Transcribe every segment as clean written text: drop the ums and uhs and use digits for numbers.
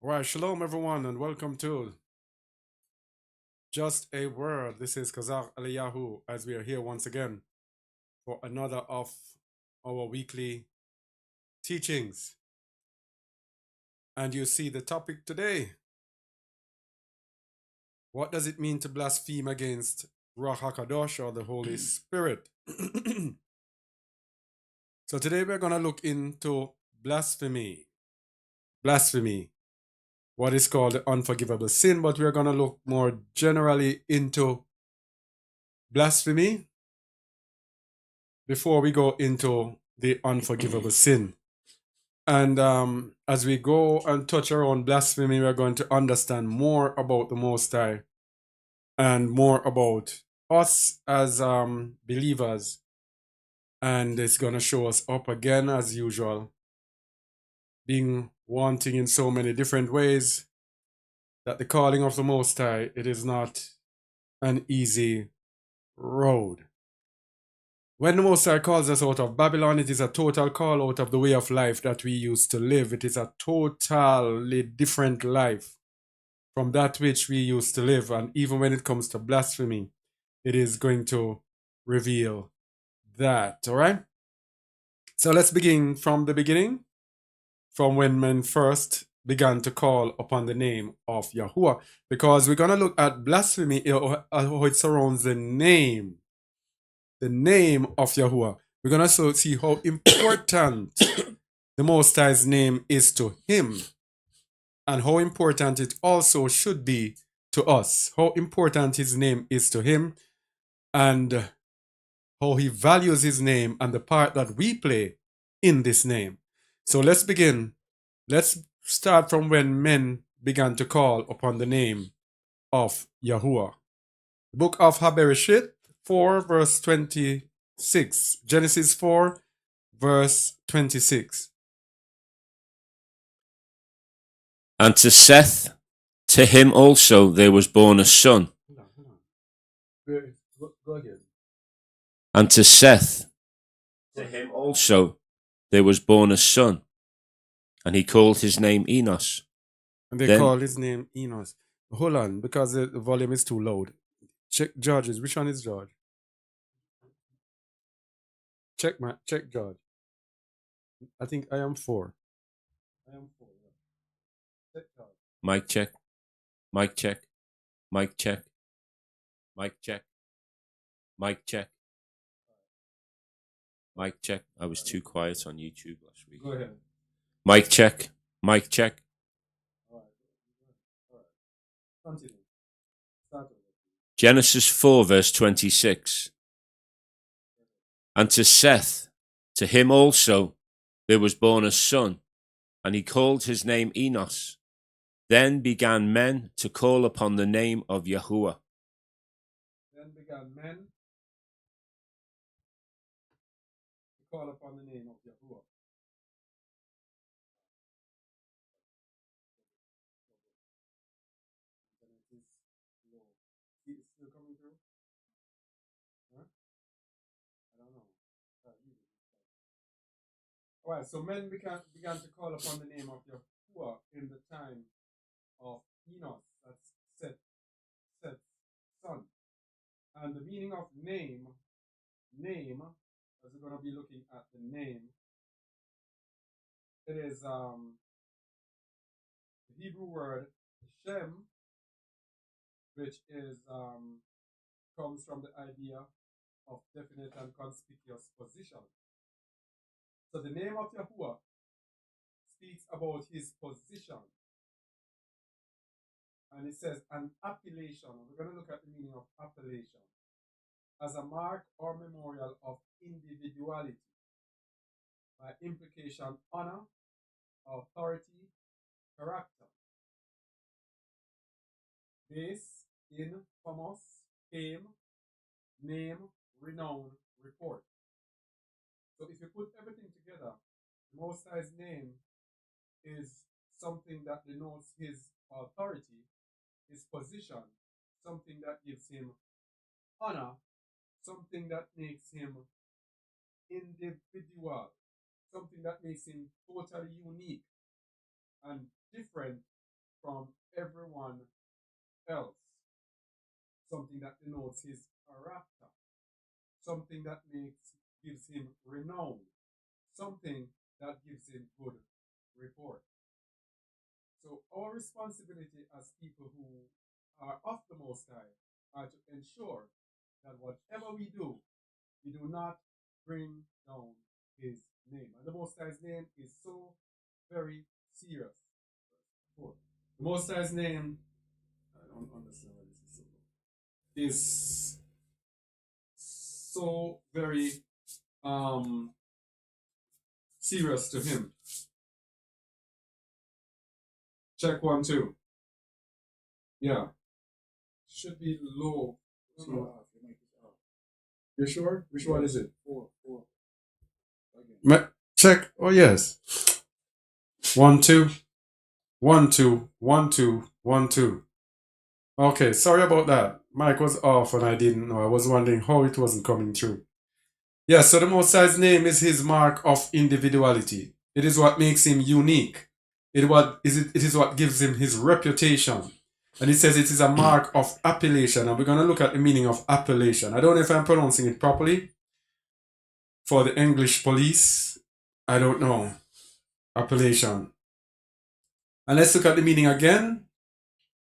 All right, shalom everyone, and welcome to Just a Word. This is Kazakh Aliyahu, as we are here once again for another of our weekly teachings. And you see the topic today. What does it mean to blaspheme against Ruach HaKadosh, or the Holy Spirit? So today we're going to look into blasphemy. Blasphemy, what is called the unforgivable sin, but we're going to look more generally into blasphemy before we go into the unforgivable sin. And as we go and touch around blasphemy, we're going to understand more about the Most High and more about us as believers. And it's going to show us up again, as usual, being wanting in so many different ways, that the calling of the Most High, it is not an easy road. When the Most High calls us out of Babylon, it is a total call out of the way of life that we used to live. It is a totally different life from that which we used to live. And even when it comes to blasphemy, it is going to reveal that. All right? So let's begin from the beginning, from when men first began to call upon the name of Yahuwah, because we're going to look at blasphemy, how it surrounds the name of Yahuwah. We're going to see how important the Most High's name is to him, and how important it also should be to us. How important his name is to him, and how he values his name and the part that we play in this name. So let's begin. Let's start from when men began to call upon the name of Yahuwah. Book of Habereshit 4 verse 26. Genesis 4 verse 26. And to Seth, to him also there was born a son. Go again. And to Seth, to him also there was born a son. And he called his name Enos. And they call his name Enos. Hold on, because the volume is too loud. Check George's. Which one is George? Check George. I think I am 4. I am 4. Yeah. Check George. Mic check. Mic check. Mic check. Mic check. Mic check. Mic check. I was too quiet on YouTube last week. Go ahead. Mic check. Mic check. All right. Continue. Start over. Genesis 4 verse 26. And to Seth, to him also there was born a son, and he called his name Enos. Then began men to call upon the name of Yahuwah. Then began men to call upon the name of Yahuwah. It's still coming through? Huh? I don't know. All right, so men began to call upon the name of Yahuwah in the time of Enos, that's Seth's son. And the meaning of name, as we're going to be looking at the name, it is the Hebrew word Shem, which is comes from the idea of definite and conspicuous position. So the name of Yahuwah speaks about his position. And it says an appellation. We're going to look at the meaning of appellation as a mark or memorial of individuality. By implication, honor, authority, character. Base, in, famous, fame, name, renown, report. So if you put everything together, the Most High's name is something that denotes his authority, his position, something that gives him honor, something that makes him individual, something that makes him totally unique and different from everyone else, something that denotes his character, something that gives him renown, something that gives him good report. So our responsibility as people who are of the Most High are to ensure that whatever we do not bring down his name. And the Most High's name is so very serious. The Most High's name, I don't understand what this is, is so very serious to him. Check 1, 2. Yeah. Should be low. So, you sure? Which one is it? 4. Check. Oh yes. 1, 2. 1, 2. 1, 2. 1, 2. Okay, sorry about that. Mic was off and I didn't know. I was wondering how it wasn't coming through. Yeah, so the Most High's name is his mark of individuality. It is what makes him unique. It is what gives him his reputation. And it says it is a mark of appellation. And we're going to look at the meaning of appellation. I don't know if I'm pronouncing it properly. For the English police, I don't know. Appellation. And let's look at the meaning again.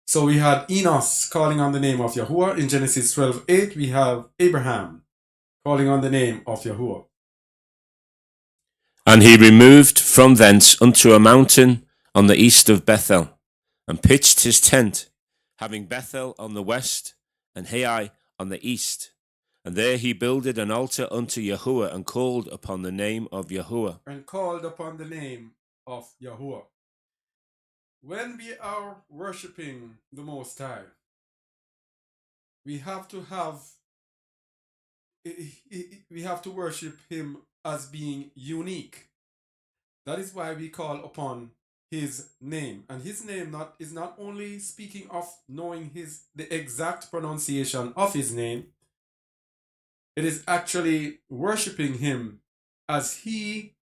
So we had Enos calling on the name of Yahuwah. In Genesis 12:8, we have Abraham calling on the name of Yahuwah. And he removed from thence unto a mountain on the east of Bethel, and pitched his tent, having Bethel on the west, and Hai on the east. And there he builded an altar unto Yahuwah, and called upon the name of Yahuwah. And called upon the name of Yahuwah. When we are worshiping the Most High, we have to worship him as being unique. That is why we call upon his name. And his name is not only speaking of knowing the exact pronunciation of his name, it is actually worshiping him as he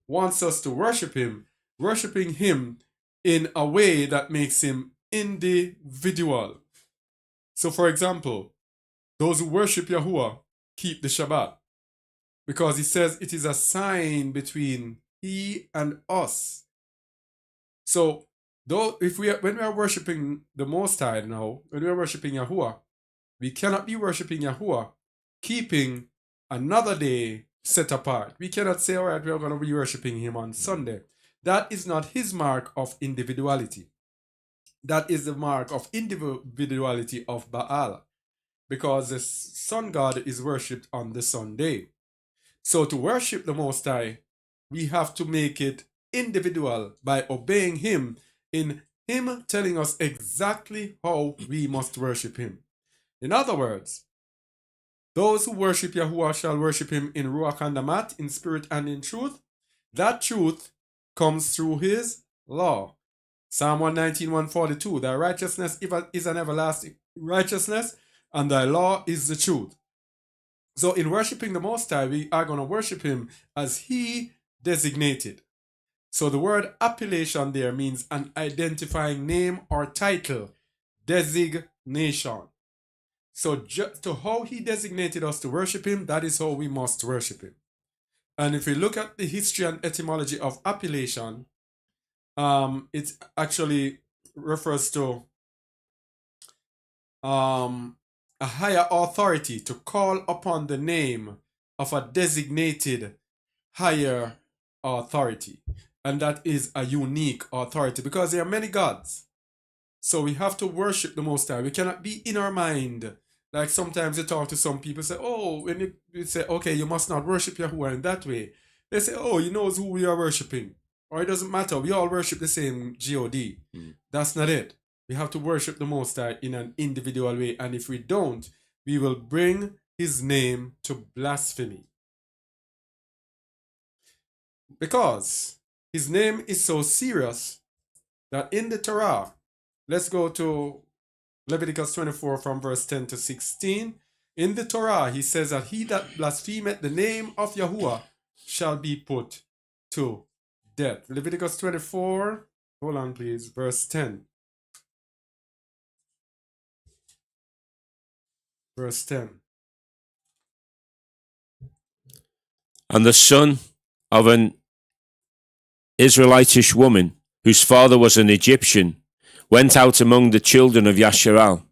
wants us to worship him, worshiping him in a way that makes him individual. So for example, those who worship Yahuwah keep the Shabbat, because he says it is a sign between he and us. So when we are worshiping the Most High now, when we are worshiping Yahuwah, we cannot be worshiping Yahuwah keeping another day set apart. We cannot say, all right, we are going to be worshiping him on Sunday. That is not his mark of individuality. That is the mark of individuality of Baal, because the sun god is worshipped on the Sunday. So to worship the Most High, we have to make it individual by obeying him in him telling us exactly how we must worship him. In other words, those who worship Yahuwah shall worship him in ruach and amat, in spirit and in truth. That truth comes through his law. Psalm 119, 142, thy righteousness is an everlasting righteousness, and thy law is the truth. So in worshiping the Most High, we are going to worship him as he designated. So the word appellation there means an identifying name or title, designation. So to how he designated us to worship him, that is how we must worship him. And if we look at the history and etymology of appellation, it actually refers to a higher authority, to call upon the name of a designated higher authority. And that is a unique authority, because there are many gods. So we have to worship the Most High. We cannot be in our mind. Like sometimes you talk to some people, say, oh, when you say, okay, you must not worship Yahuwah in that way. They say, oh, he knows who we are worshiping. Or it doesn't matter. We all worship the same God. That's not it. We have to worship the Most High in an individual way. And if we don't, we will bring his name to blasphemy. Because his name is so serious that in the Torah, let's go to Leviticus 24 from verse 10 to 16. In the Torah, he says that he that blasphemeth the name of Yahuwah shall be put to death. Leviticus 24, hold on please, verse 10. Verse 10. And the son of an Israelitish woman, whose father was an Egyptian, went out among the children of Yasharal.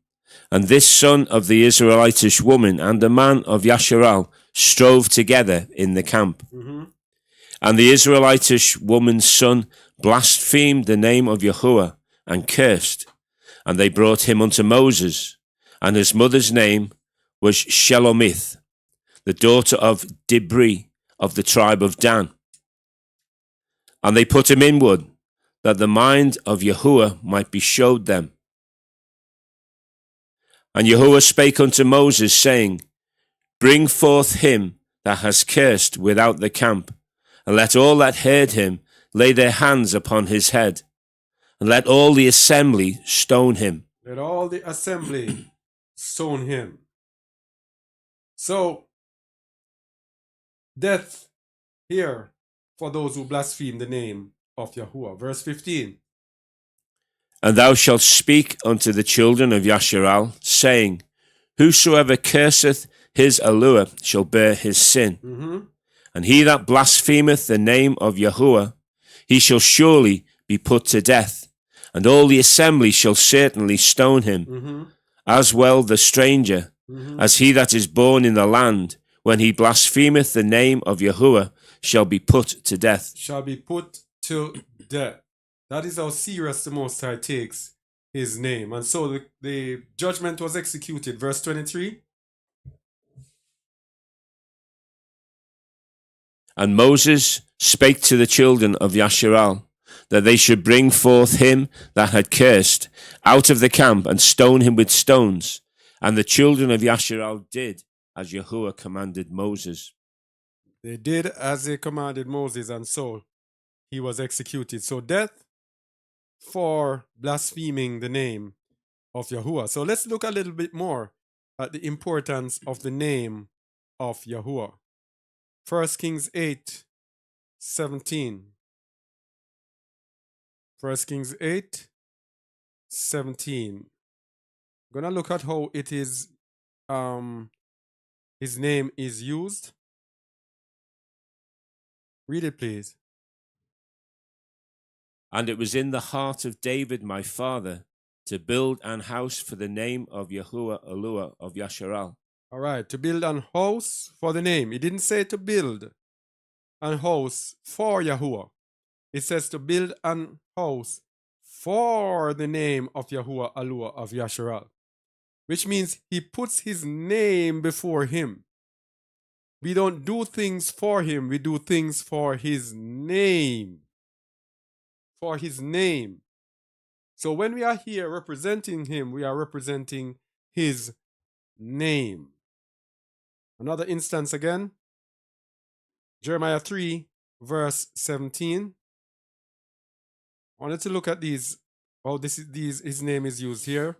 And this son of the Israelitish woman and the man of Yasharal strove together in the camp. Mm-hmm. And the Israelitish woman's son blasphemed the name of Yahuwah and cursed. And they brought him unto Moses. And his mother's name was Shelomith, the daughter of Dibri of the tribe of Dan. And they put him inward, that the mind of Yahuwah might be showed them. And Yahuwah spake unto Moses, saying, Bring forth him that has cursed without the camp, and let all that heard him lay their hands upon his head, and let all the assembly stone him. Let all the assembly stone him. So, death here for those who blaspheme the name of Yahuwah. Verse 15. And thou shalt speak unto the children of Yasharal, saying, Whosoever curseth his allure shall bear his sin. Mm-hmm. And he that blasphemeth the name of Yahuwah, he shall surely be put to death. And all the assembly shall certainly stone him, Mm-hmm. as well the stranger, Mm-hmm. as he that is born in the land, when he blasphemeth the name of Yahuwah, shall be put to death. Shall be put to death. That is how serious the Most High takes his name. And so the judgment was executed. Verse 23. And Moses spake to the children of Yasharal, that they should bring forth him that had cursed out of the camp, and stone him with stones. And the children of Yasharal did as Yahuwah commanded Moses. They did as they commanded Moses, and so he was executed. So death for blaspheming the name of Yahuwah. So let's look a little bit more at the importance of the name of Yahuwah. 1 Kings 8:17. 1 Kings 8:17. I'm gonna look at how it is his name is used. Read it, please. And it was in the heart of David my father to build an house for the name of Yahuwah Eluah of Yasharal. All right, to build an house for the name. It didn't say to build an house for Yahuwah. It says to build an house for the name of Yahuwah Eluah of Yasharal, which means he puts his name before him. We don't do things for him, we do things for his name. For his name. So when we are here representing him, we are representing his name. Another instance again. Jeremiah 3, verse 17. I wanted to look at these, how his name is used here.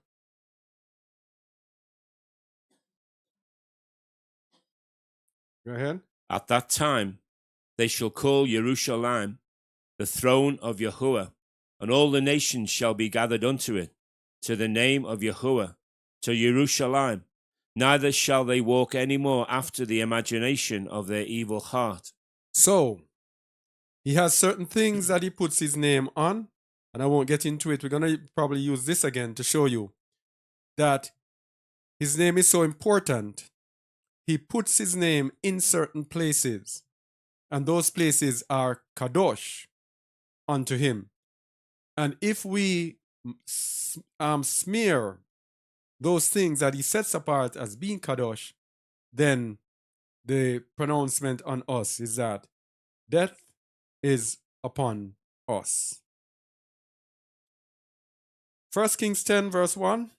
Go ahead. At that time they shall call Jerusalem the throne of Yahuwah, and all the nations shall be gathered unto it, to the name of Yahuwah, to Jerusalem. Neither shall they walk any more after the imagination of their evil heart. So, he has certain things that he puts his name on, and I won't get into it. We're going to probably use this again to show you that his name is so important. He puts his name in certain places, and those places are kadosh unto him. And if we smear those things that he sets apart as being kadosh, then the pronouncement on us is that death is upon us. 1 Kings 10, verse 1.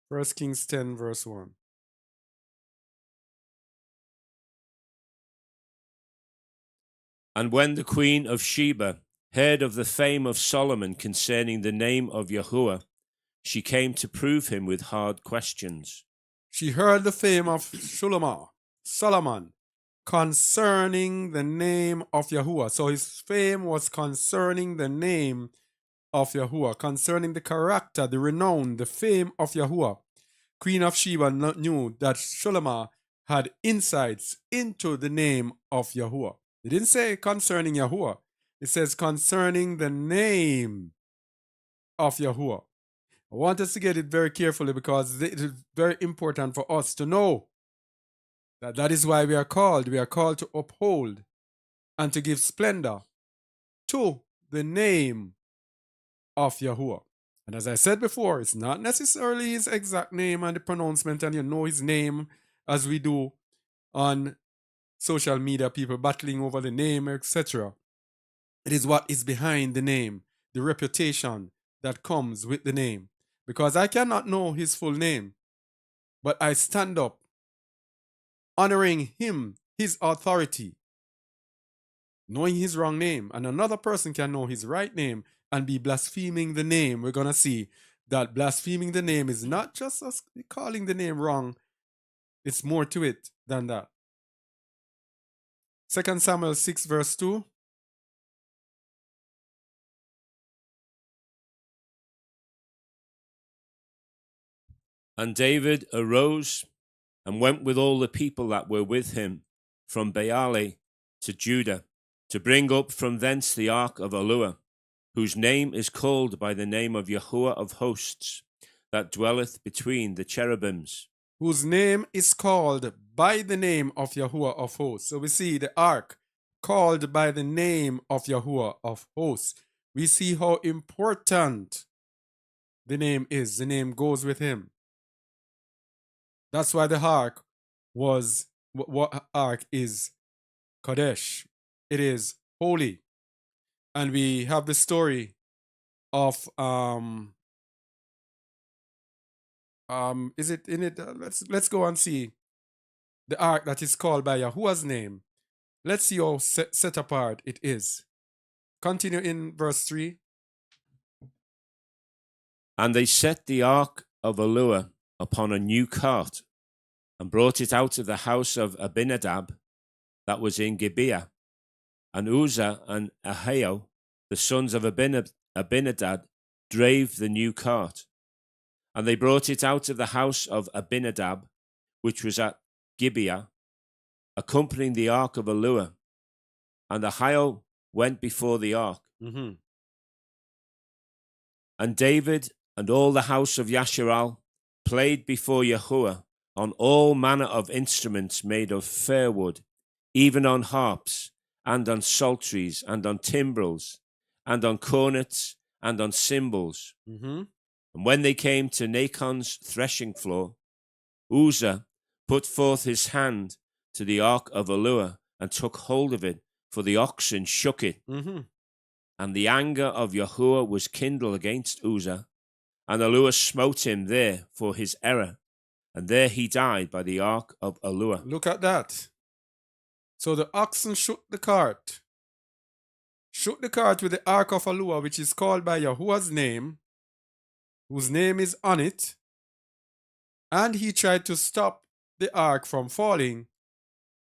First Kings 10, verse 1. And when the queen of Sheba heard of the fame of Solomon concerning the name of Yahuwah, she came to prove him with hard questions. She heard the fame of Solomon, concerning the name of Yahuwah. So his fame was concerning the name of Yahuwah, concerning the character, the renown, the fame of Yahuwah. Queen of Sheba knew that Shulamah had insights into the name of Yahuwah. It didn't say concerning Yahuwah. It says concerning the name of Yahuwah. I want us to get it very carefully because it is very important for us to know that that is why we are called. We are called to uphold and to give splendor to the name of Yahuwah. And as I said before, it's not necessarily his exact name and the pronouncement, and you know his name as we do on social media, people battling over the name, etc. It is what is behind the name, the reputation that comes with the name. Because I cannot know his full name, but I stand up honoring him, his authority, knowing his wrong name, and another person can know his right name and be blaspheming the name. We're going to see that blaspheming the name is not just us calling the name wrong, it's more to it than that. 2 Samuel 6 verse 2. And David arose and went with all the people that were with him from Baale to Judah, to bring up from thence the ark of Eluah, whose name is called by the name of Yahuwah of hosts, that dwelleth between the cherubims. Whose name is called by the name of Yahuwah of hosts. So we see the ark called by the name of Yahuwah of hosts. We see how important the name is. The name goes with him. That's why the ark was, what ark is Kodesh. It is holy. And we have the story of is it in it? Let's go and see the ark that is called by Yahuwah's name. Let's see how set apart it is. Continue in verse 3. And they set the ark of Eluah upon a new cart, and brought it out of the house of Abinadab that was in Gibeah. And Uzzah and Ahio, the sons of Abinadab, drave the new cart. And they brought it out of the house of Abinadab, which was at Gibeah, accompanying the ark of Eluah. And Ahio went before the ark. Mm-hmm. And David and all the house of Yasharal played before Yahuwah on all manner of instruments made of fir wood, even on harps, and on psalteries, and on timbrels, and on cornets, and on cymbals. Mm-hmm. And when they came to Nachon's threshing floor, Uzzah put forth his hand to the ark of Eluah, and took hold of it, for the oxen shook it. Mm-hmm. And the anger of Yahuwah was kindled against Uzzah, and Eluah smote him there for his error, and there he died by the ark of Eluah. Look at that. So the oxen shook the cart. Shook the cart with the ark of Eluah, which is called by Yahuwah's name, whose name is on it. And he tried to stop the ark from falling,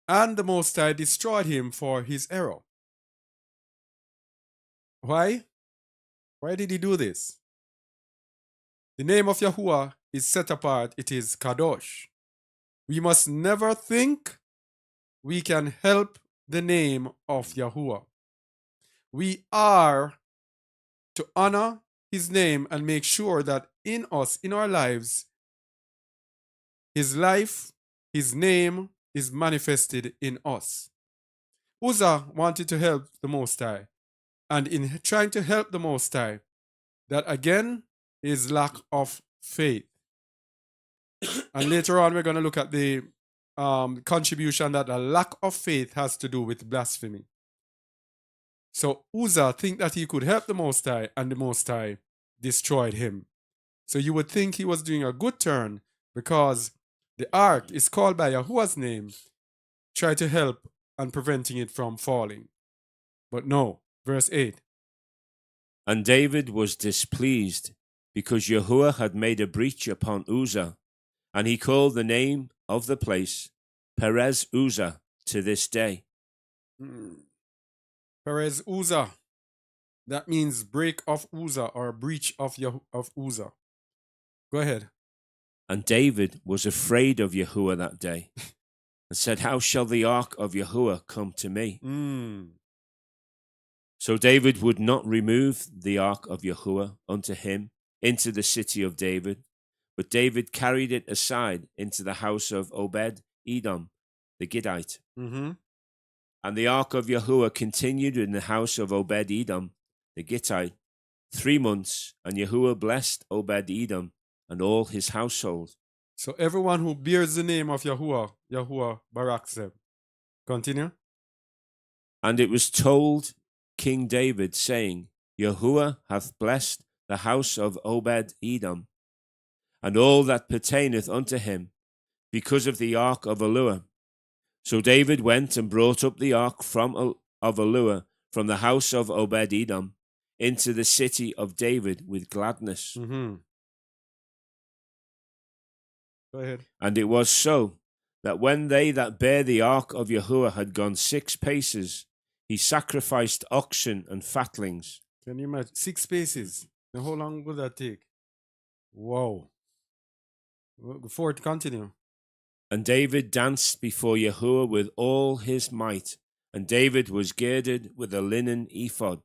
and the Most High destroyed him for his error. Why? Why did he do this? The name of Yahuwah is set apart. It is Kadosh. We must never think we can help the name of Yahuwah. We are to honor his name and make sure that in us, in our lives, his life, his name is manifested in us. Uzzah wanted to help the Most High. And in trying to help the Most High, that again is lack of faith. And later on, we're going to look at the contribution that a lack of faith has to do with blasphemy. So Uzzah think that he could help the Most High, and the Most High destroyed him. So you would think he was doing a good turn because the ark is called by Yahuwah's name, try to help and preventing it from falling. But no, verse 8. And David was displeased, because Yahuwah had made a breach upon Uzzah, and he called the name of the place Perez Uzzah to this day. Perez Uzzah. That means break of Uzzah or breach of Uzzah. Go ahead. And David was afraid of Yahuwah that day, and said, How shall the ark of Yahuwah come to me? So David would not remove the ark of Yahuwah unto him into the city of David, but David carried it aside into the house of Obed Edom the Gittite. Mm-hmm. And the ark of Yahuwah continued in the house of Obed Edom the Gittite 3 months, and Yahuwah blessed Obed Edom and all his household. So everyone who bears the name of Yahuwah, Yahuwah baraks them. Continue. And it was told King David, saying, Yahuwah hath blessed the house of Obed Edom, and all that pertaineth unto him, because of the ark of Eluah. So David went and brought up the ark of Eluah from the house of Obed Edom into the city of David with gladness. Mm-hmm. Go ahead. And it was so, that when they that bear the ark of Yahuwah had gone 6 paces, he sacrificed oxen and fatlings. Can you imagine? 6 paces. Now, how long will that take? Wow. Before it continue. And David danced before Yahuwah with all his might, and David was girded with a linen ephod.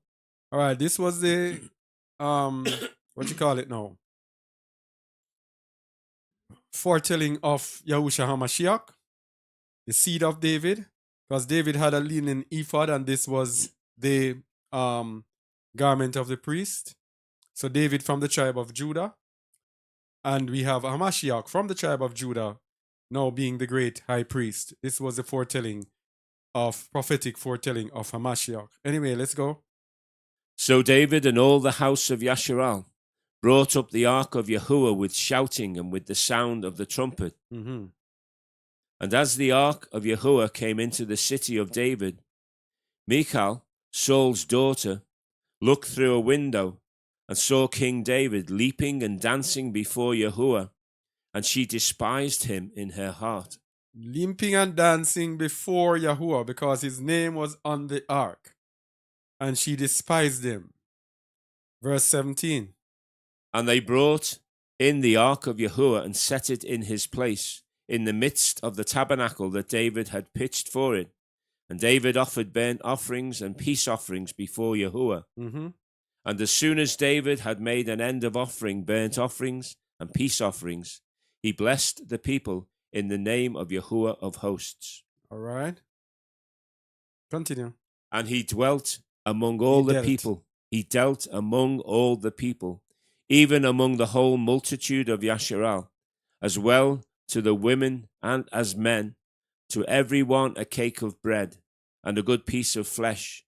All right, this was the what you call it now? Foretelling of Yahushua HaMashiach, the seed of David, because David had a linen ephod, and this was the garment of the priest. So David from the tribe of Judah, and we have HaMashiach from the tribe of Judah, now being the great high priest. This was the prophetic foretelling of HaMashiach. Anyway, let's go. So David and all the house of Yasharal brought up the ark of Yahuwah with shouting and with the sound of the trumpet. Mm-hmm. And as the ark of Yahuwah came into the city of David, Michal, Saul's daughter, looked through a window and saw King David leaping and dancing before Yahuwah, and she despised him in her heart. Limping and dancing before Yahuwah because his name was on the ark, and she despised him. Verse 17. And they brought in the ark of Yahuwah and set it in his place, in the midst of the tabernacle that David had pitched for it. And David offered burnt offerings and peace offerings before Yahuwah. Mm-hmm. And as soon as David had made an end of offering burnt offerings and peace offerings, he blessed the people in the name of Yahuwah of hosts. All right. Continue. And he dwelt among all the people. He dealt among all the people, even among the whole multitude of Yasharal, as well to the women and as men, to every one a cake of bread, and a good piece of flesh,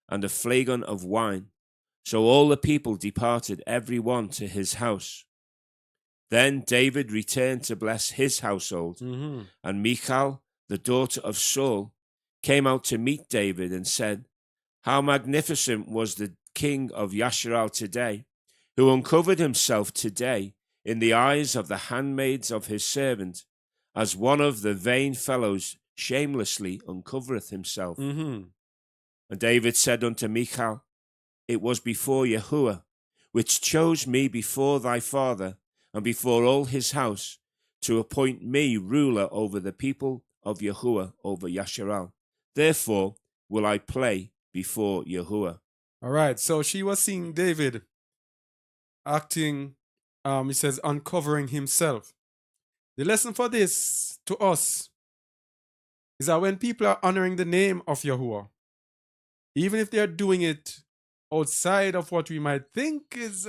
and a flagon of wine. So all the people departed, every one to his house. Then David returned to bless his household, Mm-hmm. and Michal, the daughter of Saul, came out to meet David and said, How magnificent was the king of Yasharal today, who uncovered himself today in the eyes of the handmaids of his servant, as one of the vain fellows shamelessly uncovereth himself. Mm-hmm. And David said unto Michal, It was before Yahuwah, which chose me before thy father, and before all his house, to appoint me ruler over the people of Yahuwah, over Yasharal. Therefore will I play before Yahuwah. All right. So she was seeing David acting, he says, uncovering himself. The lesson for this to us is that when people are honoring the name of Yahuwah, even if they're doing it outside of what we might think is,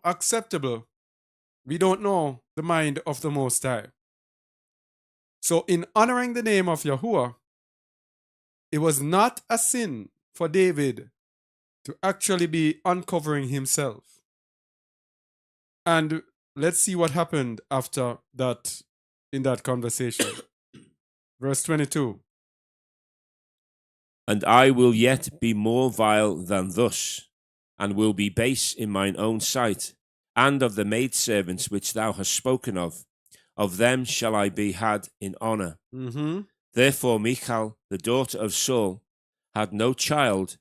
acceptable, we don't know the mind of the Most High. So in honoring the name of Yahuwah, it was not a sin for David to actually be uncovering himself. And let's see what happened after that in that conversation. Verse 22. And I will yet be more vile than thus, and will be base in mine own sight, and of the maidservants which thou hast spoken of them shall I be had in honour. Mm-hmm. Therefore Michal, the daughter of Saul, had no child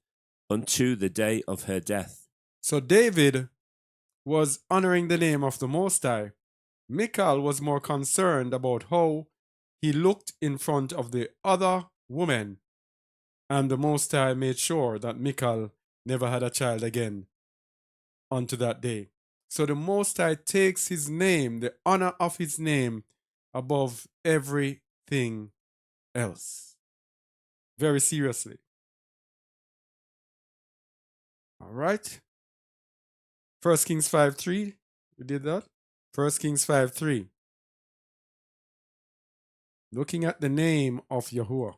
unto the day of her death. So David was honoring the name of the Most High. Michal was more concerned about how he looked in front of the other woman, and the Most High made sure that Michal never had a child again unto that day. So the Most High takes his name, the honor of his name, above everything else. Very seriously. All right. 1 Kings 5:3. We did that. 1 Kings 5:3. Looking at the name of Yahuwah.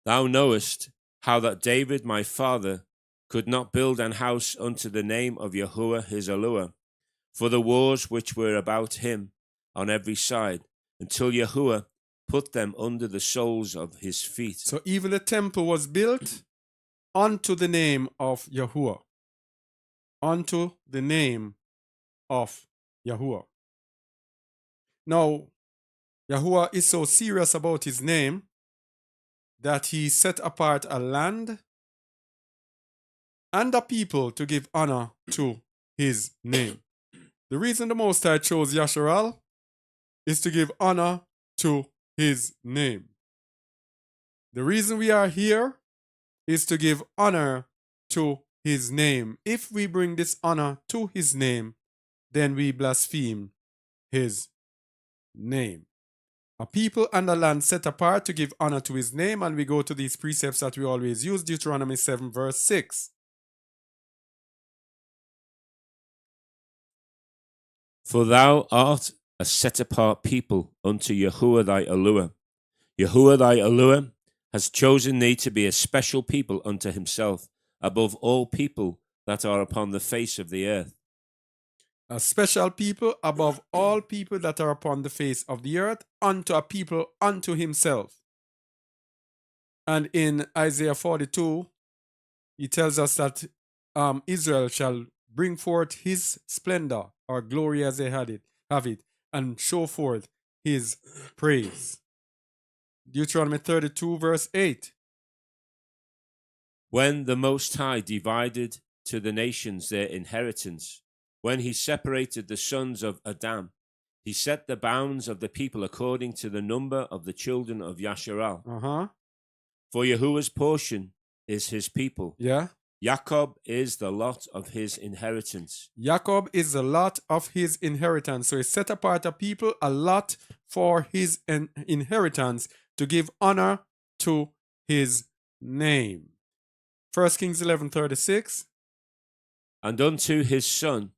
Thou knowest how that David my father could not build an house unto the name of Yahuwah his Elohim, for the wars which were about him on every side, until Yahuwah put them under the soles of his feet. So even the temple was built unto the name of Yahuwah. Unto the name of Yahuwah. Now, Yahuwah is so serious about his name that he set apart a land and a people to give honor to his name. The reason the Most High chose Yasharal is to give honor to his name. The reason we are here is to give honor to his name. If we bring dishonor to his name, then we blaspheme his name. A people and a land set apart to give honor to his name, and we go to these precepts that we always use, Deuteronomy 7 verse 6. For thou art a set apart people unto Yahuwah thy Elohim. Yahuwah thy Elohim has chosen thee to be a special people unto himself, above all people that are upon the face of the earth. A special people above all people that are upon the face of the earth, unto a people unto himself. And in Isaiah 42, he tells us that Israel shall bring forth his splendor or glory as they have it, and show forth his praise. Deuteronomy 32 verse 8. When the Most High divided to the nations their inheritance, when he separated the sons of Adam, he set the bounds of the people according to the number of the children of Yasharal. For Yahuwah's portion is his people. Yeah. Jacob is the lot of his inheritance. Jacob is the lot of his inheritance. So he set apart a people, a lot for his inheritance, to give honor to his name. 1 Kings 11:36. And unto his son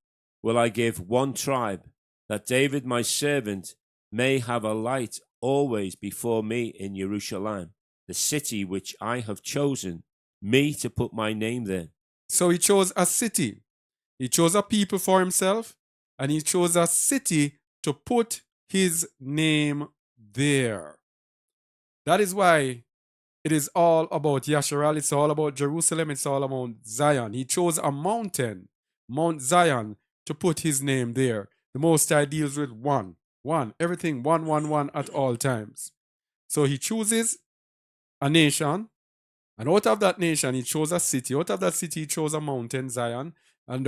will I give one tribe, that David my servant may have a light always before me in Jerusalem, the city which I have chosen me to put my name there. So he chose a city. He chose a people for himself, and he chose a city to put his name there. That is why it is all about Yasharal. It's all about Jerusalem. It's all about Zion. He chose a mountain, Mount Zion, to put his name there. The Most High deals with one, everything one at all times. So he chooses a nation, and out of that nation he chose a city. Out of that city he chose a mountain, Zion, and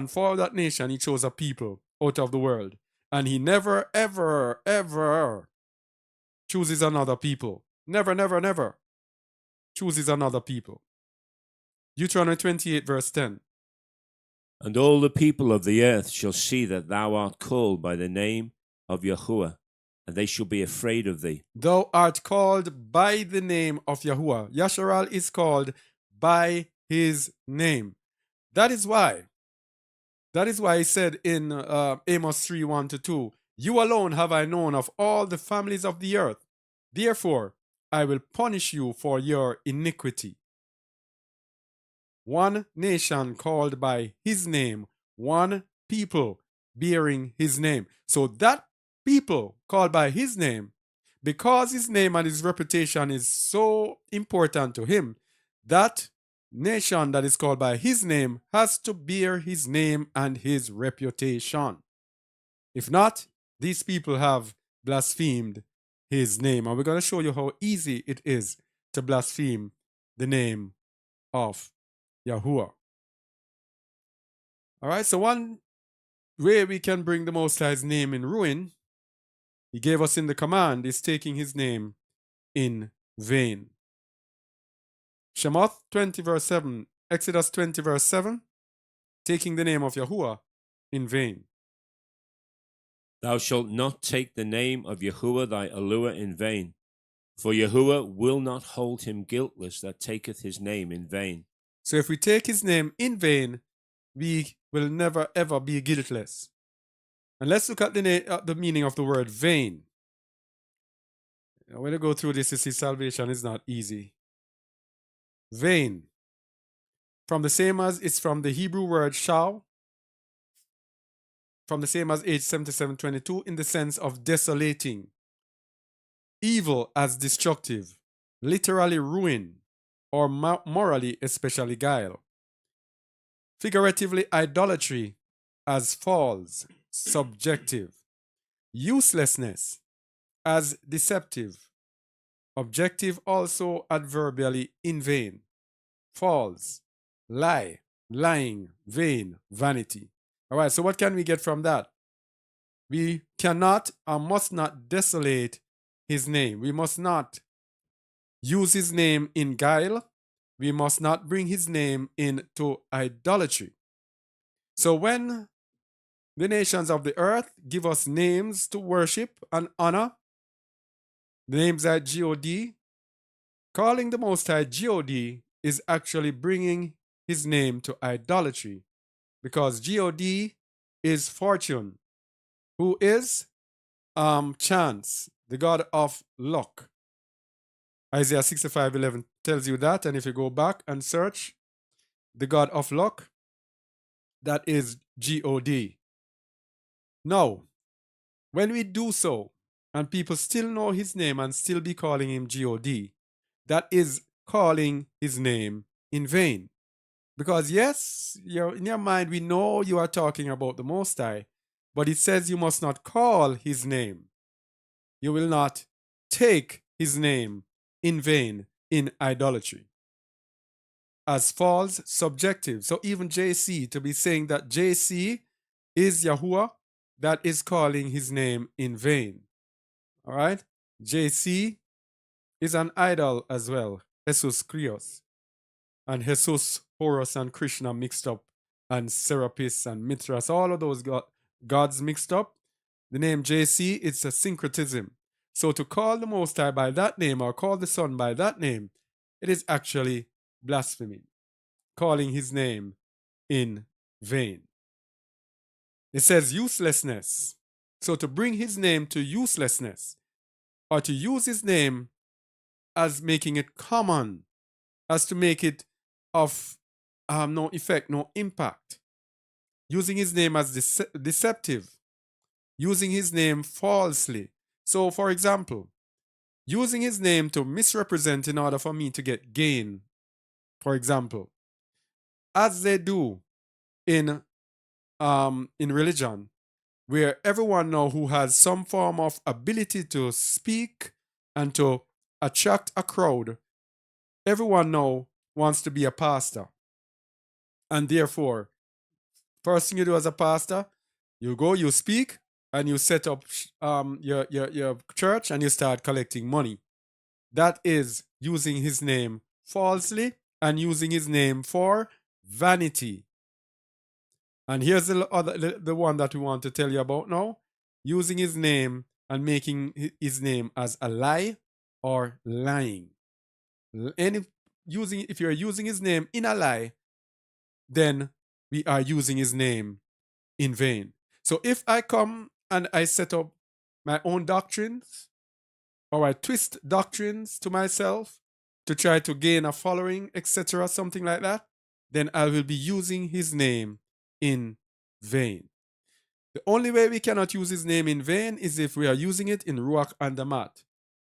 for that nation he chose a people out of the world. And he never, ever, ever chooses another people. Never, never, never chooses another people. Deuteronomy 28 verse 10. And all the people of the earth shall see that thou art called by the name of Yahuwah, and they shall be afraid of thee. Thou art called by the name of Yahuwah. Yasharal is called by his name. That is why he said in Amos 3:1-2, you alone have I known of all the families of the earth. Therefore, I will punish you for your iniquity. One nation called by his name, one people bearing his name. So that people called by his name, because his name and his reputation is so important to him, that nation that is called by his name has to bear his name and his reputation. If not, these people have blasphemed his name. And we're going to show you how easy it is to blaspheme the name of Yahuwah. All right, so one way we can bring the Most High's name in ruin, he gave us in the command, is taking his name in vain. Shemoth 20 verse 7, Exodus 20 verse 7, taking the name of Yahuwah in vain. Thou shalt not take the name of Yahuwah thy Elohim in vain, for Yahuwah will not hold him guiltless that taketh his name in vain. So if we take his name in vain, we will never ever be guiltless. And let's look at the meaning of the word vain. When you go through this, you see salvation is not easy. Vain. It's from the Hebrew word shal, from the same as H7722, in the sense of desolating. Evil as destructive, literally ruin, or morally especially guile. Figuratively, idolatry as false, subjective. Uselessness as deceptive. Objective also adverbially in vain. False, lie, lying, vain, vanity. All right, so what can we get from that? We cannot or must not desolate his name. We must not use his name in guile. We must not bring his name into idolatry. So when the nations of the earth give us names to worship and honor, names like God, calling the Most High God is actually bringing his name to idolatry, because God is fortune, who is chance, the god of luck. Isaiah 65:11 tells you that, and if you go back and search the god of luck, that is God. Now, when we do so, and people still know his name and still be calling him God, that is calling his name in vain. Because yes, in your mind, we know you are talking about the Most High, but it says you must not call his name. You will not take his name in vain in idolatry. As false, subjective. So even JC, to be saying that JC is Yahuwah, that is calling his name in vain. All right? JC is an idol as well. Jesus Krios. And Jesus, Horus, and Krishna mixed up. And Serapis and Mithras, all of those gods mixed up. The name JC, it's a syncretism. So to call the Most High by that name or call the Son by that name, it is actually blasphemy, calling his name in vain. It says uselessness. So to bring his name to uselessness, or to use his name as making it common, as to make it of no effect, no impact, using his name as deceptive, using his name falsely. So, for example, using his name to misrepresent in order for me to get gain, for example, as they do in religion, where everyone now who has some form of ability to speak and to attract a crowd, everyone now wants to be a pastor. And therefore, first thing you do as a pastor, you go, you speak, and you set up your church and you start collecting money. That is using his name falsely and using his name for vanity. And here's the one that we want to tell you about now. Using his name and making his name as a lie or lying. If you're using his name in a lie, then we are using his name in vain. So if I come and I set up my own doctrines, or I twist doctrines to myself to try to gain a following, etc., something like that, then I will be using his name in vain. The only way we cannot use his name in vain is if we are using it in ruach and damat.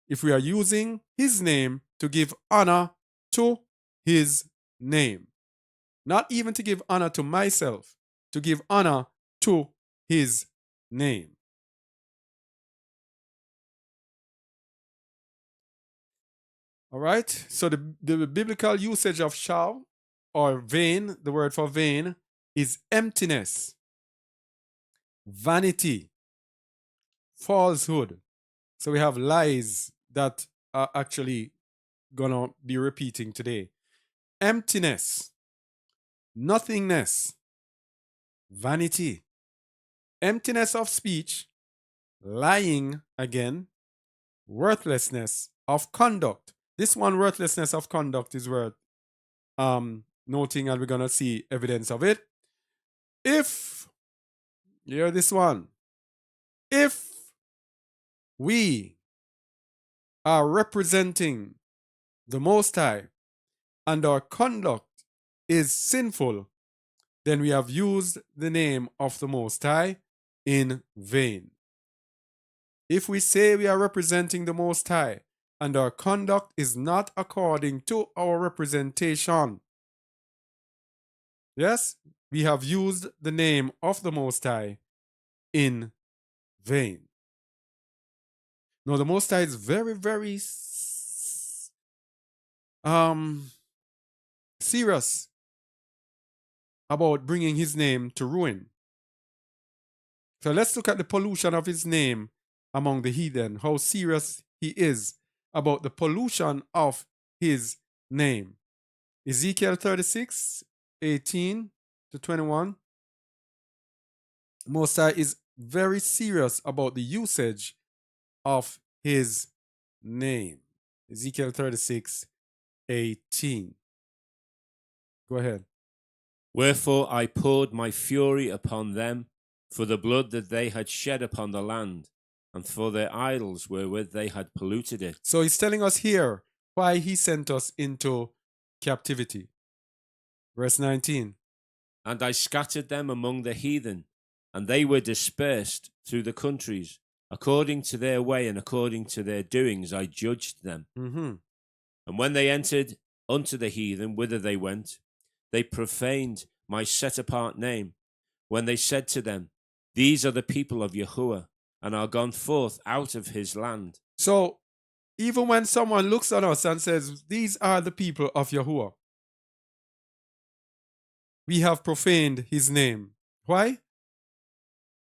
If we are using his name to give honor to his name. Not even to give honor to myself, to give honor to his name. All right. So the biblical usage of shall or vain, the word for vain, is emptiness, vanity, falsehood. So we have lies that are actually gonna be repeating today. Emptiness, nothingness, vanity, emptiness of speech, lying again, worthlessness of conduct. This one, worthlessness of conduct, is worth noting, and we're gonna see evidence of it. If, hear this one, if we are representing the Most High and our conduct is sinful, then we have used the name of the Most High in vain. If we say we are representing the Most High and our conduct is not according to our representation, yes, we have used the name of the Most High in vain. Now, the Most High is very, very serious about bringing his name to ruin. So let's look at the pollution of his name among the heathen, how serious he is about the pollution of his name. Ezekiel 36, 18 to 21. Most High is very serious about the usage of his name. Ezekiel 36, 18. Go ahead. Wherefore I poured my fury upon them for the blood that they had shed upon the land, and for their idols wherewith they had polluted it. So he's telling us here why he sent us into captivity. Verse 19. And I scattered them among the heathen, and they were dispersed through the countries. According to their way and according to their doings I judged them. Mm-hmm. And when they entered unto the heathen, whither they went, they profaned my set-apart name, when they said to them, These are the people of Yahuwah, and are gone forth out of his land. So, even when someone looks at us and says, These are the people of Yahuwah, we have profaned his name. Why?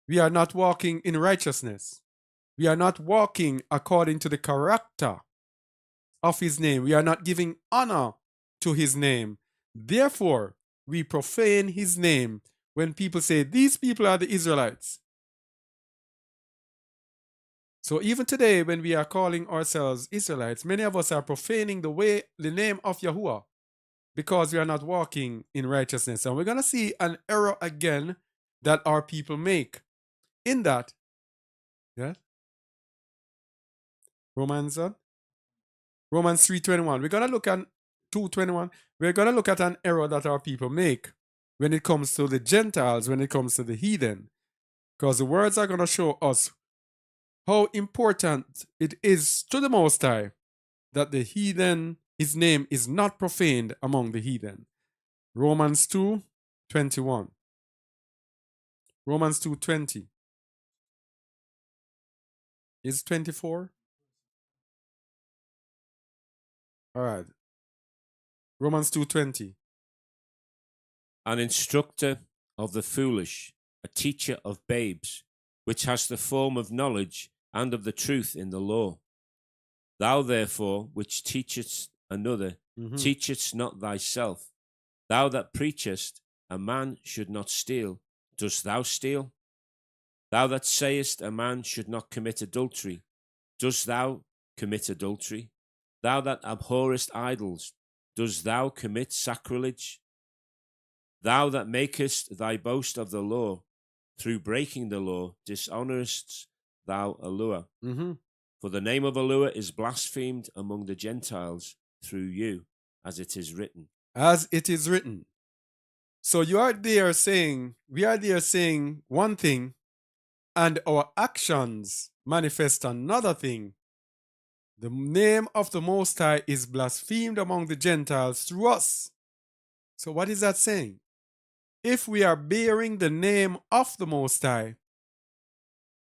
We are not walking in righteousness. We are not walking according to the character of his name. We are not giving honor to his name. Therefore, we profane his name when people say, These people are the Israelites. So even today, when we are calling ourselves Israelites, many of us are profaning the name of Yahuwah, because we are not walking in righteousness. And we're going to see an error again that our people make in that. Yeah? Romans 3:21. We're going to look at 2:21. We're going to look at an error that our people make when it comes to the Gentiles, when it comes to the heathen. Because the words are going to show us how important it is to the Most High that the heathen, his name is not profaned among the heathen. Romans 2:21. Romans 2:20. Is 24? All right. Romans 2:20. An instructor of the foolish, a teacher of babes, which has the form of knowledge and of the truth in the law. Thou therefore, which teachest another, teachest not thyself. Thou that preachest, a man should not steal, dost thou steal? Thou that sayest a man should not commit adultery, dost thou commit adultery? Thou that abhorrest idols, dost thou commit sacrilege? Thou that makest thy boast of the law, through breaking the law, dishonorest thou Yahuwah. For the name of Yahuwah is blasphemed among the Gentiles through you, as it is written. As it is written. So we are there saying one thing, and our actions manifest another thing. The name of the Most High is blasphemed among the Gentiles through us. So what is that saying? If we are bearing the name of the Most High,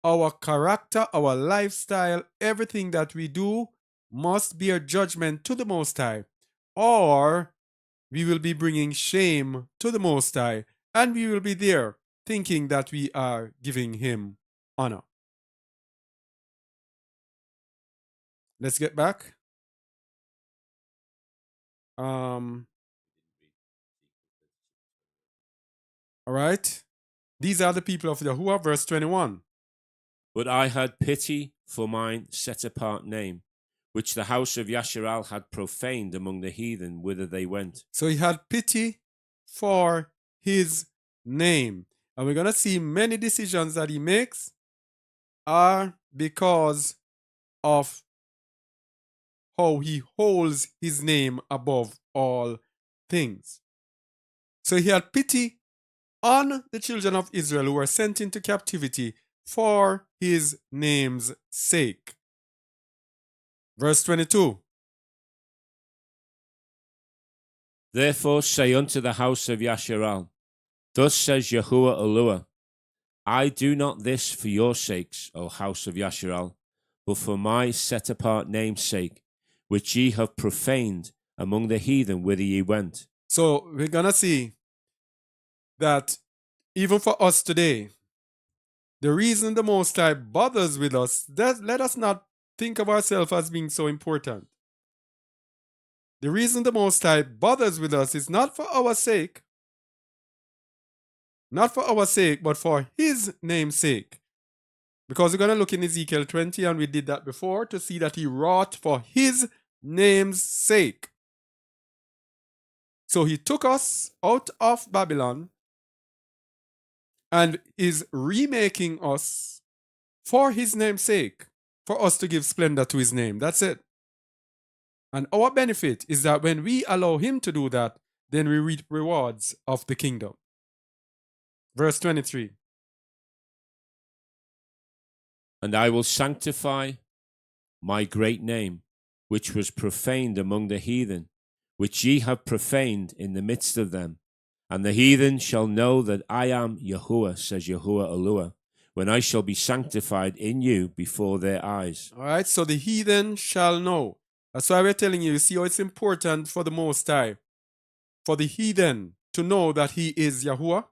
our character, our lifestyle, everything that we do must bear judgment to the Most High, or we will be bringing shame to the Most High, and we will be there thinking that we are giving him honor. Let's get back. All right. These are the people of Yahuwah, verse 21. But I had pity for mine set apart name, which the house of Yasharal had profaned among the heathen whither they went. So he had pity for his name. And we're going to see many decisions that he makes are because of how he holds his name above all things. So he had pity on the children of Israel who were sent into captivity for his name's sake. Verse 22. Therefore say unto the house of Yasharal, Thus says Yahuwah Eluah, I do not this for your sakes, O house of Yasharal, but for my set apart name's sake, which ye have profaned among the heathen whither ye went. So we're going to see that even for us today, the reason the Most High bothers with us, let us not think of ourselves as being so important. The reason the Most High bothers with us is not for our sake, but for his name's sake. Because we're going to look in Ezekiel 20, and we did that before, to see that he wrought for his name's sake. So he took us out of Babylon and is remaking us for his name's sake, for us to give splendor to his name. That's it. And our benefit is that when we allow him to do that, then we reap rewards of the kingdom. Verse 23. And I will sanctify my great name, which was profaned among the heathen, which ye have profaned in the midst of them. And the heathen shall know that I am Yahuwah, says Yahuwah Eluah, when I shall be sanctified in you before their eyes. All right, so the heathen shall know. That's why we're telling you, see how it's important for the Most High, for the heathen to know that he is Yahuwah.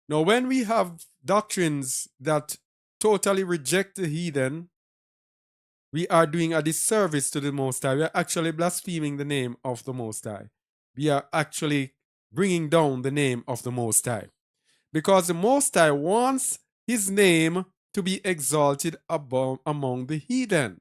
Now, when we have doctrines that totally reject the heathen, we are doing a disservice to the Most High. We are actually blaspheming the name of the Most High. We are actually bringing down the name of the Most High. Because the Most High wants his name to be exalted above among the heathen,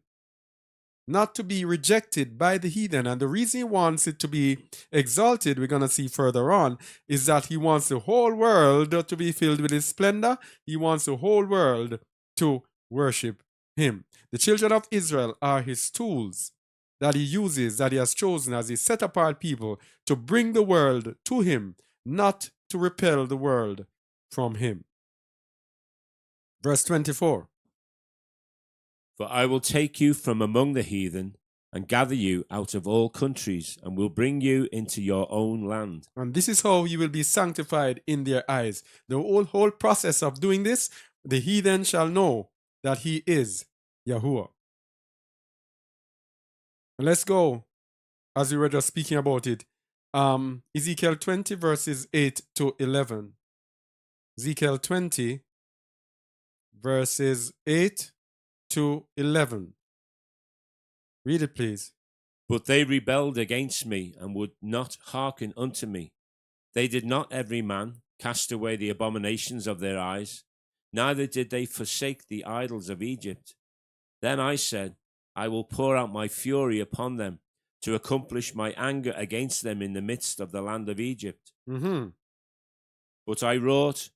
not to be rejected by the heathen. And the reason he wants it to be exalted, we're going to see further on, is that he wants the whole world to be filled with his splendor. He wants the whole world to worship him. The children of Israel are his tools that he uses, that he has chosen as his set apart people to bring the world to him, not to repel the world from him. Verse 24. For I will take you from among the heathen and gather you out of all countries, and will bring you into your own land. And this is how you will be sanctified in their eyes. The whole process of doing this, the heathen shall know that he is Yahuwah. And let's go, as we were just speaking about it, Ezekiel 20 verses 8 to 11. Ezekiel 20 verses 8 to 11. Read it, please. But they rebelled against me, and would not hearken unto me. They did not every man cast away the abominations of their eyes, neither did they forsake the idols of Egypt. Then I said, I will pour out my fury upon them, to accomplish my anger against them in the midst of the land of Egypt. But I wrought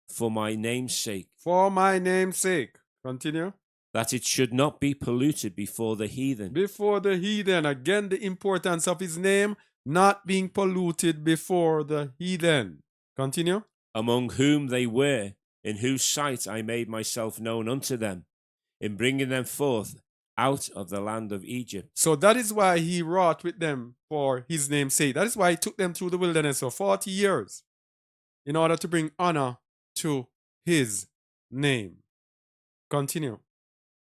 for my name's sake. For my name's sake. Continue. That it should not be polluted before the heathen. Before the heathen. Again, the importance of his name not being polluted before the heathen. Continue. Among whom they were, in whose sight I made myself known unto them, in bringing them forth out of the land of Egypt. So that is why he wrought with them for his name's sake. That is why he took them through the wilderness for 40 years in order to bring honor to his name. Continue.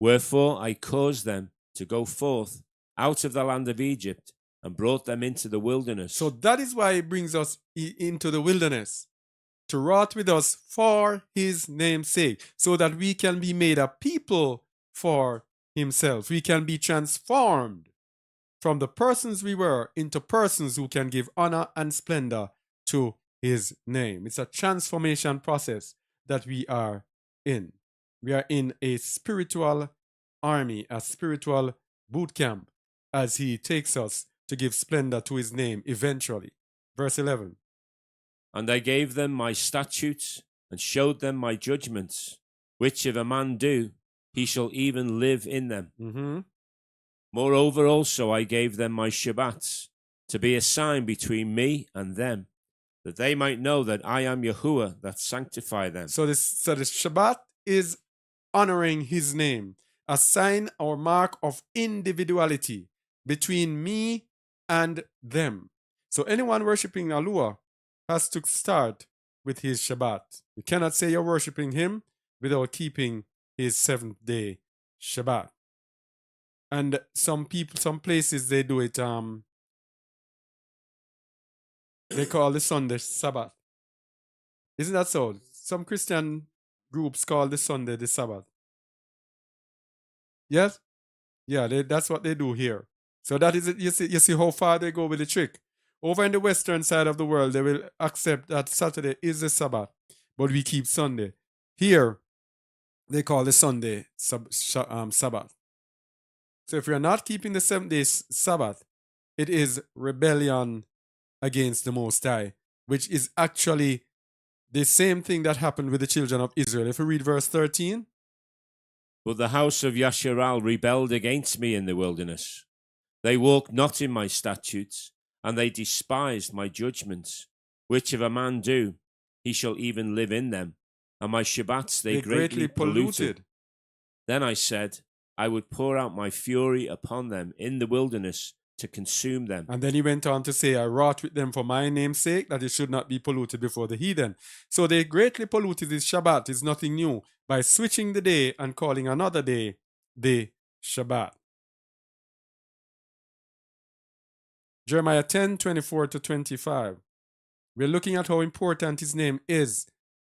Wherefore I caused them to go forth out of the land of Egypt and brought them into the wilderness. So that is why he brings us into the wilderness, to wrought with us for his name's sake, so that we can be made a people for himself. We can be transformed from the persons we were into persons who can give honor and splendor to his name. It's a transformation process that we are in. We are in a spiritual army, a spiritual boot camp, as he takes us to give splendor to his name eventually. Verse 11. And I gave them my statutes and showed them my judgments, which if a man do, he shall even live in them. Moreover also I gave them my Shabbats, to be a sign between me and them, that they might know that I am Yahuwah that sanctify them. So the Shabbat is honoring his name, a sign or mark of individuality between me and them. So anyone worshiping Alua has to start with his Shabbat. You cannot say you're worshiping him without keeping his seventh-day Shabbat. And some places they do it, they call the Sunday Sabbath. Isn't that so? Some Christian groups call the Sunday the Sabbath. Yes? Yeah, that's what they do here. So that is it. You see how far they go with the trick. Over in the western side of the world, they will accept that Saturday is the Sabbath, but we keep Sunday. Here, they call the Sunday Sabbath. So if you're not keeping the 7 days Sabbath, it is rebellion against the Most High, which is actually the same thing that happened with the children of Israel. If you read verse 13. But the house of Yasharal rebelled against me in the wilderness. They walked not in my statutes, and they despised my judgments, which if a man do, he shall even live in them. And my Shabbats they greatly polluted. Then I said, I would pour out my fury upon them in the wilderness to consume them. And then he went on to say, I wrought with them for my name's sake, that it should not be polluted before the heathen. So they greatly polluted this Shabbat. Is nothing new by switching the day and calling another day the Shabbat. Jeremiah 10:24-25. We're looking at how important his name is,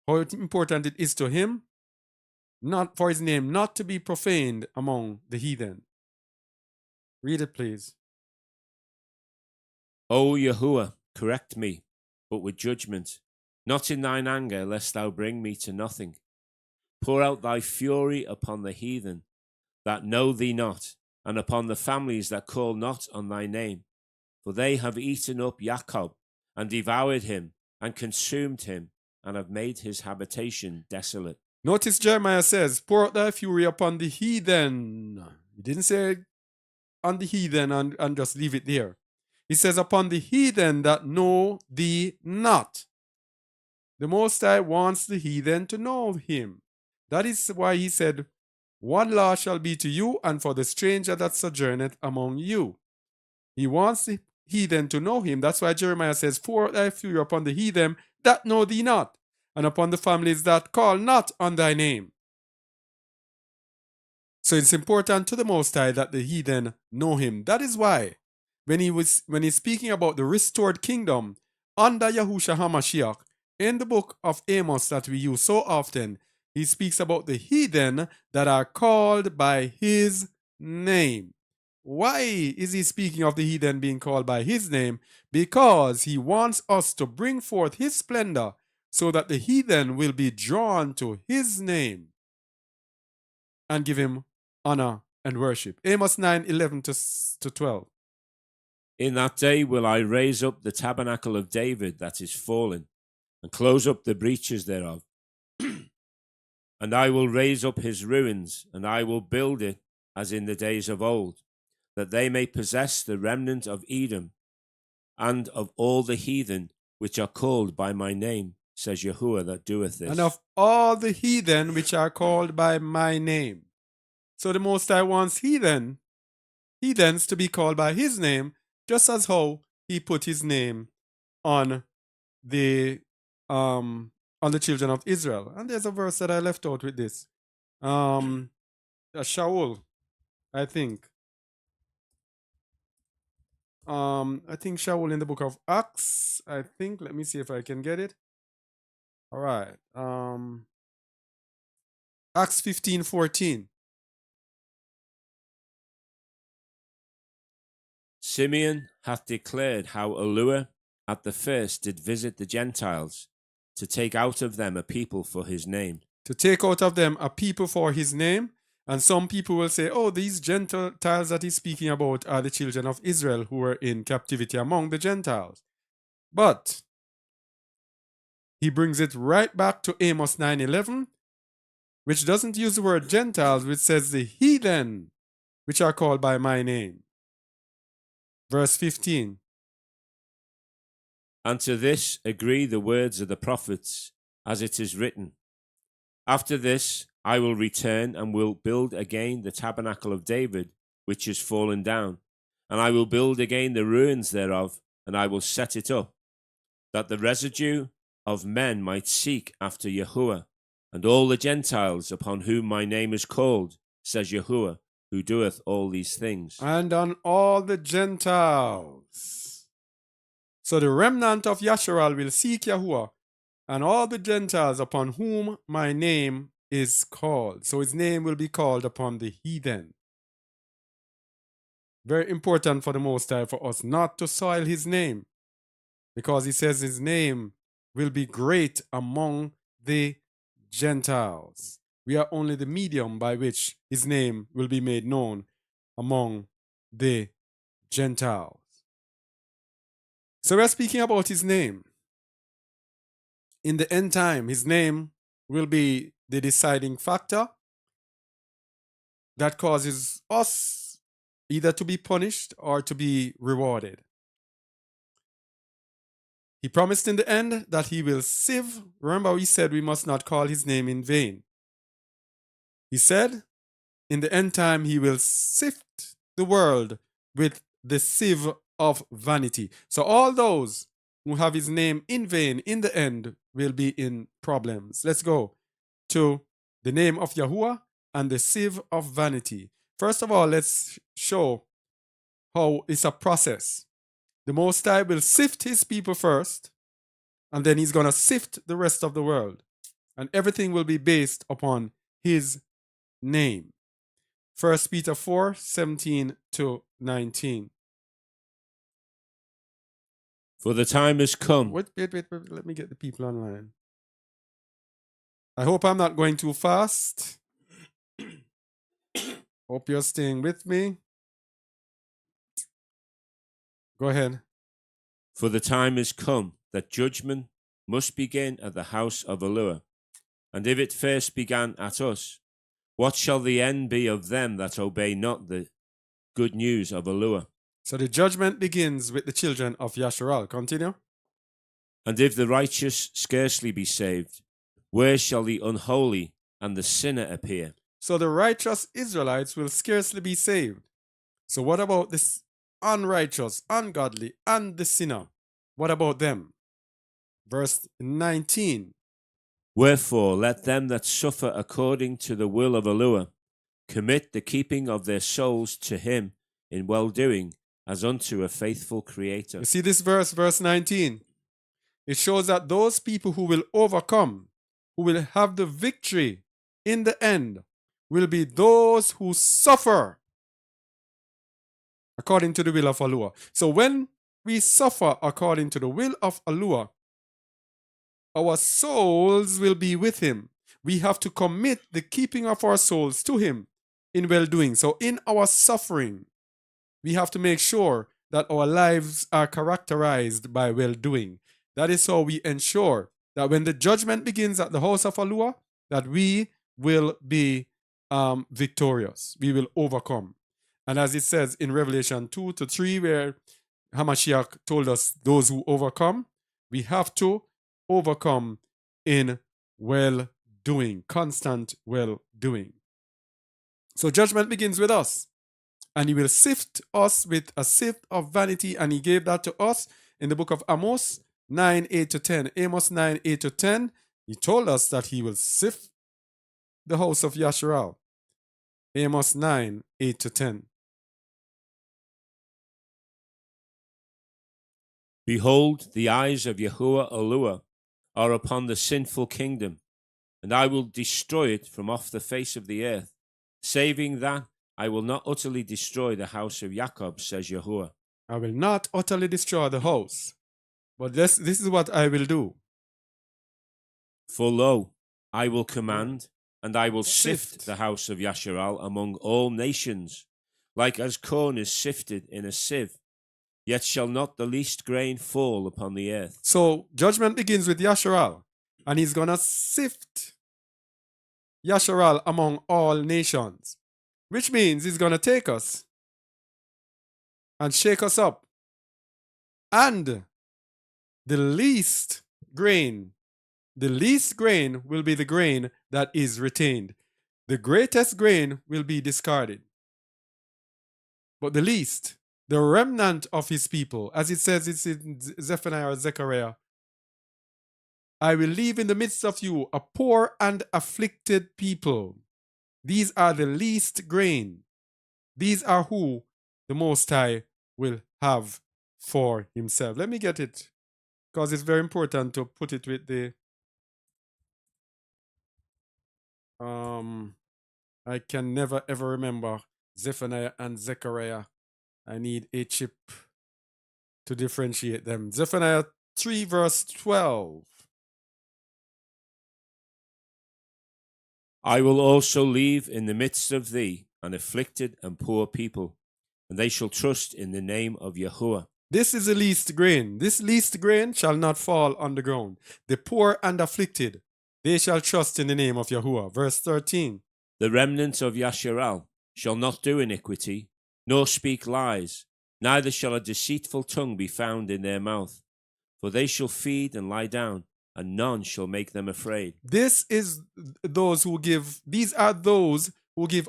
how important it is to him, not for his name not to be profaned among the heathen. Read it, please. O Yahuwah, correct me, but with judgment, not in thine anger, lest thou bring me to nothing. Pour out thy fury upon the heathen that know thee not, and upon the families that call not on thy name. For they have eaten up Jacob, and devoured him, and consumed him, and have made his habitation desolate. Notice Jeremiah says, pour out thy fury upon the heathen. He didn't say on the heathen and just leave it there. He says, upon the heathen that know thee not. The Most High wants the heathen to know him. That is why he said, one law shall be to you, and for the stranger that sojourneth among you. He wants the heathen to know him. That's why Jeremiah says, pour out thy fury upon the heathen that know thee not, and upon the families that call not on thy name. So it's important to the Most High that the heathen know him. That is why when he's speaking about the restored kingdom under Yahushua HaMashiach, in the book of Amos that we use so often, he speaks about the heathen that are called by his name. Why is he speaking of the heathen being called by his name? Because he wants us to bring forth his splendor so that the heathen will be drawn to his name and give him honor and worship. Amos 9:11-12. In that day will I raise up the tabernacle of David that is fallen, and close up the breaches thereof. And I will raise up his ruins, and I will build it as in the days of old, that they may possess the remnant of Edom, and of all the heathen which are called by my name, says Yahuwah that doeth this. And of all the heathen which are called by my name. So the Most High wants heathens to be called by his name, just as how he put his name on the children of Israel. And there's a verse that I left out with this. Shaul, I think. I think Shaul in the book of Acts. I think. Let me see if I can get it. All right. Acts 15:14. Simeon hath declared how Elua at the first did visit the Gentiles, to take out of them a people for his name. To take out of them a people for his name. And some people will say, oh, these Gentiles that he's speaking about are the children of Israel who were in captivity among the Gentiles. But he brings it right back to Amos 9:11, which doesn't use the word Gentiles, which says the heathen, which are called by my name. Verse 15. And to this agree the words of the prophets, as it is written, After this I will return and will build again the tabernacle of David, which is fallen down, and I will build again the ruins thereof, and I will set it up, that the residue of men might seek after Yahuwah, and all the Gentiles upon whom my name is called, says Yahuwah, who doeth all these things. And on all the Gentiles. So the remnant of Yasharal will seek Yahuwah, and all the Gentiles upon whom my name is called. So his name will be called upon the heathen. Very important for the Most High for us not to soil his name, because he says his name will be great among the Gentiles. We are only the medium by which his name will be made known among the Gentiles. So we're speaking about his name. In the end time, his name will be the deciding factor that causes us either to be punished or to be rewarded. He promised in the end that he will sieve. Remember, he said we must not call his name in vain. He said, in the end time, he will sift the world with the sieve of vanity. So all those who have his name in vain in the end will be in problems. Let's go to the name of Yahuwah and the sieve of vanity. First of all, let's show how it's a process. The Most High will sift his people first, and then he's going to sift the rest of the world. And everything will be based upon his name. 1 Peter 4:17-19. For the time is come. Wait, let me get the people online. I hope I'm not going too fast. Hope you're staying with me. Go ahead. For the time is come that judgment must begin at the house of Elua. And if it first began at us, what shall the end be of them that obey not the good news of Elua? So the judgment begins with the children of Yasharal. Continue. And if the righteous scarcely be saved, where shall the unholy and the sinner appear? So the righteous Israelites will scarcely be saved. So what about this unrighteous, ungodly, and the sinner? What about them? Verse 19. Wherefore let them that suffer according to the will of Elua commit the keeping of their souls to him in well-doing, as unto a faithful creator. You see this verse 19? It shows that those people who will overcome, who will have the victory in the end, will be those who suffer according to the will of Elua. So when we suffer according to the will of Elua, our souls will be with him. We have to commit the keeping of our souls to him in well-doing. So in our suffering, we have to make sure that our lives are characterized by well-doing. That is how we ensure that when the judgment begins at the house of Elua, that we will be victorious. We will overcome. And as it says in Revelation 2-3, where Hamashiach told us those who overcome, we have to overcome in well-doing, constant well-doing. So judgment begins with us. And he will sift us with a sieve of vanity. And he gave that to us in the book of Amos 9:8-10. Amos 9:8-10. He told us that he will sift the house of Yasharal. Amos 9:8-10. Behold, the eyes of Yahuwah Eluah are upon the sinful kingdom, and I will destroy it from off the face of the earth, saving that I will not utterly destroy the house of Jacob, says Yahuwah. I will not utterly destroy the house, but this is what I will do. For lo, I will command, and I will sift the house of Yasharal among all nations, like as corn is sifted in a sieve. Yet shall not the least grain fall upon the earth. So judgment begins with Yasharal, and he's going to sift Yasharal among all nations, which means he's going to take us and shake us up. And the least grain will be the grain that is retained. The greatest grain will be discarded. But the least, the remnant of his people, as it says it's in Zephaniah or Zechariah, I will leave in the midst of you a poor and afflicted people. These are the least grain. These are who the Most High will have for himself. Let me get it, because it's very important to put it with the I can never ever remember Zephaniah and Zechariah. I need a chip to differentiate them. Zephaniah 3 verse 12. I will also leave in the midst of thee an afflicted and poor people, and they shall trust in the name of Yahuwah. This is the least grain. This least grain shall not fall on the ground. The poor and afflicted, they shall trust in the name of Yahuwah. Verse 13. The remnant of Yasharal shall not do iniquity, nor speak lies, neither shall a deceitful tongue be found in their mouth. For they shall feed and lie down, and none shall make them afraid. These are those who give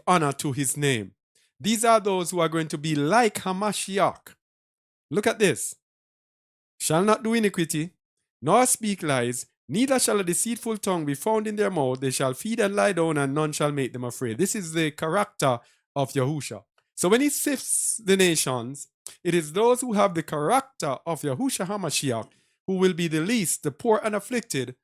honor to his name. These are those who are going to be like Hamashiach. Look at this. Shall not do iniquity, nor speak lies, neither shall a deceitful tongue be found in their mouth. They shall feed and lie down, and none shall make them afraid. This is the character of Yahusha. So when he sifts the nations, it is those who have the character of Yahusha HaMashiach who will be the least, the poor and afflicted,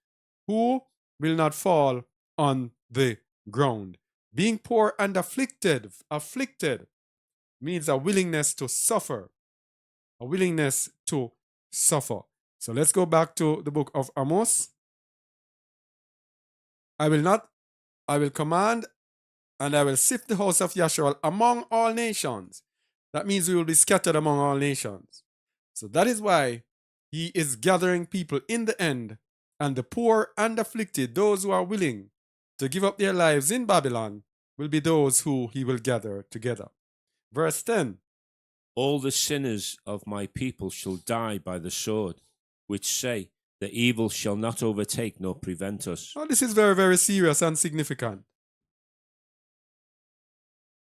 who will not fall on the ground. Being poor and afflicted means a willingness to suffer. A willingness to suffer. So let's go back to the book of Amos. I will command, and I will sift the house of Yasharal among all nations. That means we will be scattered among all nations. So that is why he is gathering people in the end, and the poor and afflicted, those who are willing to give up their lives in Babylon, will be those who he will gather together. Verse 10. All the sinners of my people shall die by the sword, which say, the evil shall not overtake nor prevent us. Oh, this is very, very serious and significant.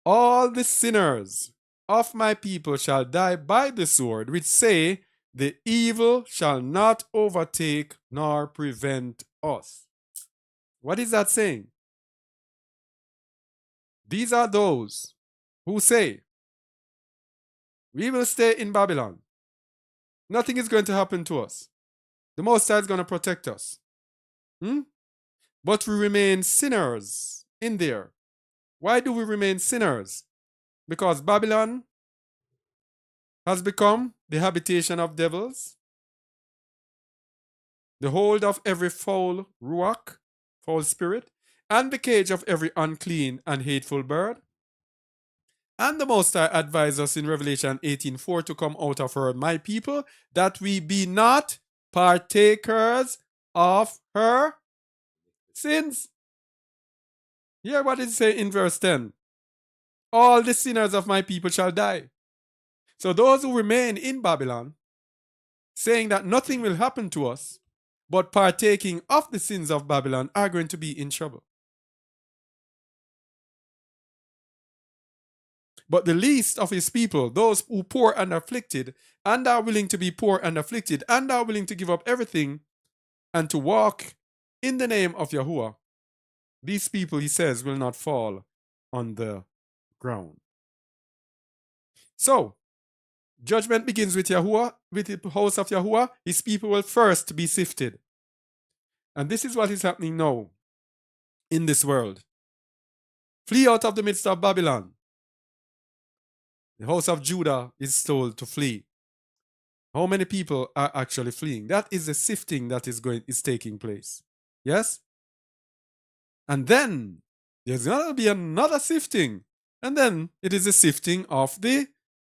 All the sinners of my people shall die by the sword, which say, the evil shall not overtake nor prevent us. What is that saying? These are those who say, we will stay in Babylon. Nothing is going to happen to us. The Most High is going to protect us. But we remain sinners in there. Why do we remain sinners? Because Babylon has become the habitation of devils, the hold of every foul ruach, foul spirit, and the cage of every unclean and hateful bird. And the Most High advised us in Revelation 18:4 to come out of her, my people, that we be not partakers of her sins. Hear what it says in verse 10. All the sinners of my people shall die. So those who remain in Babylon, saying that nothing will happen to us, but partaking of the sins of Babylon, are going to be in trouble. But the least of his people, those who poor and afflicted, and are willing to be poor and afflicted, and are willing to give up everything, and to walk in the name of Yahuwah, these people, he says, will not fall on the ground. So, Judgment begins with Yahuwah, with the house of Yahuwah. His people will first be sifted. And this is what is happening now in this world. Flee out of the midst of Babylon. The house of Judah is told to flee. How many people are actually fleeing? That is the sifting that is taking place. Yes? And then there's going to be another sifting. And then it is the sifting of the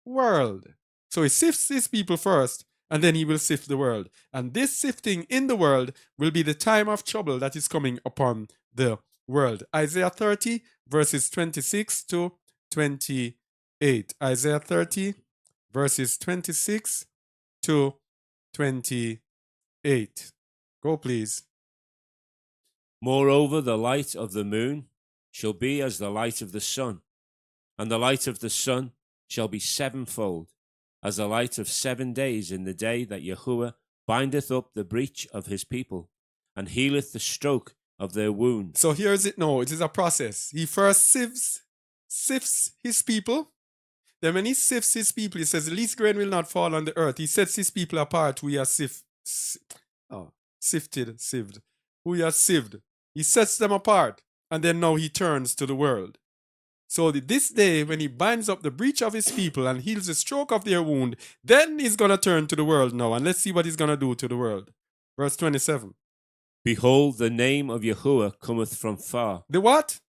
world. So he sifts his people first, and then he will sift the world. And this sifting in the world will be the time of trouble that is coming upon the world. Isaiah 30, verses 26 to 28. Isaiah 30, verses 26 to 28. Go, please. Moreover, the light of the moon shall be as the light of the sun, and the light of the sun shall be sevenfold, as the light of 7 days in the day that Yahuwah bindeth up the breach of his people, and healeth the stroke of their wounds. So here is it now. It is a process. He first sifts his people. Then when he sifts his people, he says, the least grain will not fall on the earth. He sets his people apart who he has sieved. Who he has sieved. He sets them apart. And then now he turns to the world. So this day, when he binds up the breach of his people and heals the stroke of their wound, then he's going to turn to the world now. And let's see what he's going to do to the world. Verse 27. Behold, the name of Yahuwah cometh from far. The what?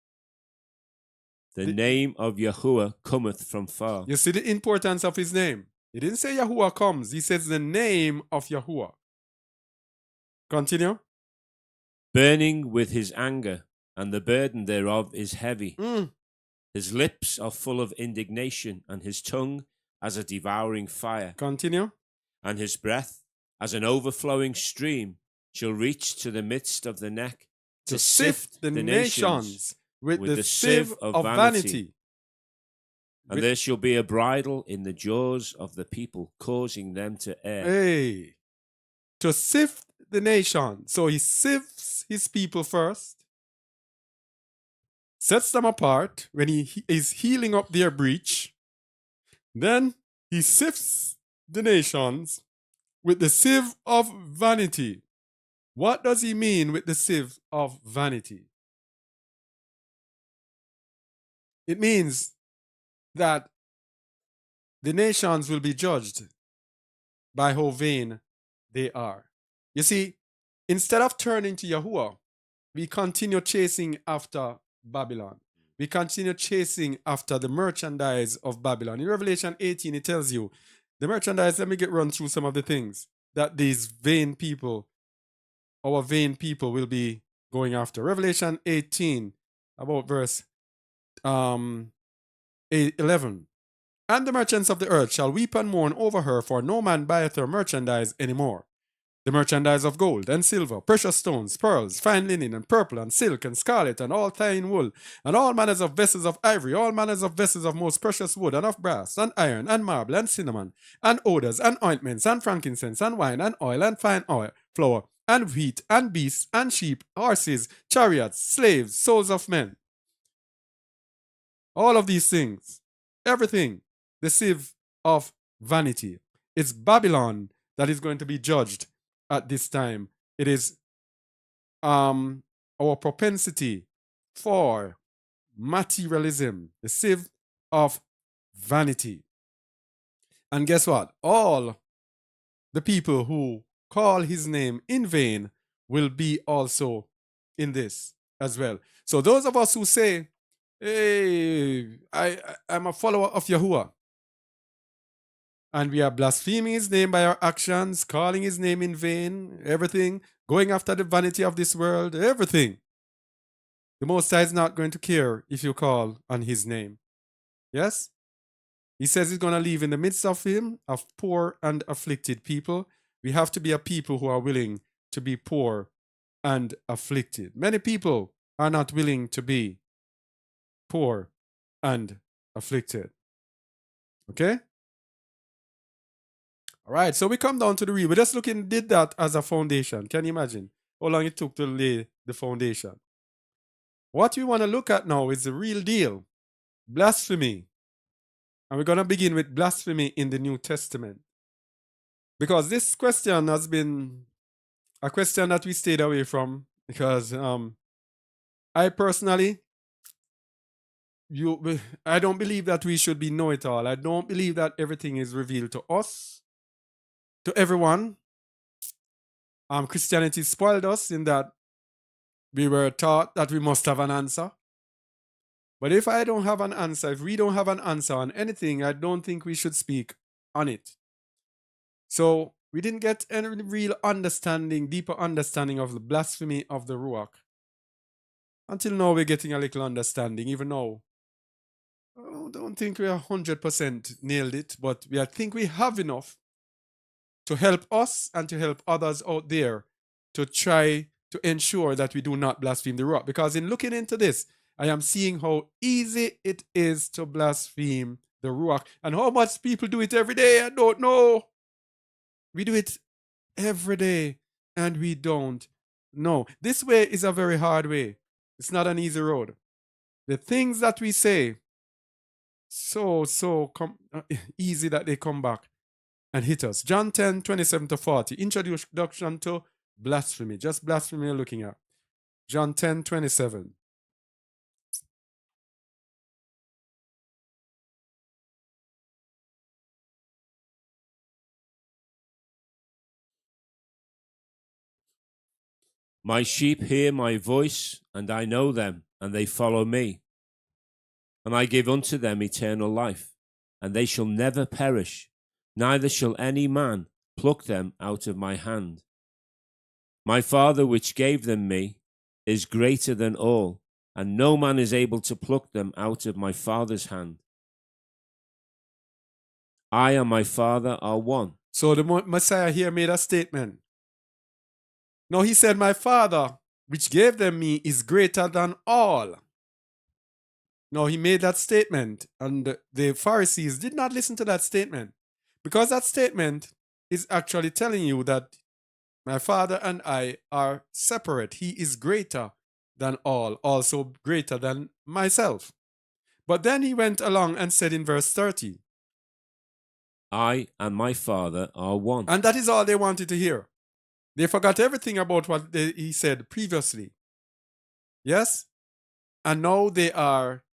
The name of Yahuwah cometh from far. You see the importance of his name. He didn't say Yahuwah comes. He says the name of Yahuwah. Continue. Burning with his anger, and the burden thereof is heavy. His lips are full of indignation, and his tongue as a devouring fire. Continue. And his breath as an overflowing stream shall reach to the midst of the neck, to sift the nations with the sieve of vanity. And there shall be a bridle in the jaws of the people, causing them to err. Hey, to sift the nation. So he sifts his people first, sets them apart when he is healing up their breach. Then he sifts the nations with the sieve of vanity. What does he mean with the sieve of vanity? It means that the nations will be judged by how vain they are. You see, instead of turning to Yahuwah, we continue chasing after Babylon. We continue chasing after the merchandise of Babylon. In Revelation 18, it tells you the merchandise. Let me run through some of the things that these vain people, our vain people, will be going after. Revelation 18, about verse 11. And the merchants of the earth shall weep and mourn over her, for no man buyeth her merchandise any more. The merchandise of gold and silver, precious stones, pearls, fine linen, and purple, and silk, and scarlet, and all fine wool, and all manners of vessels of ivory, all manners of vessels of most precious wood, and of brass, and iron, and marble, and cinnamon, and odors, and ointments, and frankincense, and wine, and oil, and fine oil, flour, and wheat, and beasts, and sheep, horses, chariots, slaves, souls of men. All of these things, everything, the sieve of vanity. It's Babylon that is going to be judged at this time. It is our propensity for materialism, the sieve of vanity. And guess what? All the people who call his name in vain will be also in this as well. So those of us who say, hey, I'm a follower of Yahuwah, and we are blaspheming his name by our actions, calling his name in vain, everything, going after the vanity of this world, everything. The Most High is not going to care if you call on his name. Yes? He says he's going to leave in the midst of him, of poor and afflicted people. We have to be a people who are willing to be poor and afflicted. Many people are not willing to be poor and afflicted. Okay? All right, so we come down to the real. We just did that as a foundation. Can you imagine how long it took to lay the foundation? What we want to look at now is the real deal. Blasphemy. And we're going to begin with blasphemy in the New Testament. Because this question has been a question that we stayed away from, because I personally, I don't believe that we should be know-it-all. I don't believe that everything is revealed to us, to everyone. Christianity spoiled us in that we were taught that we must have an answer. But if I don't have an answer, if we don't have an answer on anything, I don't think we should speak on it. So we didn't get any real understanding, deeper understanding of the blasphemy of the ruach. Until now, we're getting a little understanding, even though I don't think we are 100% nailed it, but I think we have enough to help us and to help others out there to try to ensure that we do not blaspheme the ruach. Because in looking into this, I am seeing how easy it is to blaspheme the ruach, and how much people do it every day. I don't know. We do it every day and we don't know. This way is a very hard way. It's not an easy road. The things that we say, so easy that they come back and hit us. John 10, 27 to 40. Introduction to blasphemy. Just blasphemy you're looking at. John 10, 27. My sheep hear my voice, and I know them, and they follow me. And I give unto them eternal life, and they shall never perish, neither shall any man pluck them out of my hand. My Father which gave them me is greater than all, and no man is able to pluck them out of my Father's hand. I and my Father are one. So the Messiah here made a statement. No, he said, my Father, which gave them me, is greater than all. No, he made that statement, and the Pharisees did not listen to that statement, because that statement is actually telling you that my Father and I are separate. He is greater than all, also greater than myself. But then he went along and said in verse 30, I and my Father are one. And that is all they wanted to hear. They forgot everything about what he said previously. Yes? And now they are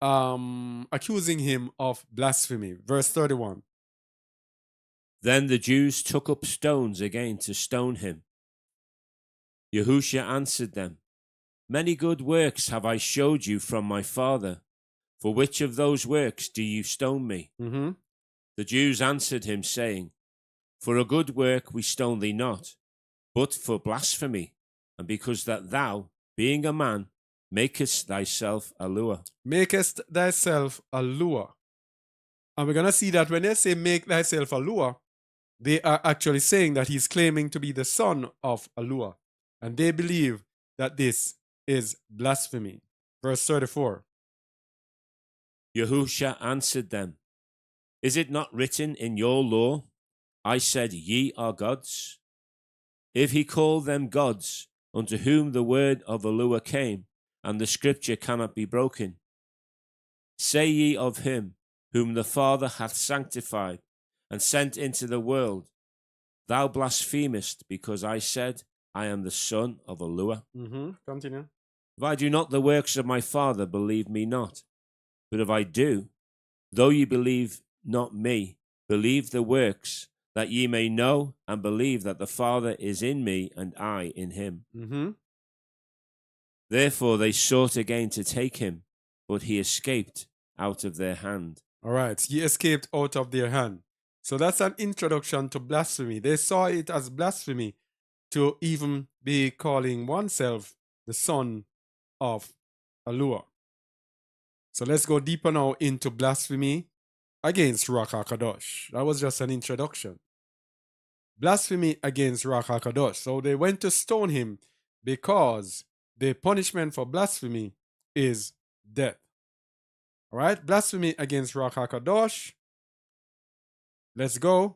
accusing him of blasphemy. Verse 31. Then the Jews took up stones again to stone him. Yahushua answered them, Many good works have I showed you from my Father. For which of those works do you stone me? Mm-hmm. The Jews answered him, saying, For a good work we stone thee not, but for blasphemy, and because that thou, being a man, makest thyself a lure. Makest thyself a lure. And we're going to see that when they say make thyself a lure, they are actually saying that he's claiming to be the son of Alua. And they believe that this is blasphemy. Verse 34. Yahushua answered them, Is it not written in your law, I said ye are gods? If he called them gods, unto whom the word of Alua came, and the scripture cannot be broken, say ye of him whom the Father hath sanctified and sent into the world, Thou blasphemest, because I said, I am the son of Alua. Continue. If I do not the works of my Father, believe me not. But if I do, though ye believe not me, believe the works, that ye may know and believe that the Father is in me and I in him. Therefore they sought again to take him, but he escaped out of their hand. All right, he escaped out of their hand. So that's an introduction to blasphemy. They saw it as blasphemy to even be calling oneself the son of Alua. So let's go deeper now into blasphemy against Ruach HaKadosh. That was just an introduction. Blasphemy against Ruach HaKadosh. So they went to stone him because the punishment for blasphemy is death. All right, blasphemy against Ruach HaKadosh. Let's go.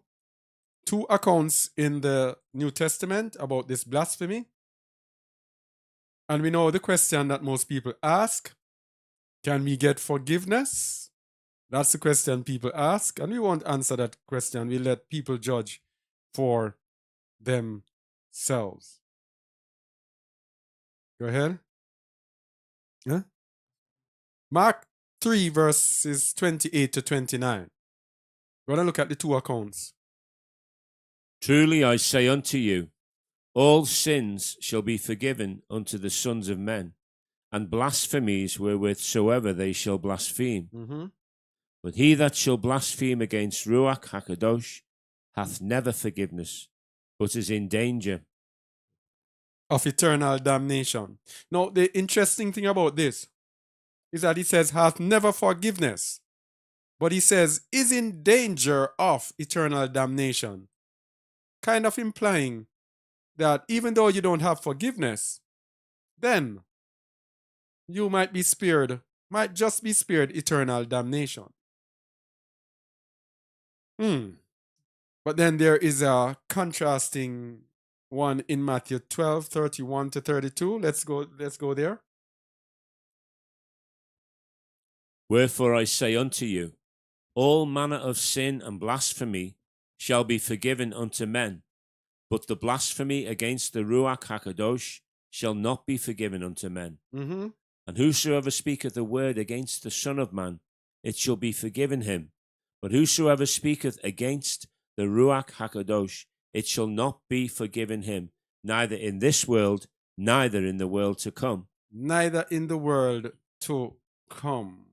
2 accounts in the New Testament about this blasphemy. And we know the question that most people ask, can we get forgiveness? That's the question people ask, and we won't answer that question. We let people judge for themselves. Go ahead. Yeah? Mark 3, verses 28 to 29. We're going to look at the two accounts. Truly I say unto you, all sins shall be forgiven unto the sons of men, and blasphemies wherewithsoever they shall blaspheme. Mm-hmm. But he that shall blaspheme against ruach hakodosh hath never forgiveness, but is in danger Of eternal damnation. Now, the interesting thing about this is that he says, hath never forgiveness, but he says, is in danger of eternal damnation. Kind of implying that even though you don't have forgiveness, then you might be spared, might just be spared eternal damnation. But then there is a contrasting one in Matthew 12, 31 to 32. Let's go there. Wherefore I say unto you, all manner of sin and blasphemy shall be forgiven unto men, but the blasphemy against the ruach hakodosh shall not be forgiven unto men. Mm-hmm. And whosoever speaketh a word against the Son of Man, it shall be forgiven him. But whosoever speaketh against the ruach hakodosh, it shall not be forgiven him, neither in this world, neither in the world to come. Neither in the world to come.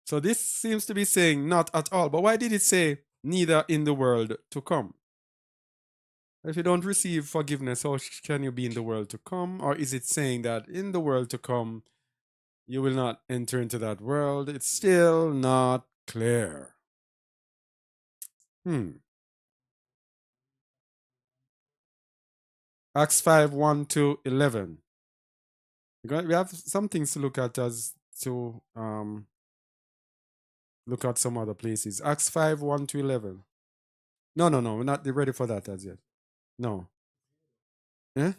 So this seems to be saying not at all. But why did it say neither in the world to come? If you don't receive forgiveness, how can you be in the world to come? Or is it saying that in the world to come, you will not enter into that world? It's still not clear. Acts 5, 1 to 11. We have some things to look at as to look at some other places. Acts 5, 1 to 11. No, we're not ready for that as yet. No. Yeah?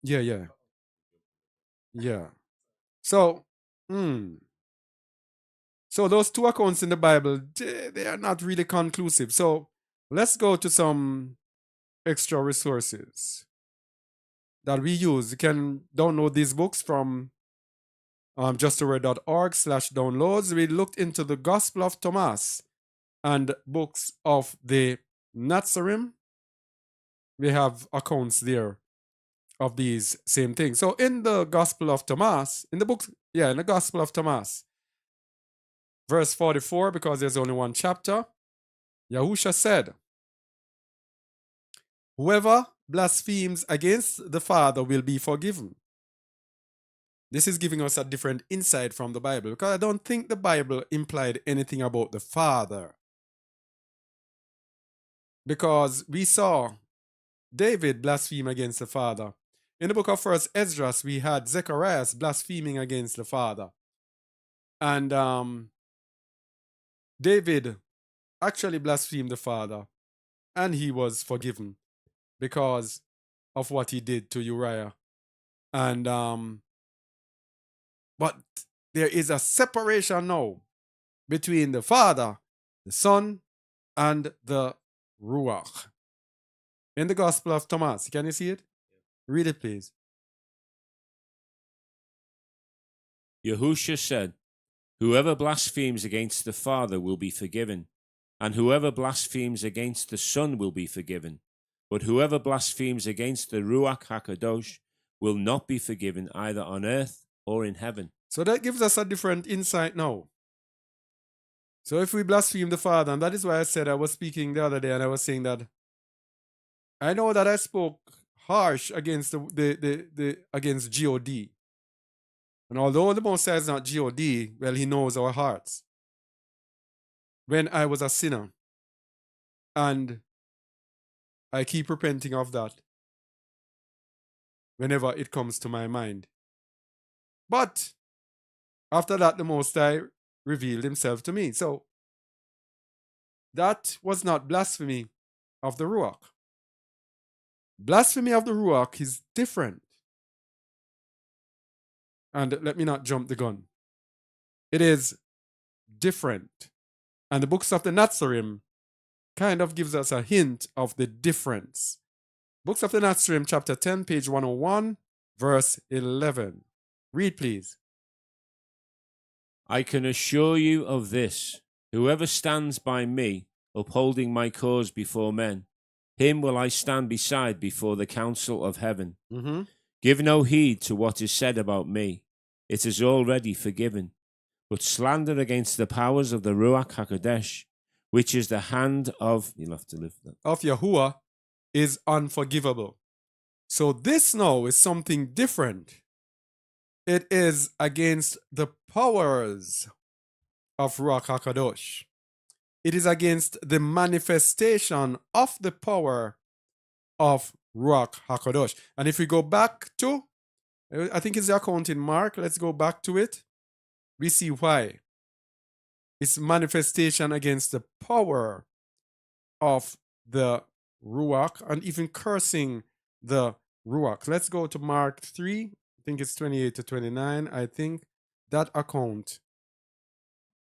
Yeah. So, so those two accounts in the Bible, they are not really conclusive. So let's go to some extra resources that we use. You can download these books from justaword.org/downloads. We looked into the Gospel of Thomas and books of the Nazarene. We have accounts there of these same things. So in the Gospel of Thomas, in the Gospel of Thomas, verse 44, because there's only one chapter, Yahusha said, whoever blasphemes against the Father will be forgiven. This is giving us a different insight from the Bible, because I don't think the Bible implied anything about the Father. Because we saw David blaspheme against the Father. In the book of 1 Esdras, we had Zechariah blaspheming against the Father. And David actually blasphemed the Father, and he was forgiven because of what he did to Uriah. And but there is a separation now between the Father, the Son, and the Ruach. In the Gospel of Thomas, can you see it? Read it, please. Yahusha said, whoever blasphemes against the Father will be forgiven, and whoever blasphemes against the Son will be forgiven. But whoever blasphemes against the Ruach HaKadosh will not be forgiven either on earth or in heaven. So that gives us a different insight now. So if we blaspheme the Father, and that is why I said I was speaking the other day, and I was saying that I know that I spoke harsh against against God. And although the Most High is not God, well, he knows our hearts. When I was a sinner, and I keep repenting of that whenever it comes to my mind. But after that, the Most High revealed himself to me. So that was not blasphemy of the Ruach. Blasphemy of the Ruach is different. And let me not jump the gun. It is different. And the books of the Nazarene kind of gives us a hint of the difference. Books of the Nazarene, chapter 10, page 101, verse 11. Read, please. I can assure you of this: whoever stands by me, upholding my cause before men, him will I stand beside before the council of heaven. Mm-hmm. Give no heed to what is said about me. It is already forgiven. But slander against the powers of the ruach hakodesh, which is the hand of, you'll have to lift that, Of Yahuwah, is unforgivable. So this now is something different. It is against the powers of Ruach HaKadosh. It is against the manifestation of the power of Ruach HaKadosh. And if we go back to, I think it's the account in Mark, let's go back to it. We see why. It's manifestation against the power of the Ruach and even cursing the Ruach. Let's go to Mark 3. I think it's 28 to 29. I think that account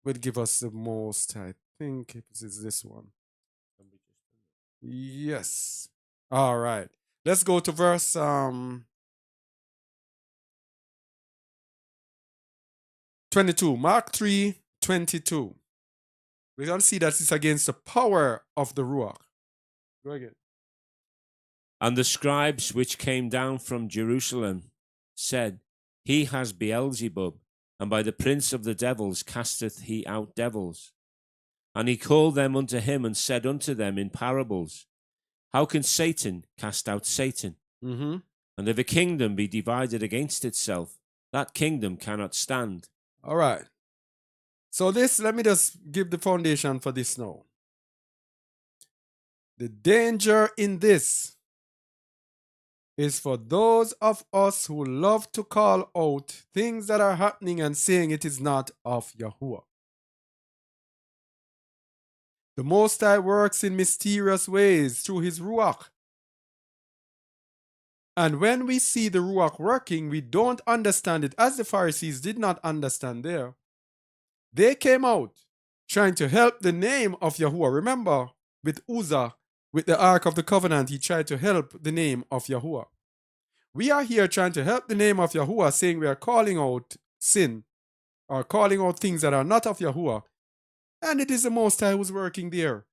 would give us the most. I think it is this one. Yes. All right. Let's go to verse 22. Mark 3, 22. We're going to see that it's against the power of the Ruach. Go again. And the scribes which came down from Jerusalem said, He has Beelzebub, and by the prince of the devils casteth he out devils. And he called them unto him, and said unto them in parables, How can Satan cast out Satan? Mm-hmm. And if a kingdom be divided against itself, that kingdom cannot stand. All right. So this, let me just give the foundation for this now. The danger in this is for those of us who love to call out things that are happening and saying it is not of Yahuwah. The Most High works in mysterious ways through his Ruach. And when we see the Ruach working, we don't understand it, as the Pharisees did not understand there. They came out trying to help the name of Yahuwah. Remember, with Uzzah, with the Ark of the Covenant, he tried to help the name of Yahuwah. We are here trying to help the name of Yahuwah, saying we are calling out sin or calling out things that are not of Yahuwah. And it is the Most High who's working there.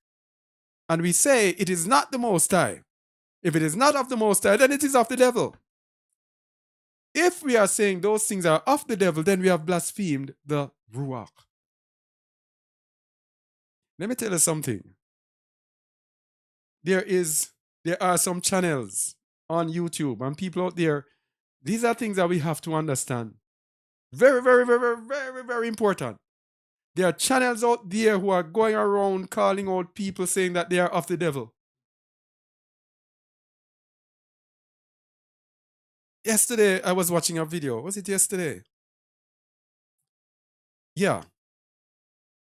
And we say it is not the Most High. If it is not of the Most High, then it is of the devil. If we are saying those things are of the devil, then we have blasphemed the Ruach. Let me tell you something. There are some channels on YouTube and people out there. These are things that we have to understand. Very, very, very, very, very, very important. There are channels out there who are going around calling out people saying that they are of the devil. Yesterday, I was watching a video. Was it yesterday? Yeah.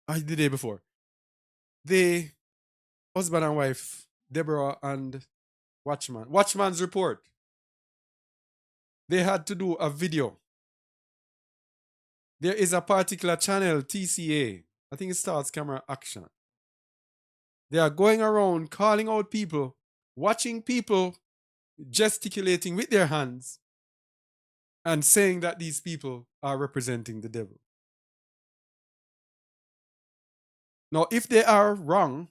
The day before. The husband and wife, Deborah and Watchman. Watchman's report. They had to do a video. There is a particular channel, TCA. I think it starts Camera Action. They are going around calling out people, watching people gesticulating with their hands and saying that these people are representing the devil. Now, if they are wrong,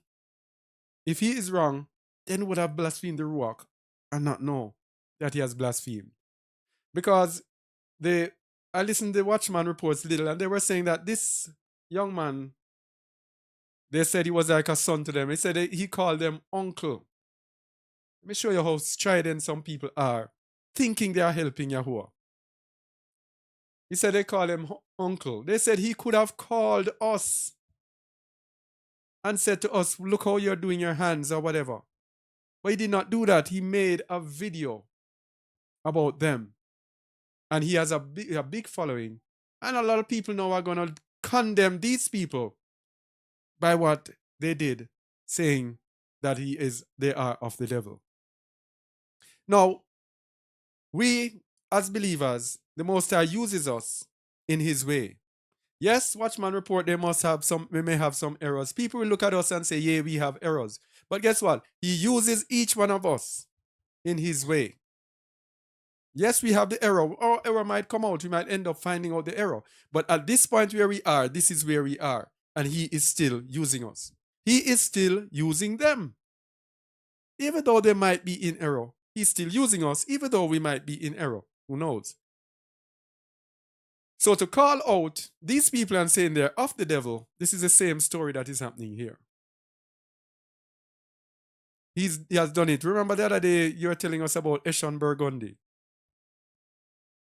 if he is wrong, then he would have blasphemed the Ruach and not know that he has blasphemed. Because I listened to the Watchman reports little, and they were saying that this young man, they said he was like a son to them. They said he called them uncle. Let me show you how strident some people are, thinking they are helping Yahuwah. He said they call him uncle. They said he could have called us and said to us, look how you're doing your hands or whatever. But he did not do that. He made a video about them. And he has a big following. And a lot of people now are going to condemn these people by what they did, saying that they are of the devil. Now, we as believers, the Most High uses us in his way. Yes, Watchman report we may have some errors. People will look at us and say, yeah, we have errors. But guess what? He uses each one of us in his way. Yes, we have the error. Our error might come out. We might end up finding out the error. But at this point where we are, this is where we are. And he is still using us. He is still using them. Even though they might be in error, he's still using us, even though we might be in error. Who knows? So to call out these people and saying they're of the devil, this is the same story that is happening here. He has done it. Remember the other day you were telling us about Eshon Burgundy,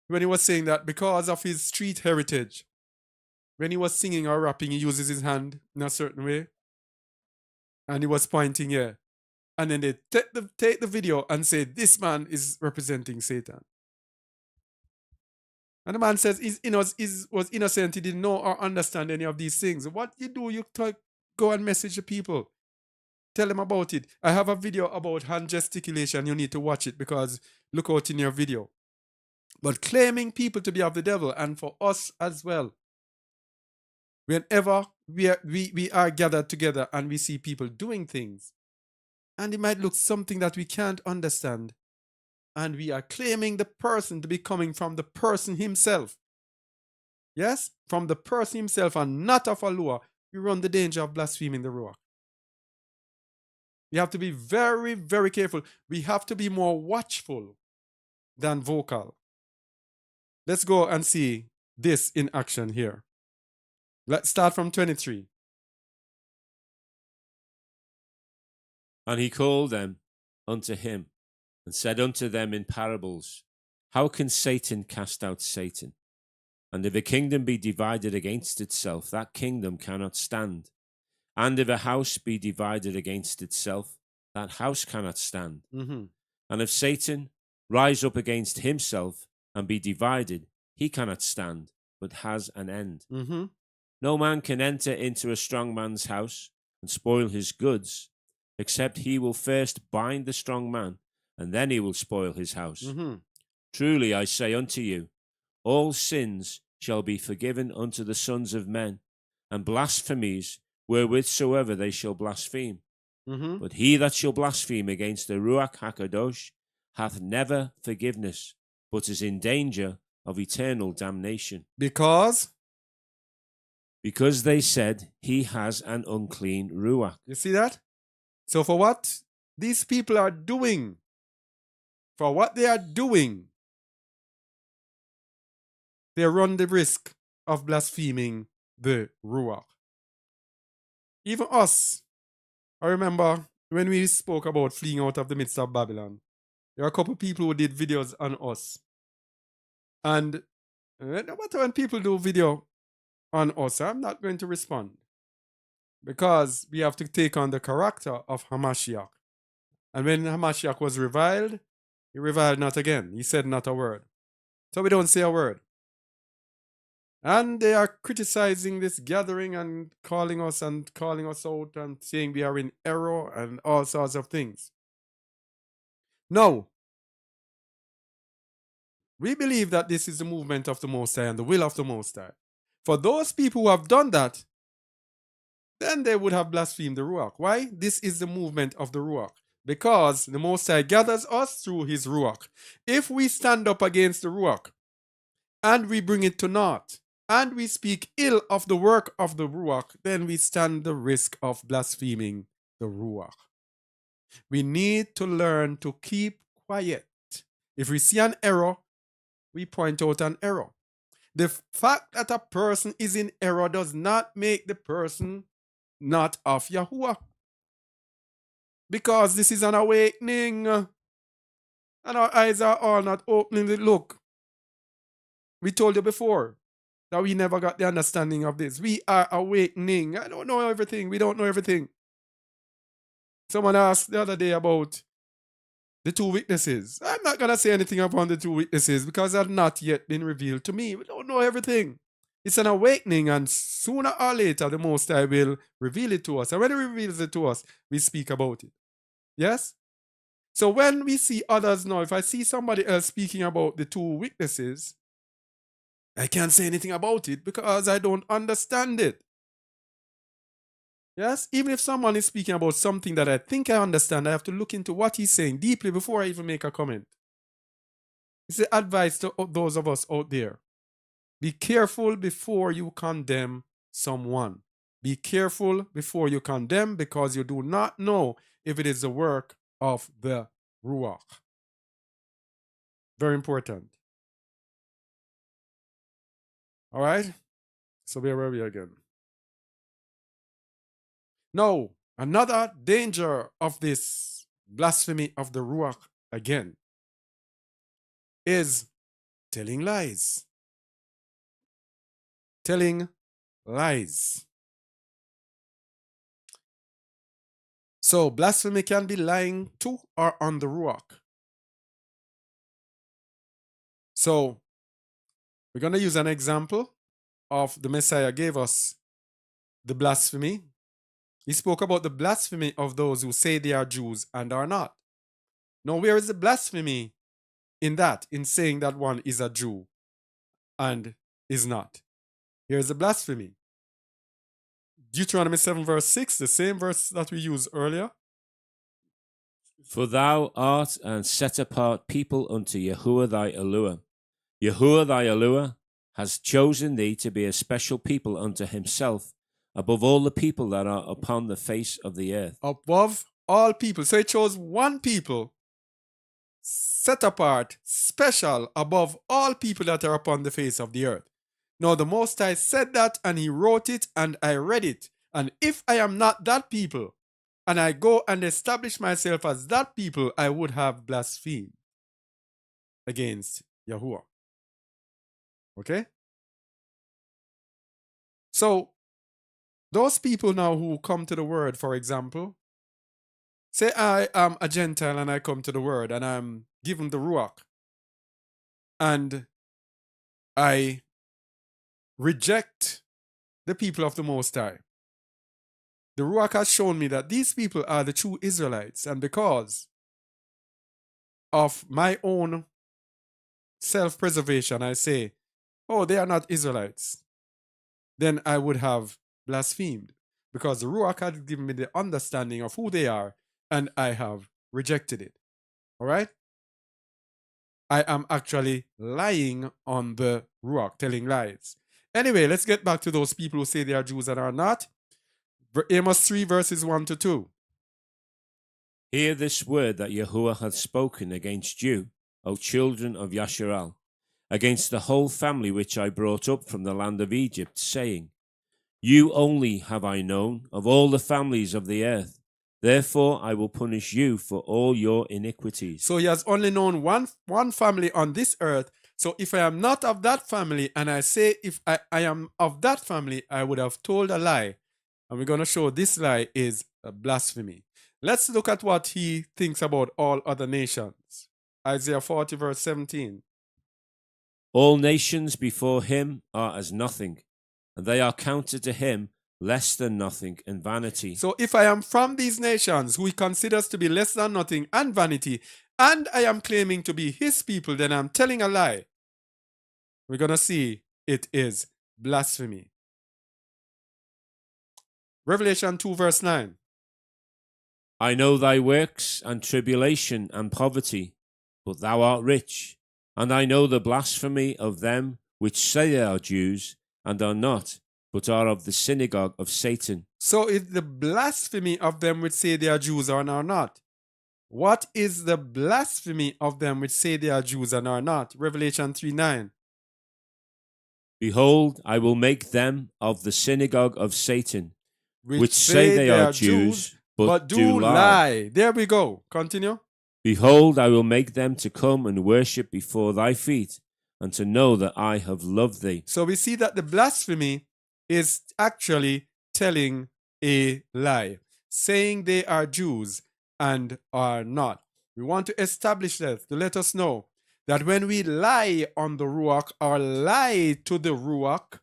when he was saying that because of his street heritage, when he was singing or rapping, he uses his hand in a certain way. And he was pointing here. And then they take the video and say, this man is representing Satan. And the man says was innocent. He didn't know or understand any of these things. What you do, you go and message the people. Tell them about it. I have a video about hand gesticulation. You need to watch it because look out in your video. But claiming people to be of the devil, and for us as well, whenever we are gathered together and we see people doing things, and it might look something that we can't understand, and we are claiming the person to be coming from the person himself. Yes, from the person himself and not of Allah, we run the danger of blaspheming the ruach. We have to be very, very careful. We have to be more watchful than vocal. Let's go and see this in action here. Let's start from 23. And he called them unto him, and said unto them in parables, how can Satan cast out Satan? And if a kingdom be divided against itself, that kingdom cannot stand. And if a house be divided against itself, that house cannot stand. Mm-hmm. And if Satan rise up against himself and be divided, he cannot stand, but has an end. Mm-hmm. No man can enter into a strong man's house and spoil his goods, except he will first bind the strong man, and then he will spoil his house. Mm-hmm. Truly I say unto you, all sins shall be forgiven unto the sons of men, and blasphemies wherewithsoever they shall blaspheme. Mm-hmm. But he that shall blaspheme against the ruach HaKadosh hath never forgiveness, but is in danger of eternal damnation. Because they said he has an unclean ruach. you see that? So for what these people are doing, for what they are doing, they run the risk of blaspheming the ruach. Even us, I remember when we spoke about fleeing out of the midst of Babylon, there are a couple of people who did videos on us. And no matter when people do video on us, I'm not going to respond, because we have to take on the character of Hamashiach. And when Hamashiach was reviled, he reviled not again. He said not a word. So we don't say a word. And they are criticizing this gathering and calling us out and saying we are in error and all sorts of things. No. We believe that this is the movement of the Most High and the will of the Most High. For those people who have done that, then they would have blasphemed the Ruach. Why? This is the movement of the Ruach. Because the Most High gathers us through his Ruach. If we stand up against the Ruach and we bring it to naught, and we speak ill of the work of the Ruach, then we stand the risk of blaspheming the Ruach. We need to learn to keep quiet. If we see an error, we point out an error. The fact that a person is in error does not make the person not of Yahuwah. Because this is an awakening. And our eyes are all not opening to look. We told you before that we never got the understanding of this. We are awakening. I don't know everything. We don't know everything. Someone asked the other day about the two witnesses. I'm not going to say anything upon the two witnesses because they have not yet been revealed to me. We don't know everything. It's an awakening, and sooner or later the Most High will reveal it to us. And when he reveals it to us, we speak about it. Yes? So when we see others now, if I see somebody else speaking about the two witnesses, I can't say anything about it because I don't understand it. Yes, even if someone is speaking about something that I think I understand, I have to look into what he's saying deeply before I even make a comment. It's the advice to those of us out there. Be careful before you condemn someone. Be careful before you condemn, because you do not know if it is the work of the ruach. Very important. All right? So where were we again? No, another danger of this blasphemy of the ruach again is telling lies. Telling lies. So blasphemy can be lying to or on the ruach. So we're going to use an example of the Messiah gave us the blasphemy. He spoke about the blasphemy of those who say they are Jews and are not. Now, where is the blasphemy in that, in saying that one is a Jew and is not? Here's the blasphemy. Deuteronomy 7 verse 6, the same verse that we used earlier. For thou art an set apart people unto Yahuwah thy Elohim. Yahuwah thy Elohim has chosen thee to be a special people unto himself, above all the people that are upon the face of the earth. Above all people. So he chose one people, set apart, special, above all people that are upon the face of the earth. Now the Most High said that, and he wrote it, and I read it. And if I am not that people, and I go and establish myself as that people, I would have blasphemed against Yahuwah. Okay? So, those people now who come to the word, for example, say I am a Gentile and I come to the word and I'm given the ruach, and I reject the people of the Most High. The ruach has shown me that these people are the true Israelites, and because of my own self-preservation, I say, oh, they are not Israelites. Then I would have blasphemed, because the ruach had given me the understanding of who they are, and I have rejected it. All right? I am actually lying on the ruach, telling lies. Anyway, let's get back to those people who say they are Jews and are not. Amos 3 verses 1 to 2. Hear this word that Yahuwah hath spoken against you, O children of Yasharal, against the whole family which I brought up from the land of Egypt, saying, You only have I known of all the families of the earth. Therefore I will punish you for all your iniquities. So he has only known one family on this earth. So if I am not of that family, and I say if I am of that family, I would have told a lie. And we're going to show this lie is a blasphemy. Let's look at what he thinks about all other nations. Isaiah 40 verse 17. All nations before him are as nothing, and they are counted to him less than nothing and vanity. So if I am from these nations who he considers to be less than nothing and vanity, and I am claiming to be his people, then I'm telling a lie. We're going to see it is blasphemy. Revelation 2 verse 9. I know thy works and tribulation and poverty, but thou art rich. And I know the blasphemy of them which say they are Jews and are not, but are of the synagogue of Satan. So it's the blasphemy of them which say they are Jews and are not. What is the blasphemy of them which say they are Jews and are not? Revelation 3 9. Behold, I will make them of the synagogue of Satan, which say they are Jews, but do lie. There we go. Continue. Behold, I will make them to come and worship before thy feet, and to know that I have loved thee. So we see that the blasphemy is actually telling a lie, saying they are Jews and are not. We want to establish that, to let us know that when we lie on the ruach or lie to the ruach,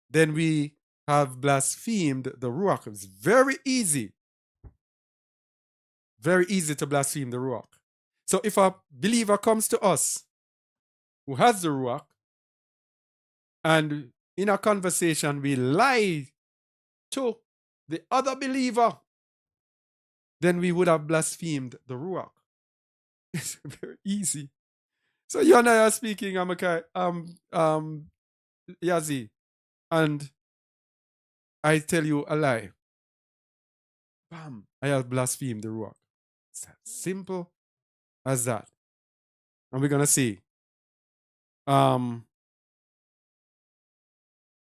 then we have blasphemed the ruach. It's very easy to blaspheme the ruach. So if a believer comes to us who has the ruach, and in a conversation we lie to the other believer, then we would have blasphemed the ruach. It's very easy. So you and I are speaking, Yazi, and I tell you a lie. Bam! I have blasphemed the ruach. It's as simple as that. And we're gonna see.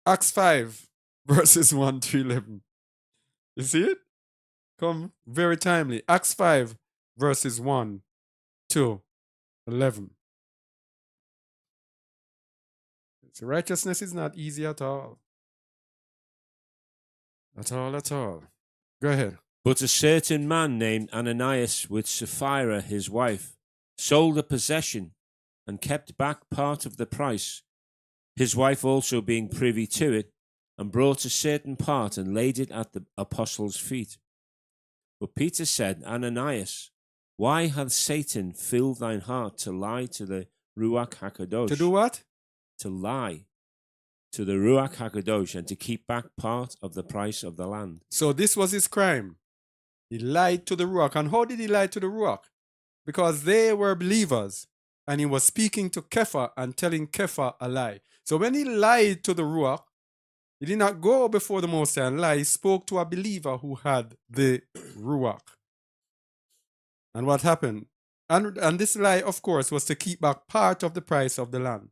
Acts 5, verses 1 to 11. You see it? Come very timely. Acts 5, verses 1 to 11. So righteousness is not easy at all. At all. Go ahead. But a certain man named Ananias with Sapphira his wife sold a possession and kept back part of the price, his wife also being privy to it, and brought a certain part and laid it at the apostles' feet. But Peter said, Ananias, why hath Satan filled thine heart to lie to the ruach hakodesh? To do what? To lie to the ruach hakodesh and to keep back part of the price of the land. So this was his crime. He lied to the ruach. And how did he lie to the ruach? Because they were believers, and he was speaking to Kepha and telling Kepha a lie. So when he lied to the ruach, he did not go before the Most High and lie. He spoke to a believer who had the ruach. And what happened? And this lie, of course, was to keep back part of the price of the land.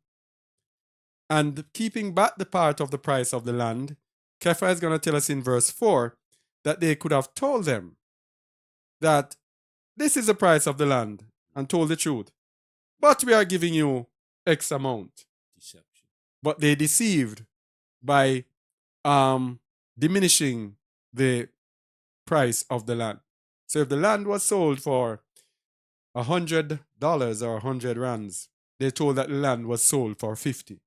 And keeping back the part of the price of the land, Kepha is going to tell us in verse 4 that they could have told them that this is the price of the land and told the truth. But we are giving you X amount. Deception. But they deceived by diminishing the price of the land. So if the land was sold for $100 or 100 rands, they told that the land was sold for 50.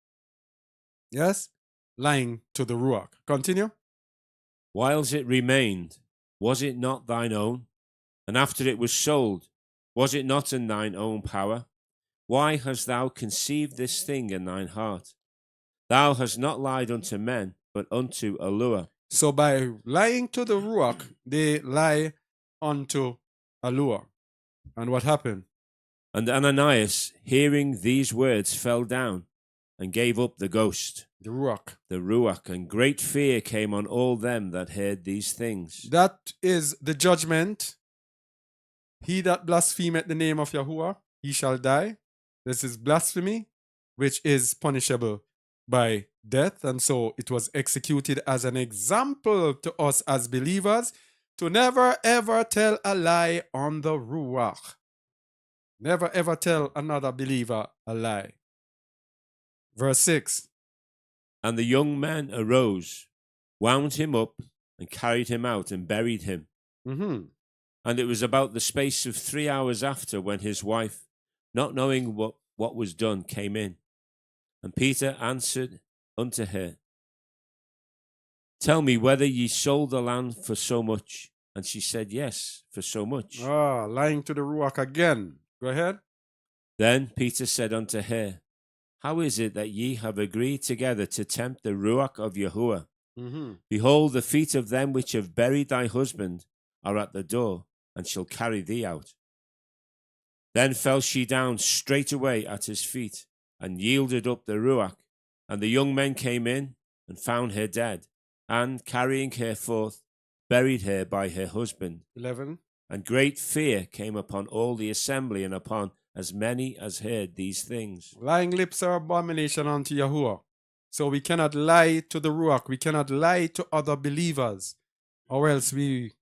Yes? Lying to the ruach. Continue. Whiles it remained, was it not thine own? And after it was sold, was it not in thine own power? Why hast thou conceived this thing in thine heart? Thou hast not lied unto men, but unto Allure. So by lying to the ruach, they lie unto Allure. And what happened? And Ananias, hearing these words, fell down and gave up the ghost. The ruach, and great fear came on all them that heard these things. That is the judgment. He that blasphemeth the name of Yahuwah, he shall die. This is blasphemy, which is punishable by death. And so it was executed as an example to us as believers to never ever tell a lie on the ruach. Never ever tell another believer a lie. Verse 6. And the young men arose, wound him up, and carried him out and buried him. Mm-hmm. And it was about the space of 3 hours after when his wife, not knowing what was done, came in. And Peter answered unto her, Tell me whether ye sold the land for so much. And she said, Yes, for so much. Lying to the ruach again. Go ahead. Then Peter said unto her, How is it that ye have agreed together to tempt the ruach of Yahuwah? Mm-hmm. Behold, the feet of them which have buried thy husband are at the door, and shall carry thee out. Then fell she down straightway at his feet, and yielded up the ruach. And the young men came in, and found her dead, and, carrying her forth, buried her by her husband. 11. And great fear came upon all the assembly, and upon as many as heard these things. Lying lips are abomination unto Yahuwah. So we cannot lie to the ruach. We cannot lie to other believers, or else we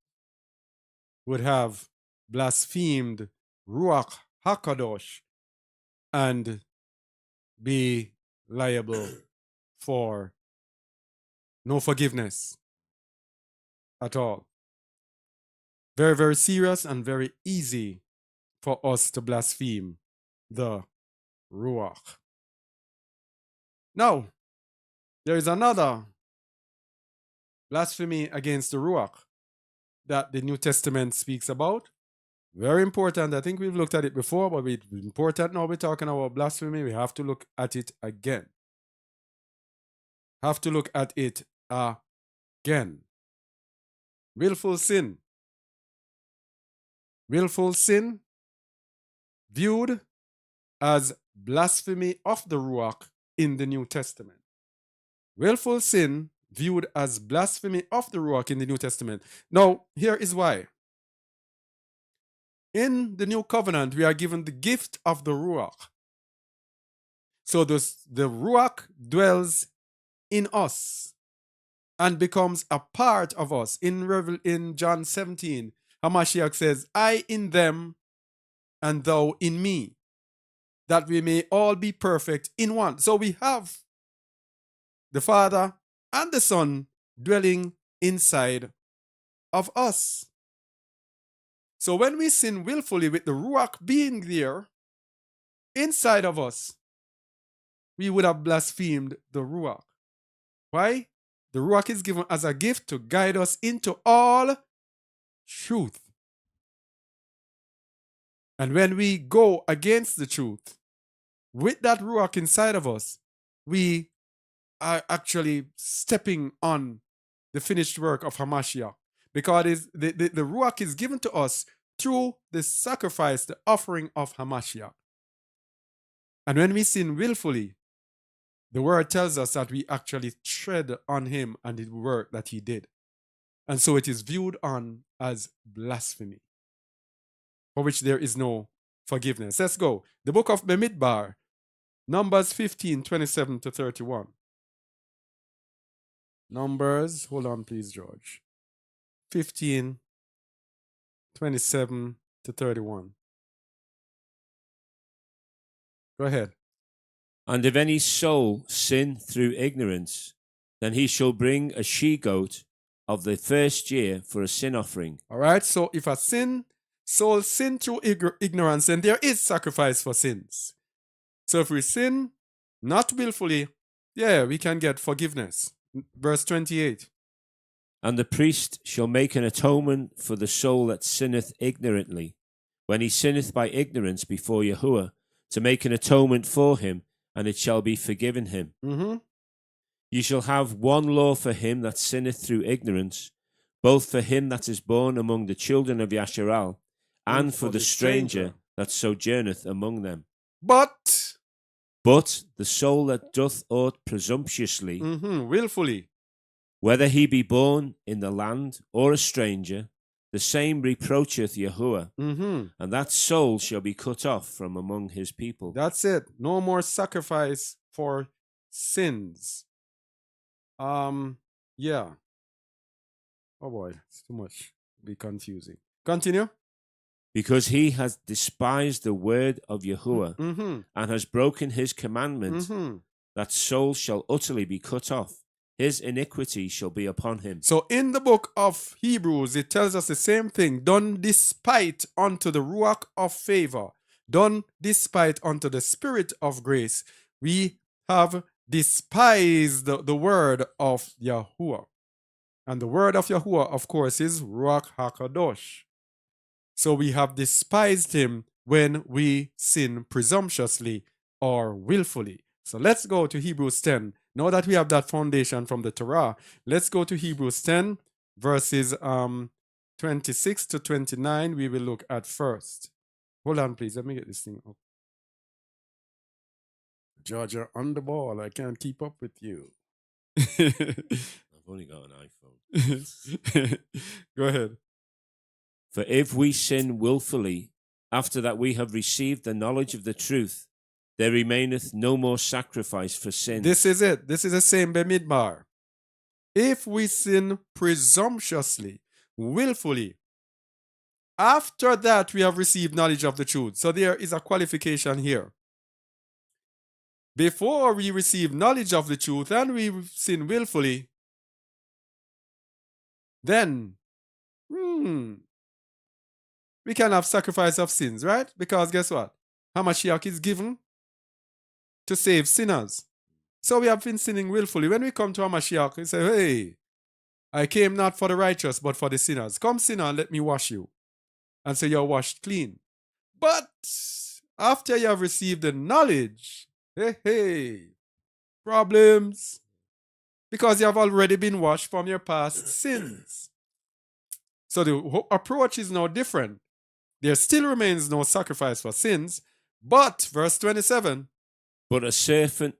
would have blasphemed ruach hakodesh and be liable for no forgiveness at all. Very, very serious and very easy for us to blaspheme the ruach. Now, there is another blasphemy against the ruach that the New Testament speaks about. Very important. I think we've looked at it before, but it's important now we're talking about blasphemy. We have to look at it again. have to look at it again. Willful sin. Willful sin viewed as blasphemy of the ruach in the New Testament. Willful sin viewed as blasphemy of the ruach in the New Testament. Now, here is why. In the New Covenant, we are given the gift of the ruach. So the ruach dwells in us and becomes a part of us. In John 17, Hamashiach says, I in them and thou in me, that we may all be perfect in one. So we have the Father and the Son dwelling inside of us. So when we sin willfully with the ruach being there inside of us, we would have blasphemed the ruach. Why? The ruach is given as a gift to guide us into all truth. And when we go against the truth with that ruach inside of us, we are actually stepping on the finished work of Hamashiach, because the ruach is given to us through the sacrifice, the offering of Hamashiach. And when we sin willfully, the word tells us that we actually tread on him and the work that he did. And so it is viewed on as blasphemy, for which there is no forgiveness. Let's go. The book of Bamidbar, Numbers 15, 27 to 31. Numbers, hold on please, George. 15, 27 to 31. Go ahead. And if any soul sin through ignorance, then he shall bring a she-goat of the first year for a sin offering. All right, so if a soul sin through ignorance, then there is sacrifice for sins. So if we sin not willfully, we can get forgiveness. Verse 28. And the priest shall make an atonement for the soul that sinneth ignorantly, when he sinneth by ignorance before Yahuwah, to make an atonement for him, and it shall be forgiven him. You shall have one law for him that sinneth through ignorance, both for him that is born among the children of Yasharal, and for the stranger that sojourneth among them. But the soul that doth aught presumptuously, willfully, whether he be born in the land or a stranger, the same reproacheth Yahuwah, and that soul shall be cut off from among his people. That's it. No more sacrifice for sins. Yeah. Oh boy, it's too much. Be confusing. Continue. Because he has despised the word of Yahuwah and has broken his commandment, that soul shall utterly be cut off. His iniquity shall be upon him. So in the book of Hebrews, it tells us the same thing. Done despite unto the ruach of favor, done despite unto the spirit of grace, we have despised the word of Yahuwah. And the word of Yahuwah, of course, is Ruach HaKadosh. So we have despised him when we sin presumptuously or willfully. So let's go to Hebrews 10. Now that we have that foundation from the Torah, let's go to Hebrews 10, verses 26 to 29. We will look at first. Hold on, please. Let me get this thing up. George, you're on the ball. I can't keep up with you. I've only got an iPhone. Go ahead. For if we sin willfully, after that we have received the knowledge of the truth, there remaineth no more sacrifice for sin. This is it. This is the same Bamidbar. If we sin presumptuously, willfully, after that we have received knowledge of the truth. So there is a qualification here. Before we receive knowledge of the truth and we sin willfully, then we can have sacrifice of sins, right? Because guess what? Hamashiach is given to save sinners. So we have been sinning willfully. When we come to Hamashiach, we say, hey, I came not for the righteous, but for the sinners. Come, sinner, and let me wash you. And so you're washed clean. But after you have received the knowledge, hey, problems. because you have already been washed from your past sins. So the approach is now different. There still remains no sacrifice for sins, but verse 27, But a certain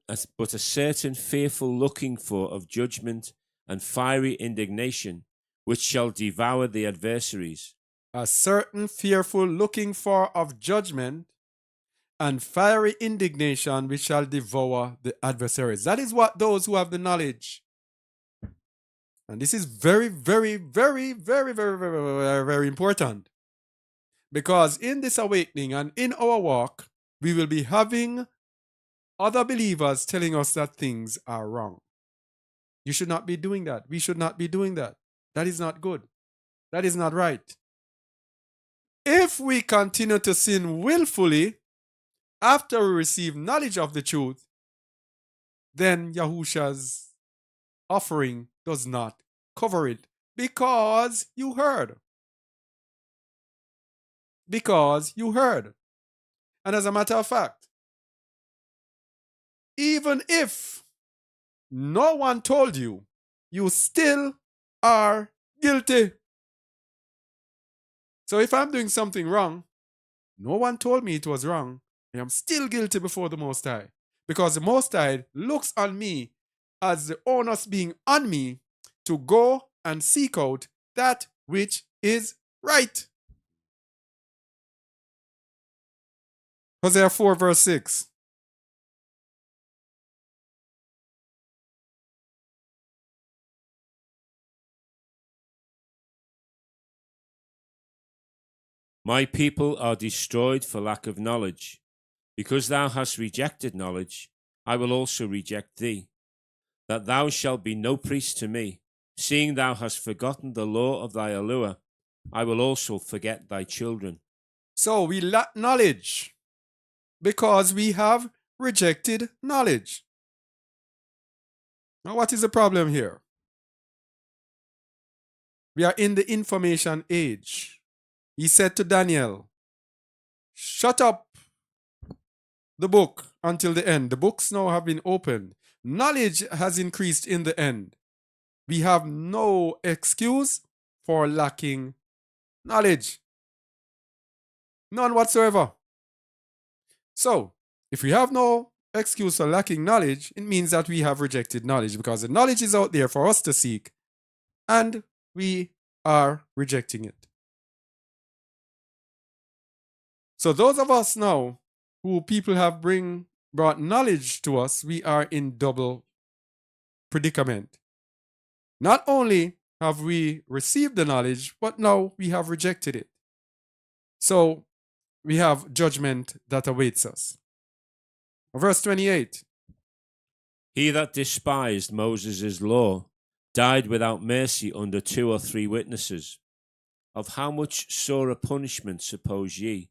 fearful looking for of judgment and fiery indignation, which shall devour the adversaries. a certain fearful looking for of judgment and fiery indignation which shall devour the adversaries. That is what those who have the knowledge. And this is very, very, very, very, very, very, very, very important. Because in this awakening and in our walk, we will be having other believers telling us that things are wrong. You should not be doing that. We should not be doing that. That is not good. That is not right. If we continue to sin willfully after we receive knowledge of the truth, then Yahusha's offering does not cover it because you heard. Because you heard. And as a matter of fact, even if no one told you, you still are guilty. So if I'm doing something wrong, no one told me it was wrong, I am still guilty before the Most High. Because the Most High looks on me as the onus being on me to go and seek out that which is right. Hosea 4 verse 6. My people are destroyed for lack of knowledge. Because thou hast rejected knowledge, I will also reject thee, that thou shalt be no priest to me. Seeing thou hast forgotten the law of thy allure, I will also forget thy children. So we lack knowledge because we have rejected knowledge. Now, what is the problem here? We are in the information age. He said to Daniel, shut up the book until the end. The books now have been opened. Knowledge has increased in the end. We have no excuse for lacking knowledge. None whatsoever. So, if we have no excuse for lacking knowledge, it means that we have rejected knowledge because the knowledge is out there for us to seek and we are rejecting it. So those of us now who people have brought knowledge to us, we are in double predicament. Not only have we received the knowledge, but now we have rejected it. So we have judgment that awaits us. Verse 28. He that despised Moses' law died without mercy under 2 or 3 witnesses. Of how much sorer punishment, suppose ye,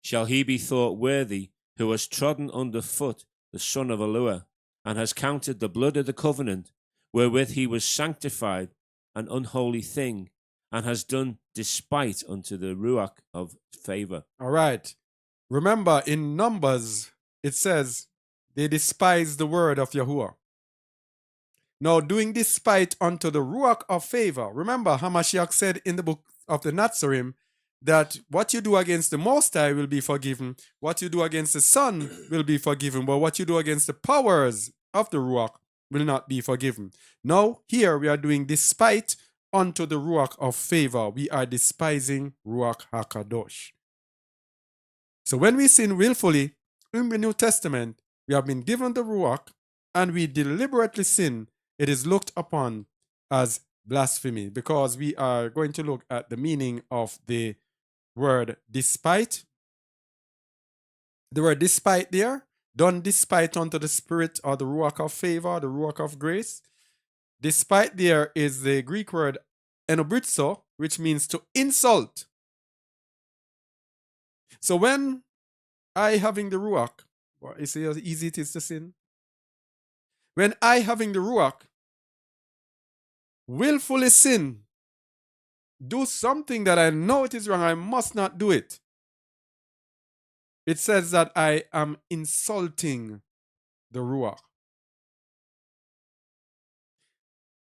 shall he be thought worthy who has trodden under foot the son of Allure, and has counted the blood of the covenant wherewith he was sanctified an unholy thing, and has done despite unto the ruach of favor. All right. Remember, in Numbers, it says they despise the word of Yahuwah. Now, doing despite unto the ruach of favor. Remember, Hamashiach said in the book of the Nazarene that what you do against the Most High will be forgiven, what you do against the Son will be forgiven, but what you do against the powers of the ruach will not be forgiven. Now, here we are doing despite unto the ruach of favor. We are despising ruach hakadosh. So when we sin willfully in the New Testament, we have been given the ruach and we deliberately sin. It is looked upon as blasphemy, because we are going to look at the meaning of the word despite. The word despite there, done despite unto the spirit or the ruach of favor, the ruach of grace. Despite there is the Greek word enobrizo, which means to insult. So when I having the ruach, you see how easy it is to sin? When I having the ruach willfully sin, do something that I know it is wrong, I must not do it. It says that I am insulting the ruach.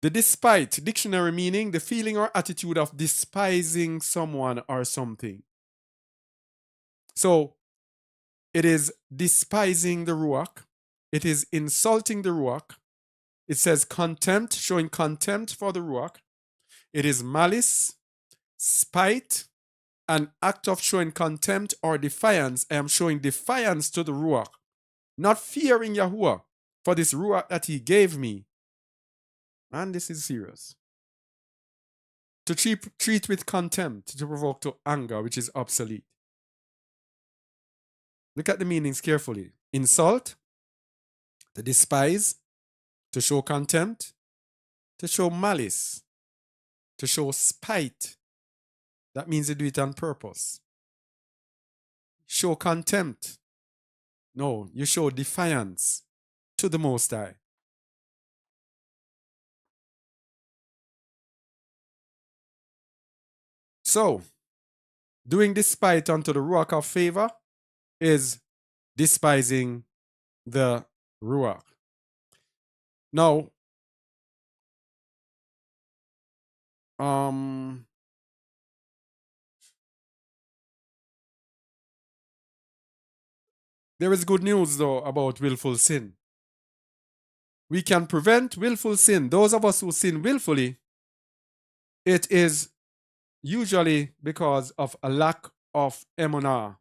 The despite, dictionary meaning, the feeling or attitude of despising someone or something. So it is despising the ruach. It is insulting the ruach. It says contempt, showing contempt for the ruach. It is malice, spite, an act of showing contempt or defiance. I am showing defiance to the ruach, not fearing Yahuwah for this ruach that he gave me. And this is serious. To treat with contempt, to provoke to anger, which is obsolete. Look at the meanings carefully. Insult, to despise, to show contempt, to show malice, to show spite. That means you do it on purpose. Show contempt. No, you show defiance to the Most High. So, doing despite unto the ruach of favor is despising the ruach. Now, there is good news though about willful sin. We can prevent willful sin. Those of us who sin willfully, it is usually because of a lack of emunah,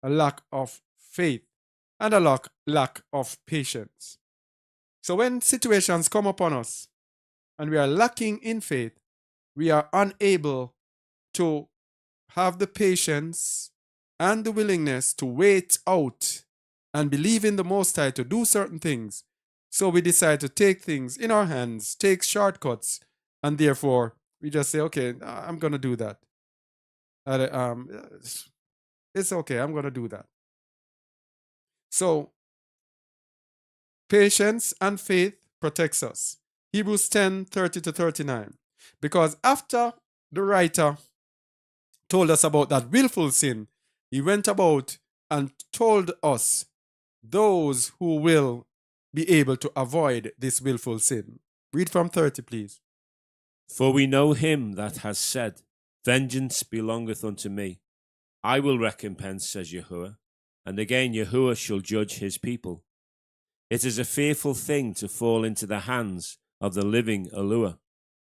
a lack of faith, and a lack of patience. So when situations come upon us and we are lacking in faith, we are unable to have the patience and the willingness to wait out and believe in the Most High to do certain things. So we decide to take things in our hands, take shortcuts, and therefore we just say, okay, I'm going to do that. It's okay, I'm going to do that. So patience and faith protects us. Hebrews 10:30-39. Because after the writer told us about that willful sin, he went about and told us those who will be able to avoid this willful sin. Read from 30, please. For we know him that has said, Vengeance belongeth unto me. I will recompense, says Yahuwah. And again Yahuwah shall judge his people. It is a fearful thing to fall into the hands of the living Allure.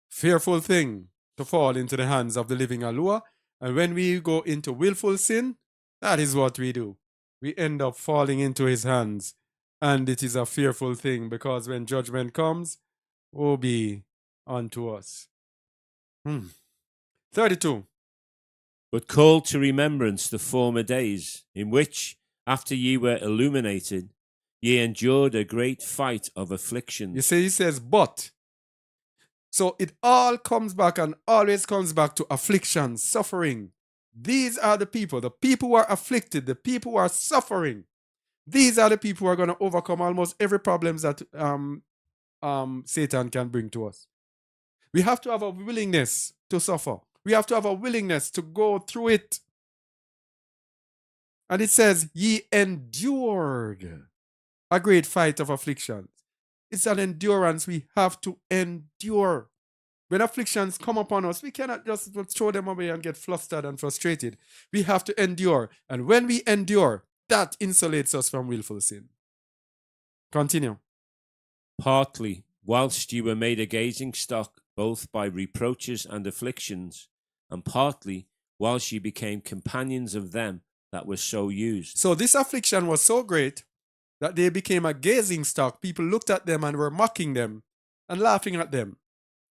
Fearful thing to fall into the hands of the living Allure. And when we go into willful sin, that is what we do. We end up falling into his hands. And it is a fearful thing because when judgment comes, woe be unto us. 32. But call to remembrance the former days, in which, after ye were illuminated, ye endured a great fight of affliction. You see, he says, but. So it all comes back and always comes back to affliction, suffering. These are the people who are afflicted, the people who are suffering. These are the people who are going to overcome almost every problem that Satan can bring to us. We have to have a willingness to suffer. We have to have a willingness to go through it. And it says, ye endured a great fight of afflictions. It's an endurance we have to endure. When afflictions come upon us, we cannot just throw them away and get flustered and frustrated. We have to endure. And when we endure, that insulates us from willful sin. Continue. Partly, whilst ye were made a gazing stock, both by reproaches and afflictions, and partly, whilst ye became companions of them that were so used. So this affliction was so great that they became a gazing stock. People looked at them and were mocking them and laughing at them.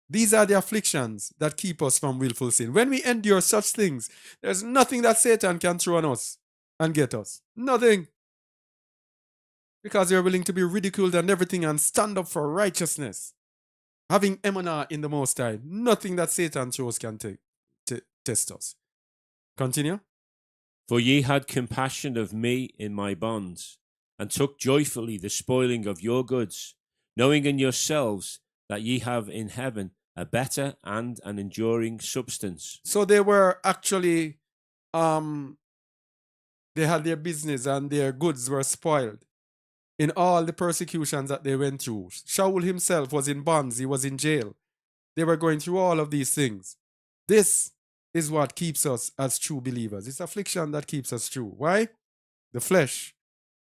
These are the afflictions that keep us from willful sin. When we endure such things, there's nothing that Satan can throw on us and get us. Nothing. Because you're willing to be ridiculed and everything and stand up for righteousness. Having emunah in the Most High, nothing that Satan throws can test us. Continue. For ye had compassion of me in my bonds, and took joyfully the spoiling of your goods, knowing in yourselves that ye have in heaven a better and an enduring substance. So they were actually, they had their business and their goods were spoiled in all the persecutions that they went through. Shaul himself was in bonds, he was in jail. They were going through all of these things. This is what keeps us as true believers. It's affliction that keeps us true. Why? The flesh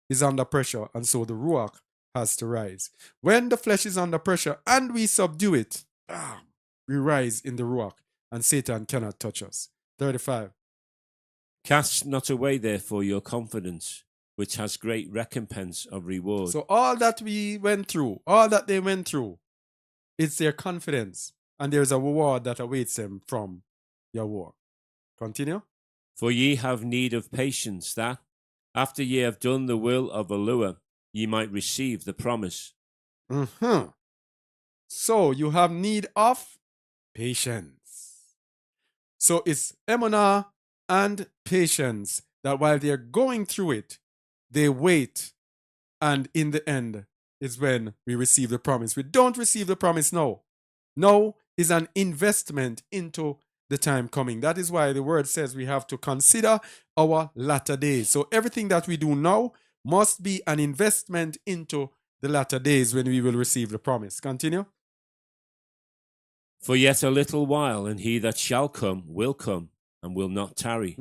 is under pressure, and so the ruach has to rise. When the flesh is under pressure and we subdue it, we rise in the ruach, and Satan cannot touch us. 35. Cast not away, therefore, your confidence, which has great recompense of reward. So all that we went through, all that they went through, it's their confidence, and there's a reward that awaits them from your war. Continue. For ye have need of patience, that, after ye have done the will of Allure, ye might receive the promise. So you have need of patience. So it's emunah and patience that while they're going through it, they wait, and in the end is when we receive the promise. We don't receive the promise now. Now is an investment into the time coming. That is why the word says we have to consider our latter days. So everything that we do now must be an investment into the latter days when we will receive the promise. Continue. For yet a little while, and he that shall come will come, and will not tarry.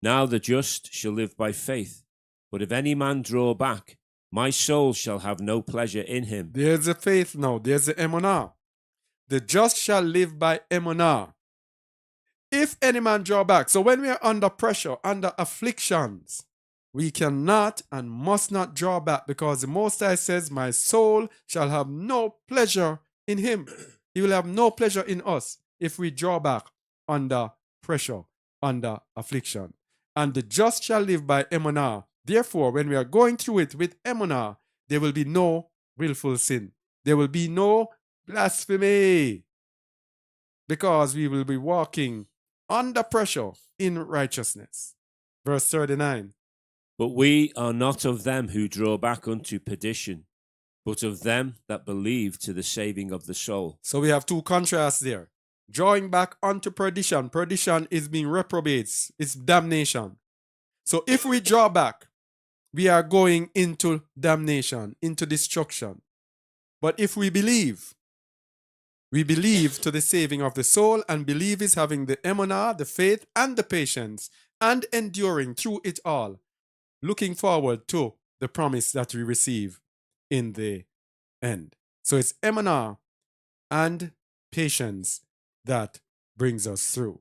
Now the just shall live by faith. But if any man draw back, my soul shall have no pleasure in him. There's the faith now. There's the emunah. The just shall live by emunah. If any man draw back. So when we are under pressure, under afflictions, we cannot and must not draw back, because the Most High says, my soul shall have no pleasure in him. He will have no pleasure in us if we draw back under pressure, under affliction. And the just shall live by emunah. Therefore, when we are going through it with emunah, there will be no willful sin. There will be no blasphemy, because we will be walking under pressure in righteousness. Verse 39. But we are not of them who draw back unto perdition, but of them that believe to the saving of the soul. So we have two contrasts there. Drawing back unto perdition. Perdition is being reprobates. It's damnation. So if we draw back, we are going into damnation, into destruction. But if we believe to the saving of the soul, and believe is having the emunah, the faith, and the patience, and enduring through it all, looking forward to the promise that we receive in the end. So it's emunah and patience that brings us through.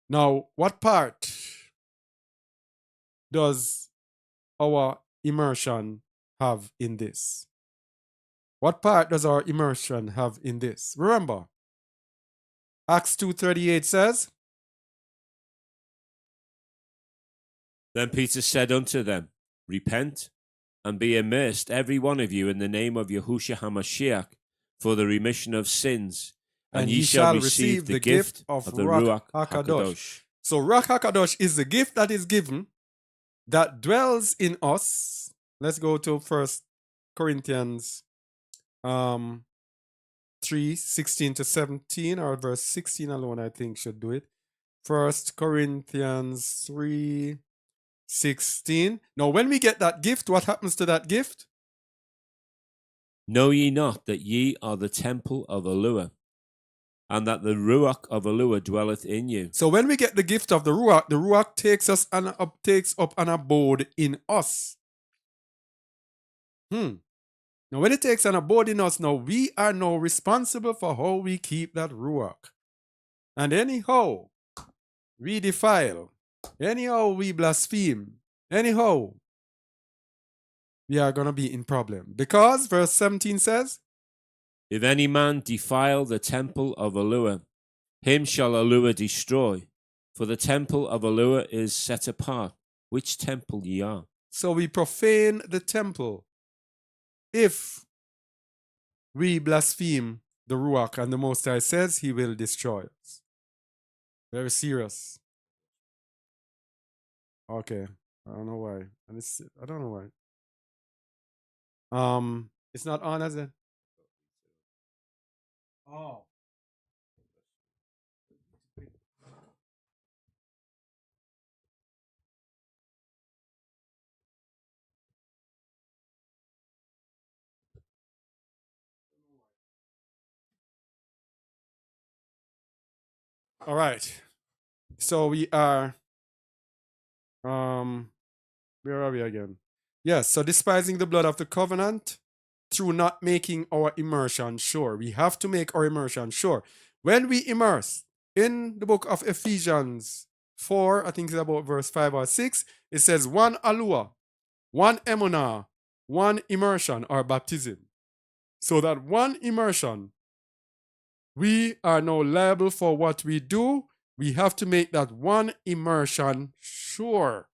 Now, what part does our immersion have in this? What part does our immersion have in this? Remember, Acts 2:38 says, Then Peter said unto them, Repent, and be immersed every one of you in the name of Yahushua HaMashiach for the remission of sins, and ye shall receive the gift of the Ruach HaKadosh. So Ruach HaKadosh is the gift that is given, that dwells in us. Let's go to 1 Corinthians 3:16-17, or verse 16 alone, I think, should do it. 1 Corinthians 3:16. Now, when we get that gift, what happens to that gift? Know ye not that ye are the temple of Allure, and that the Ruach of Allure dwelleth in you? So when we get the gift of the Ruach takes us and takes up an abode in us. Now, when it takes an abode in us, now we are now responsible for how we keep that Ruach. And anyhow we defile, anyhow we blaspheme, anyhow we are going to be in problem. Because verse 17 says, If any man defile the temple of Allure, him shall Allure destroy, for the temple of Allure is set apart, which temple ye are. So we profane the temple if we blaspheme the Ruach, and the Most High says he will destroy us. Very serious. Okay, I don't know why. I don't know why. It's not on, is it? Oh. All right. So we are where are we again? Yes, so despising the blood of the covenant through not making our immersion sure. We have to make our immersion sure. When we immerse in the book of Ephesians 4, I think it's about verse 5 or 6, it says one alua, one emunah, one immersion or baptism. So that one immersion, we are now liable for what we do. We have to make that one immersion sure.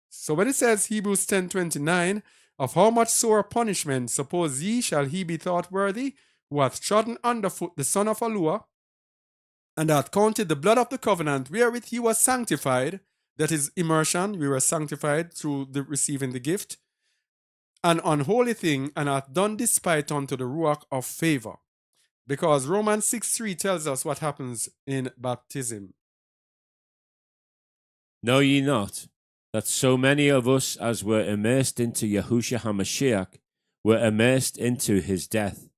So when it says Hebrews 10:29, of how much sore punishment suppose ye shall he be thought worthy, who hath trodden underfoot the son of Alua, and hath counted the blood of the covenant wherewith he was sanctified, that is immersion, we were sanctified through the receiving the gift, an unholy thing, and hath done despite unto the ruach of favor. Because Romans 6:3 tells us what happens in baptism. Know ye not that so many of us as were immersed into Yahushua HaMashiach were immersed into his death?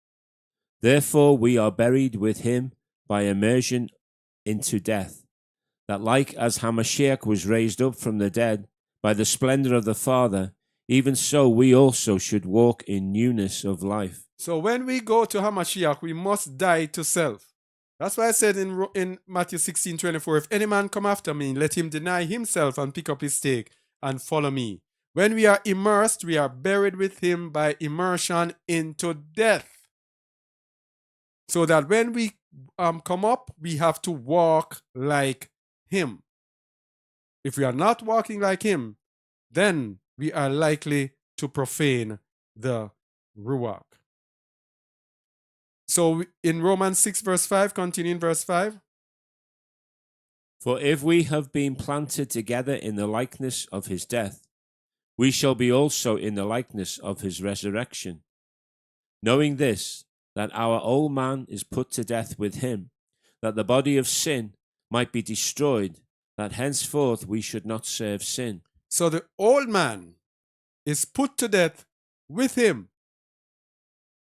Therefore we are buried with him by immersion into death, that like as HaMashiach was raised up from the dead by the splendor of the Father, even so we also should walk in newness of life. So when we go to Hamashiach, we must die to self. That's why I said in Matthew 16:24, if any man come after me, let him deny himself and pick up his stake and follow me. When we are immersed, we are buried with him by immersion into death. So that when we come up, we have to walk like him. If we are not walking like him, then we are likely to profane the ruach. So in Romans 6 verse 5, continuing verse 5. For if we have been planted together in the likeness of his death, we shall be also in the likeness of his resurrection. Knowing this, that our old man is put to death with him, that the body of sin might be destroyed, that henceforth we should not serve sin. So the old man is put to death with him,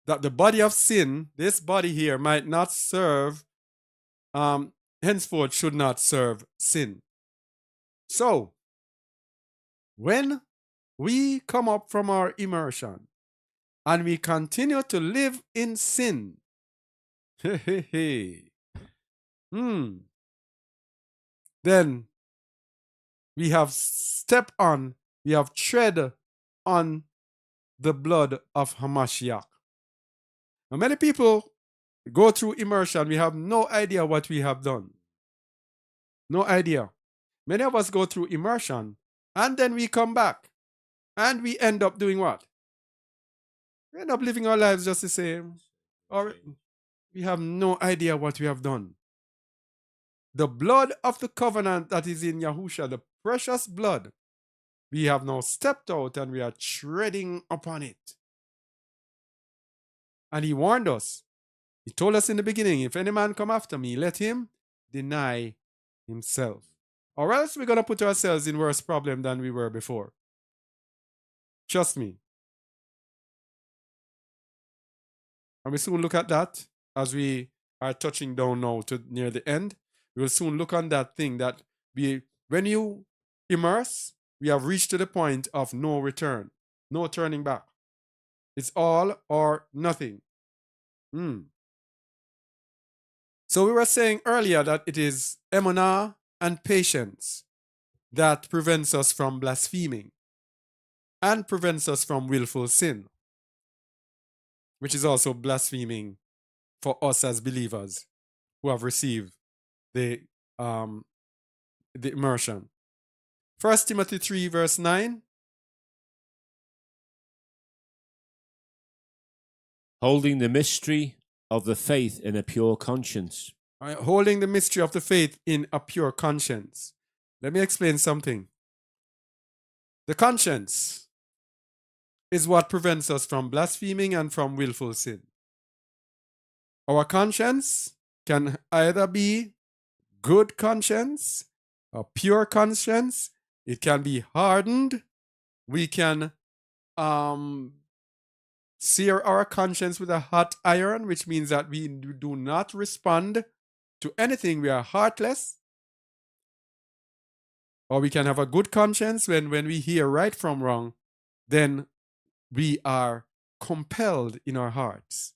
that the body of sin, this body here, might not serve, henceforth should not serve sin. So, when we come up from our immersion and we continue to live in sin, then we have stepped on, we have tread on the blood of Hamashiach. Now, many people go through immersion, we have no idea what we have done. No idea. Many of us go through immersion and then we come back and we end up doing what? We end up living our lives just the same. Or we have no idea what we have done. The blood of the covenant that is in Yahusha, the precious blood, we have now stepped out and we are treading upon it. And he warned us. He told us in the beginning, if any man come after me, let him deny himself. Or else we're going to put ourselves in worse problem than we were before. Trust me. And we soon look at that as we are touching down now to near the end. We will soon look on that thing that when you immerse, we have reached to the point of no return, no turning back. It's all or nothing. So we were saying earlier that it is emunah and patience that prevents us from blaspheming and prevents us from willful sin, which is also blaspheming for us as believers who have received the immersion. 1 Timothy 3 verse 9. Holding the mystery of the faith in a pure conscience. Holding the mystery of the faith in a pure conscience. Let me explain something. The conscience is what prevents us from blaspheming and from willful sin. Our conscience can either be good conscience, a pure conscience. It can be hardened. We can sear our conscience with a hot iron, which means that we do not respond to anything, we are heartless, or we can have a good conscience when we hear right from wrong, then we are compelled in our hearts.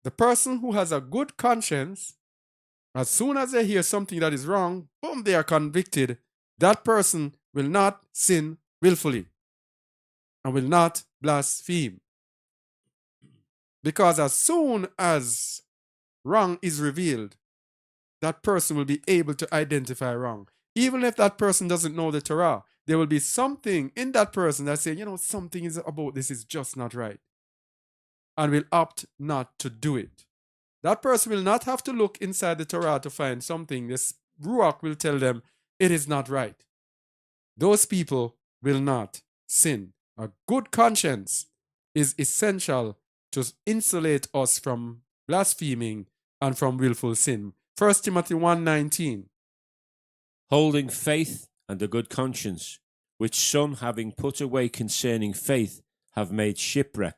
The person who has a good conscience, as soon as they hear something that is wrong, boom, they are convicted. That person will not sin willfully and will not blaspheme. Because as soon as wrong is revealed, that person will be able to identify wrong. Even if that person doesn't know the Torah, there will be something in that person that says, something is about this is just not right, and will opt not to do it. That person will not have to look inside the Torah to find something. This ruach will tell them it is not right. Those people will not sin. A good conscience is essential to insulate us from blaspheming and from willful sin. 1 Timothy 1:19. Holding faith and a good conscience, which some, having put away concerning faith, have made shipwreck,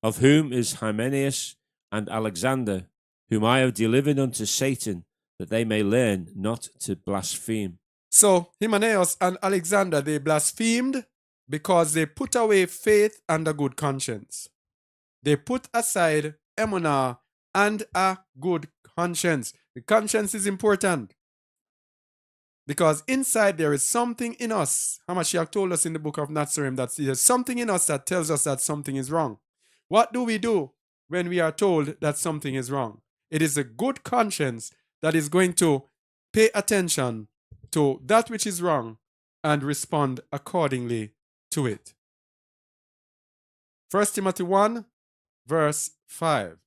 of whom is Hymenaeus and Alexander, whom I have delivered unto Satan, that they may learn not to blaspheme. So Hymenaeus and Alexander, they blasphemed because they put away faith and a good conscience. They put aside emunah and a good conscience. The conscience is important, because inside there is something in us. Hamashiach told us in the book of Nazareth that there's something in us that tells us that something is wrong. What do we do when we are told that something is wrong? It is a good conscience that is going to pay attention to that which is wrong and respond accordingly to it. 1 Timothy 1, verse 5.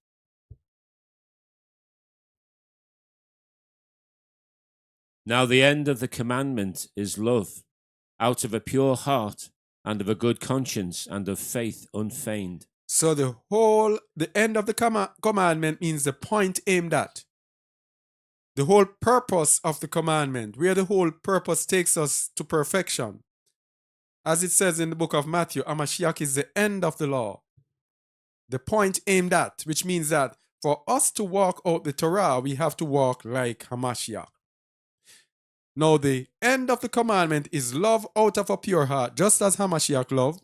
Now the end of the commandment is love, out of a pure heart, and of a good conscience, and of faith unfeigned. So the end of the commandment means the point aimed at. The whole purpose of the commandment, where the whole purpose takes us to perfection. As it says in the book of Matthew, Hamashiach is the end of the law. The point aimed at, which means that for us to walk out the Torah, we have to walk like Hamashiach. Now, the end of the commandment is love out of a pure heart, just as Hamashiach loved,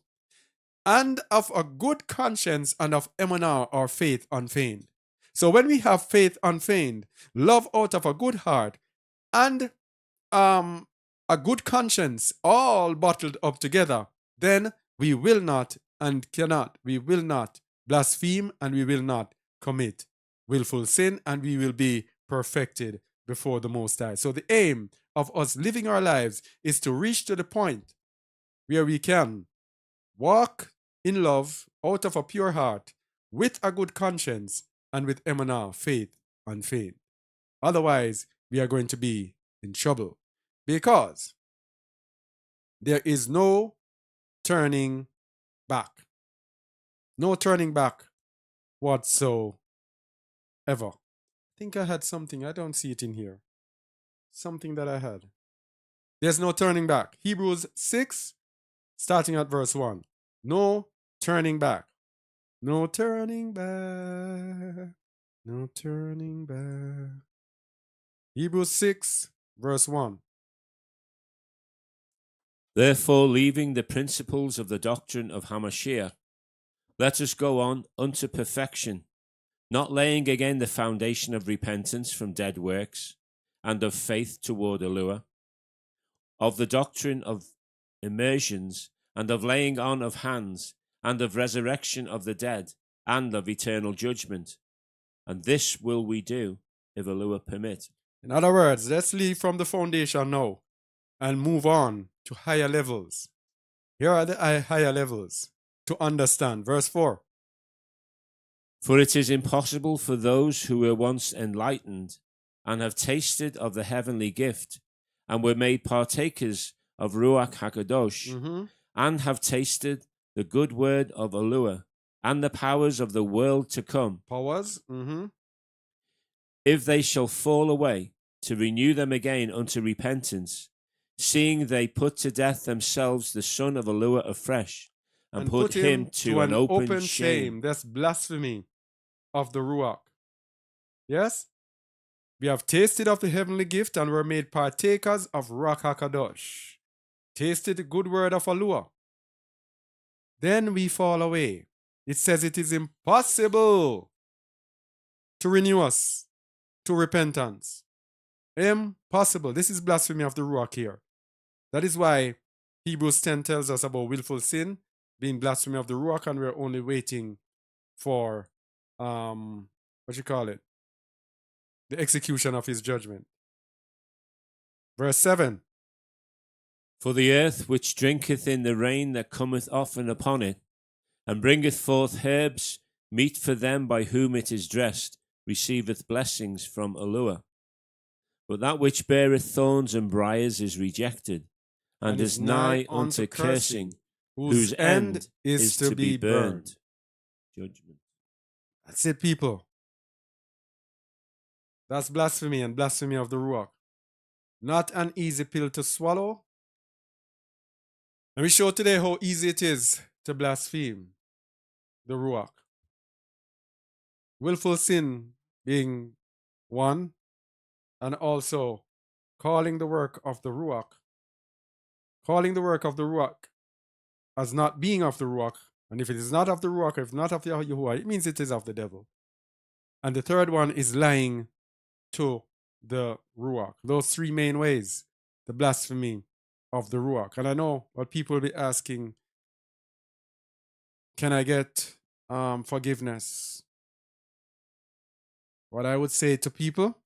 and of a good conscience, and of emunah, or faith unfeigned. So when we have faith unfeigned, love out of a good heart, and a good conscience, all bottled up together, then we will not blaspheme, and we will not commit willful sin, and we will be perfected before the Most High. So the aim of us living our lives is to reach to the point where we can walk in love out of a pure heart, with a good conscience, and with emunah, faith unfeigned. Otherwise, we are going to be in trouble, because there is no turning back. No turning back whatsoever. I think I had something. I don't see it in here. Something that I had. There's no turning back. Hebrews 6, starting at verse 1. No turning back. No turning back. No turning back. Hebrews 6, verse 1. Therefore, leaving the principles of the doctrine of Hamashiach, let us go on unto perfection, not laying again the foundation of repentance from dead works, and of faith toward Eluah, of the doctrine of immersions, and of laying on of hands, and of resurrection of the dead, and of eternal judgment. And this will we do, if Eluah permit. In other words, let's leave from the foundation now and move on to higher levels. Here are the higher levels to understand. Verse 4. For it is impossible for those who were once enlightened, and have tasted of the heavenly gift, and were made partakers of ruach HaKadosh, and have tasted the good word of Eluah, and the powers of the world to come. Powers? If they shall fall away, to renew them again unto repentance, seeing they put to death themselves the son of Eluah afresh, and put him to an open shame. That's blasphemy of the ruach. Yes? We have tasted of the heavenly gift and were made partakers of ruach HaKadosh. Tasted the good word of Allah. Then we fall away. It says it is impossible to renew us to repentance. Impossible. This is blasphemy of the ruach here. That is why Hebrews 10 tells us about willful sin being blasphemy of the ruach, and we're only waiting for what you call it? The execution of his judgment. Verse 7. For the earth which drinketh in the rain that cometh often upon it, and bringeth forth herbs, meet for them by whom it is dressed, receiveth blessings from Allah. But that which beareth thorns and briars is rejected, and is nigh unto cursing, whose end is to be burned. Judgment. That's it, people. That's blasphemy and blasphemy of the ruach. Not an easy pill to swallow. And we show today how easy it is to blaspheme the ruach. Willful sin being one, and also calling the work of the ruach. Calling the work of the ruach as not being of the ruach. And if it is not of the ruach, if not of Yahuwah, it means it is of the devil. And the third one is lying to the ruach. Those three main ways, the blasphemy of the ruach. And I know what people will be asking, can I get forgiveness? What I would say to people,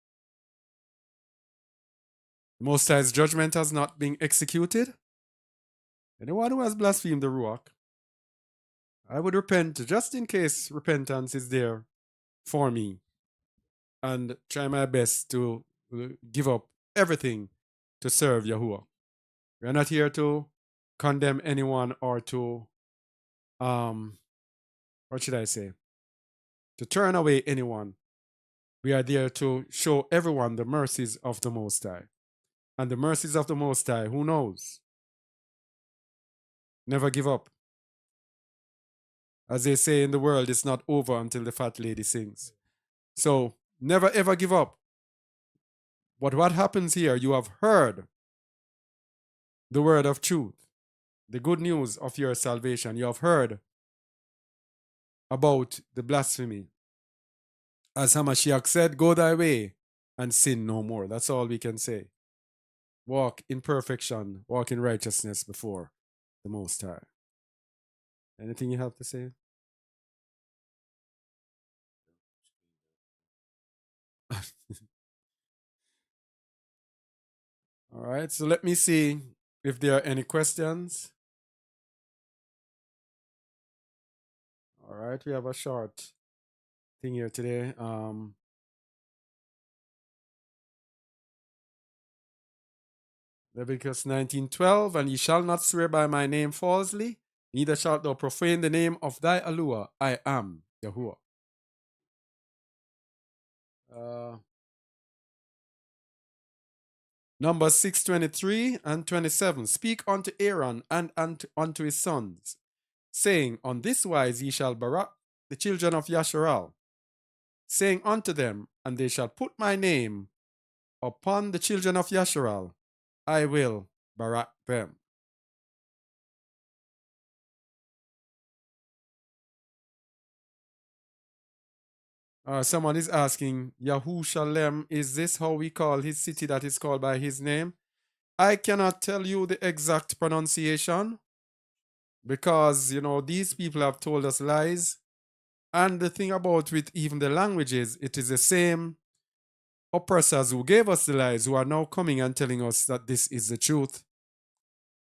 the Most High's judgment has not been executed. Anyone who has blasphemed the ruach, I would repent just in case repentance is there for me, and try my best to give up everything to serve Yahuwah. We are not here to condemn anyone or to, what should I say? To turn away anyone. We are there to show everyone the mercies of the Most High. And the mercies of the Most High, who knows? Never give up. As they say in the world, it's not over until the fat lady sings. So never ever give up. But what happens here, you have heard the word of truth, the good news of your salvation. You have heard about the blasphemy. As Hamashiach said, go thy way and sin no more. That's all we can say. Walk in perfection, walk in righteousness before the Most High. Anything you have to say? All right, so let me see if there are any questions. All right, we have a short thing here today. Leviticus 19:12, and ye shall not swear by my name falsely, neither shalt thou profane the name of thy Alua. I am Yahuwah. Numbers 6:23 and 27. Speak unto Aaron and unto his sons, saying, on this wise ye shall barak the children of Yasharal, saying unto them, and they shall put my name upon the children of Yasharal, I will barak them. Someone is asking, Yahushalem, is this how we call his city that is called by his name? I cannot tell you the exact pronunciation because, these people have told us lies. And the thing about with even the languages, it is the same oppressors who gave us the lies who are now coming and telling us that this is the truth.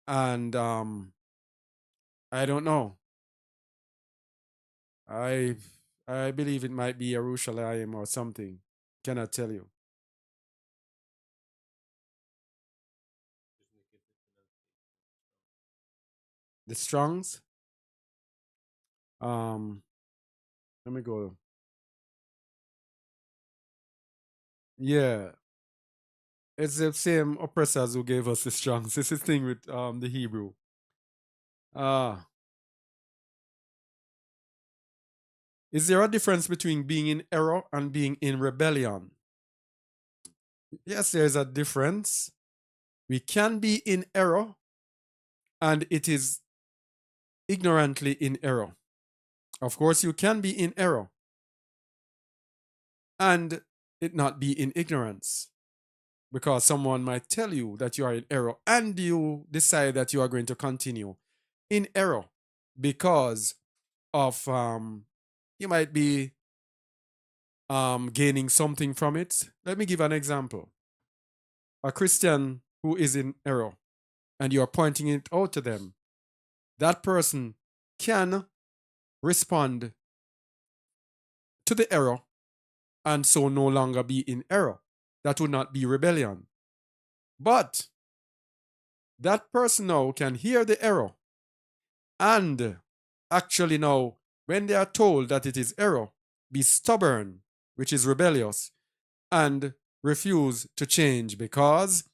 And I don't know. I believe it might be Jerusalem or something. Cannot tell you. The Strongs. Let me go. Yeah. It's the same oppressors who gave us the Strongs. This is the thing with the Hebrew. Is there a difference between being in error and being in rebellion? Yes, there's a difference. We can be in error, and it is ignorantly in error. Of course, you can be in error and it not be in ignorance, because someone might tell you that you are in error and you decide that you are going to continue in error because of you might be gaining something from it. Let me give an example. A Christian who is in error and you are pointing it out to them, that person can respond to the error and so no longer be in error. That would not be rebellion. But that person now can hear the error and actually now, when they are told that it is error, be stubborn, which is rebellious, and refuse to change because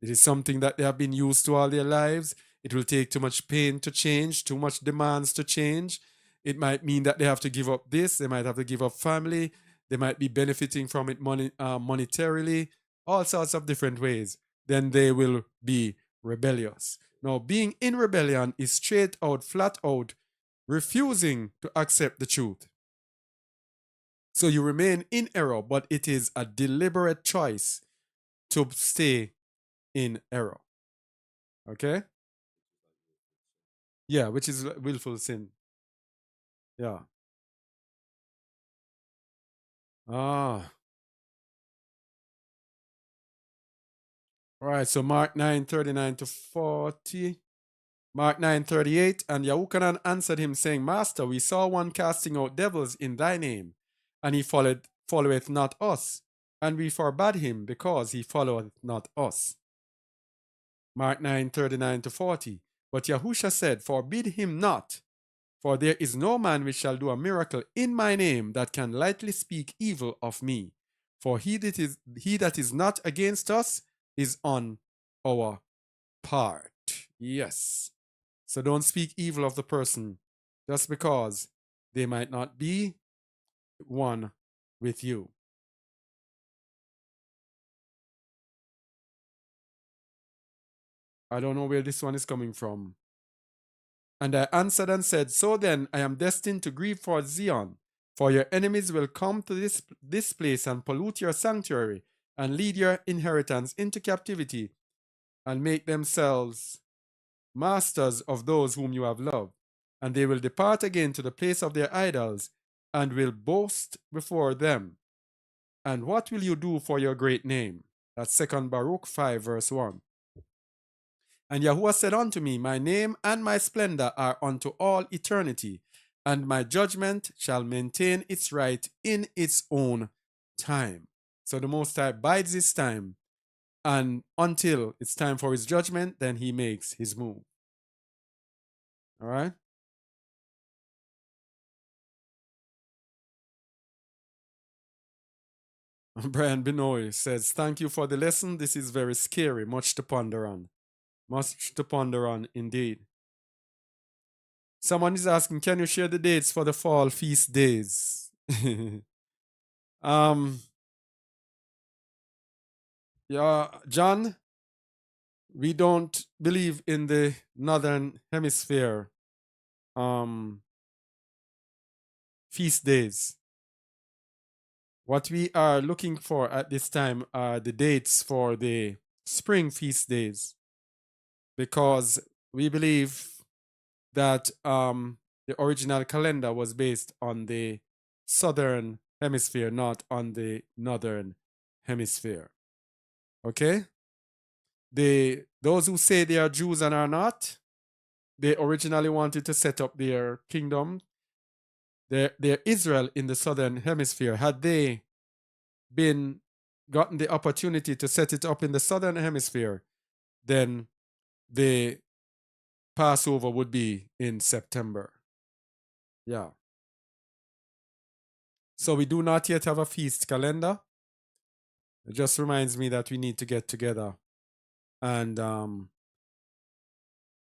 it is something that they have been used to all their lives. It will take too much pain to change, too much demands to change. It might mean that they have to give up this, they might have to give up family, they might be benefiting from it monetarily, all sorts of different ways. Then they will be rebellious. Now, being in rebellion is straight out, flat out, refusing to accept the truth. So you remain in error, but it is a deliberate choice to stay in error. Okay? Yeah, which is willful sin. Yeah. Ah. All right, so Mark 9:39 to 40. Mark 9:38, and Yahukanan answered him, saying, Master, we saw one casting out devils in thy name, and he followeth not us, and we forbade him, because he followeth not us. Mark 9:39 to 40. But Yahusha said, Forbid him not, for there is no man which shall do a miracle in my name that can lightly speak evil of me. For he that is not against us is on our part. Yes. So don't speak evil of the person just because they might not be one with you. I don't know where this one is coming from. And I answered and said, So then I am destined to grieve for Zion, for your enemies will come to this place and pollute your sanctuary and lead your inheritance into captivity and make themselves masters of those whom you have loved. And they will depart again to the place of their idols and will boast before them. And what will you do for your great name? That's 2 Baruch 5 verse 1. And Yahuwah said unto me, My name and my splendor are unto all eternity, and my judgment shall maintain its right in its own time. So the Most High bides his time, and until it's time for his judgment, then he makes his move. All right? Brian Benoit says, Thank you for the lesson. This is very scary. Much to ponder on. Much to ponder on indeed. Someone is asking, can you share the dates for the fall feast days? um, yeah, John, we don't believe in the northern hemisphere feast days. What we are looking for at this time are the dates for the spring feast days, because we believe that the original calendar was based on the southern hemisphere, not on the northern hemisphere. Okay? Those who say they are Jews and are not, they originally wanted to set up their kingdom, their Israel in the southern hemisphere. Had they been gotten the opportunity to set it up in the southern hemisphere, then the Passover would be in September. Yeah. So we do not yet have a feast calendar. It just reminds me that we need to get together and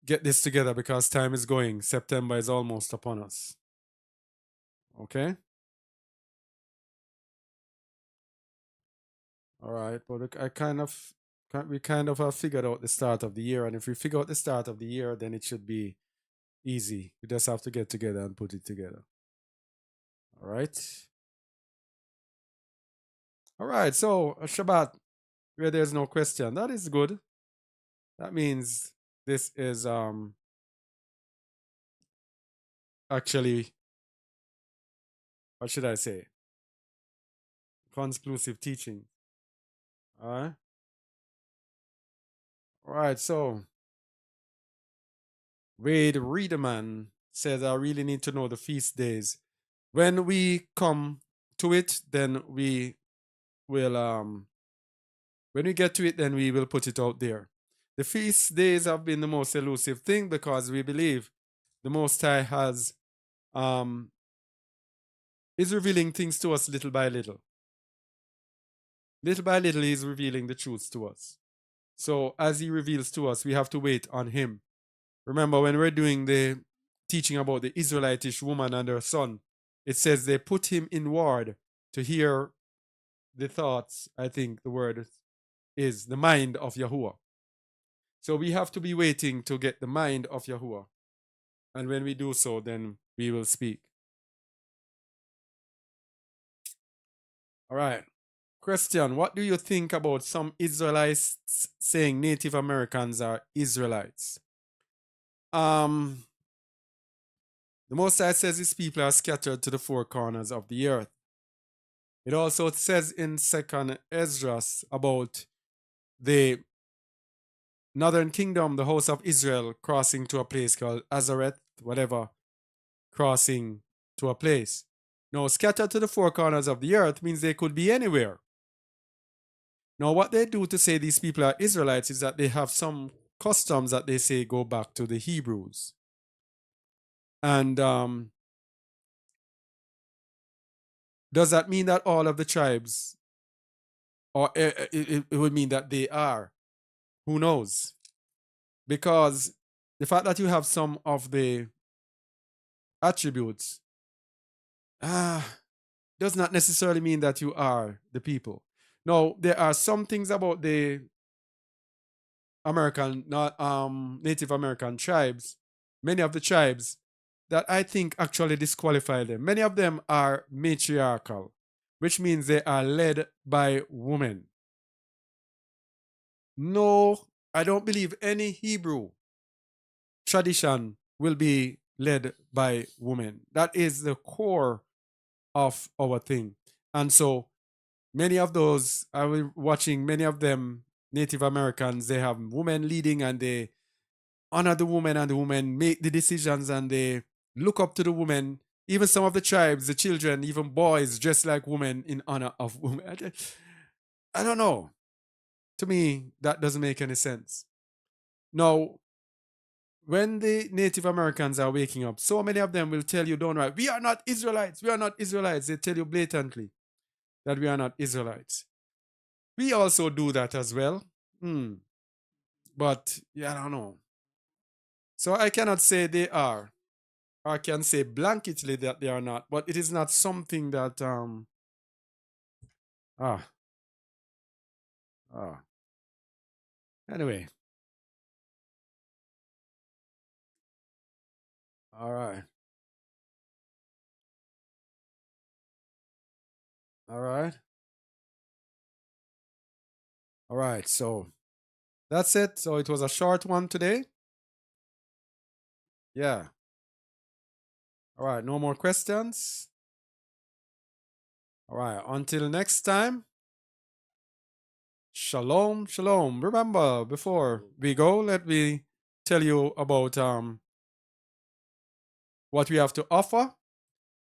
get this together, because time is going. September is almost upon us. Okay? All right, but we kind of have figured out the start of the year, and if we figure out the start of the year, then it should be easy. We just have to get together and put it together. All right. All right. So a Shabbat where there's no question. That is good. That means this is actually, what should I say? Conclusive teaching. All right. All right. So Wade Reederman says, I really need to know the feast days. When we come to it, then we will when we get to it, then we will put it out there. The feast days have been the most elusive thing because we believe the Most High has is revealing things to us little by little. Little by little, he's revealing the truths to us. So as he reveals to us, we have to wait on him. Remember, when we're doing the teaching about the Israelitish woman and her son, it says they put him in ward to hear the thoughts, I think the word is the mind of Yahuwah. So we have to be waiting to get the mind of Yahuwah. And when we do so, then we will speak. All right. Question: what do you think about some Israelites saying Native Americans are Israelites? The Most High says his people are scattered to the four corners of the earth. It also says in 2nd Esdras about the northern kingdom, the house of Israel, crossing to a place called Azareth, whatever, crossing to a place. Now, scattered to the four corners of the earth means they could be anywhere. Now, what they do to say these people are Israelites is that they have some customs that they say go back to the Hebrews. And does that mean that all of the tribes, or it would mean that they are? Who knows? Because the fact that you have some of the attributes does not necessarily mean that you are the people. Now, there are some things about the Native American tribes, many of the tribes, that I think actually disqualify them. Many of them are matriarchal, which means they are led by women. No, I don't believe any Hebrew tradition will be led by women. That is the core of our thing. And so many of those, I was watching many of them, Native Americans, they have women leading and they honor the woman and the women make the decisions and they look up to the woman. Even some of the tribes, the children, even boys dress like women in honor of women. I don't know. To me, that doesn't make any sense. Now, when the Native Americans are waking up, so many of them will tell you, don't worry, we are not Israelites. We are not Israelites. They tell you blatantly that we are not Israelites. We also do that as well. But, yeah, I don't know. So I cannot say they are. I can say blanketly that they are not, but it is not something that ah ah anyway. All right. All right. All right. So that's it. So it was a short one today. Yeah. All right. No more questions. All right. Until next time. Shalom, shalom. Remember, before we go, let me tell you about what we have to offer.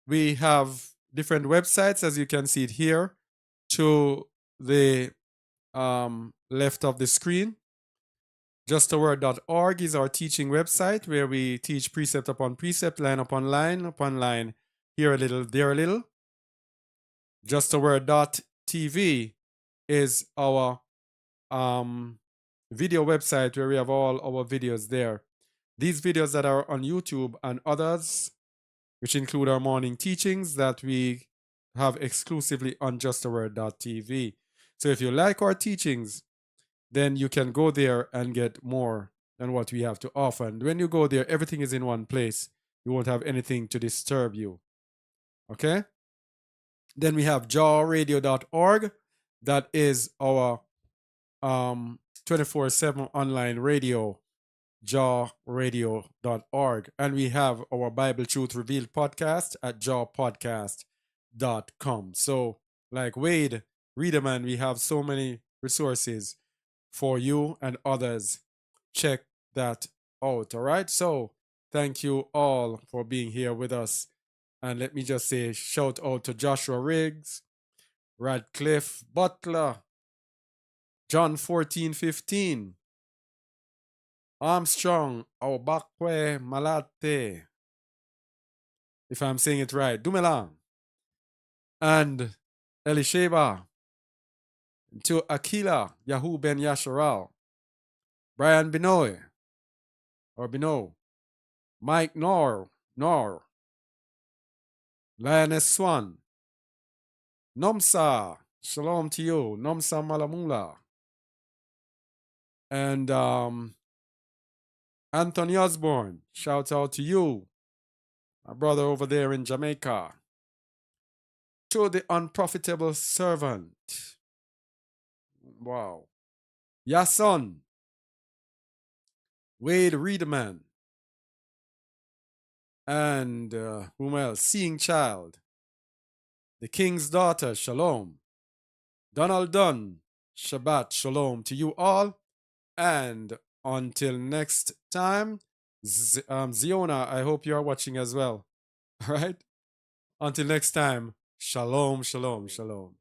We have different websites, as you can see it here, to the left of the screen. Justaword.org is our teaching website where we teach precept upon precept, line upon line, here a little, there a little. Justaword.tv is our video website where we have all our videos there. These videos that are on YouTube and others, which include our morning teachings that we have exclusively on justaword.tv. So if you like our teachings, then you can go there and get more than what we have to offer. And when you go there, everything is in one place. You won't have anything to disturb you. Okay? Then we have jawradio.org. That is our 24/7 online radio, jawradio.org. And we have our Bible Truth Revealed podcast at jawpodcast.com. So, like Wade Readerman, we have so many resources for you and others. Check that out. All right. So, thank you all for being here with us. And let me just say, shout out to Joshua Riggs, Radcliffe Butler, John 14:15, Armstrong Aubakwe Malate, if I'm saying it right, Dumelang, and Elisheba, to Akila Yahu Ben Yasharal, Brian Binoy, or Bino, Mike Nor, Lioness Swan, Nomsa, shalom to you, Nomsa Malamula, and Anthony Osborne, shout out to you, my brother over there in Jamaica. To the unprofitable servant. Wow. Yason, Wade Reederman, and whom else? Seeing Child, the King's Daughter, shalom. Donald Dunn, Shabbat shalom to you all. And until next time, Ziona, I hope you are watching as well. All right? Until next time, shalom, shalom, shalom.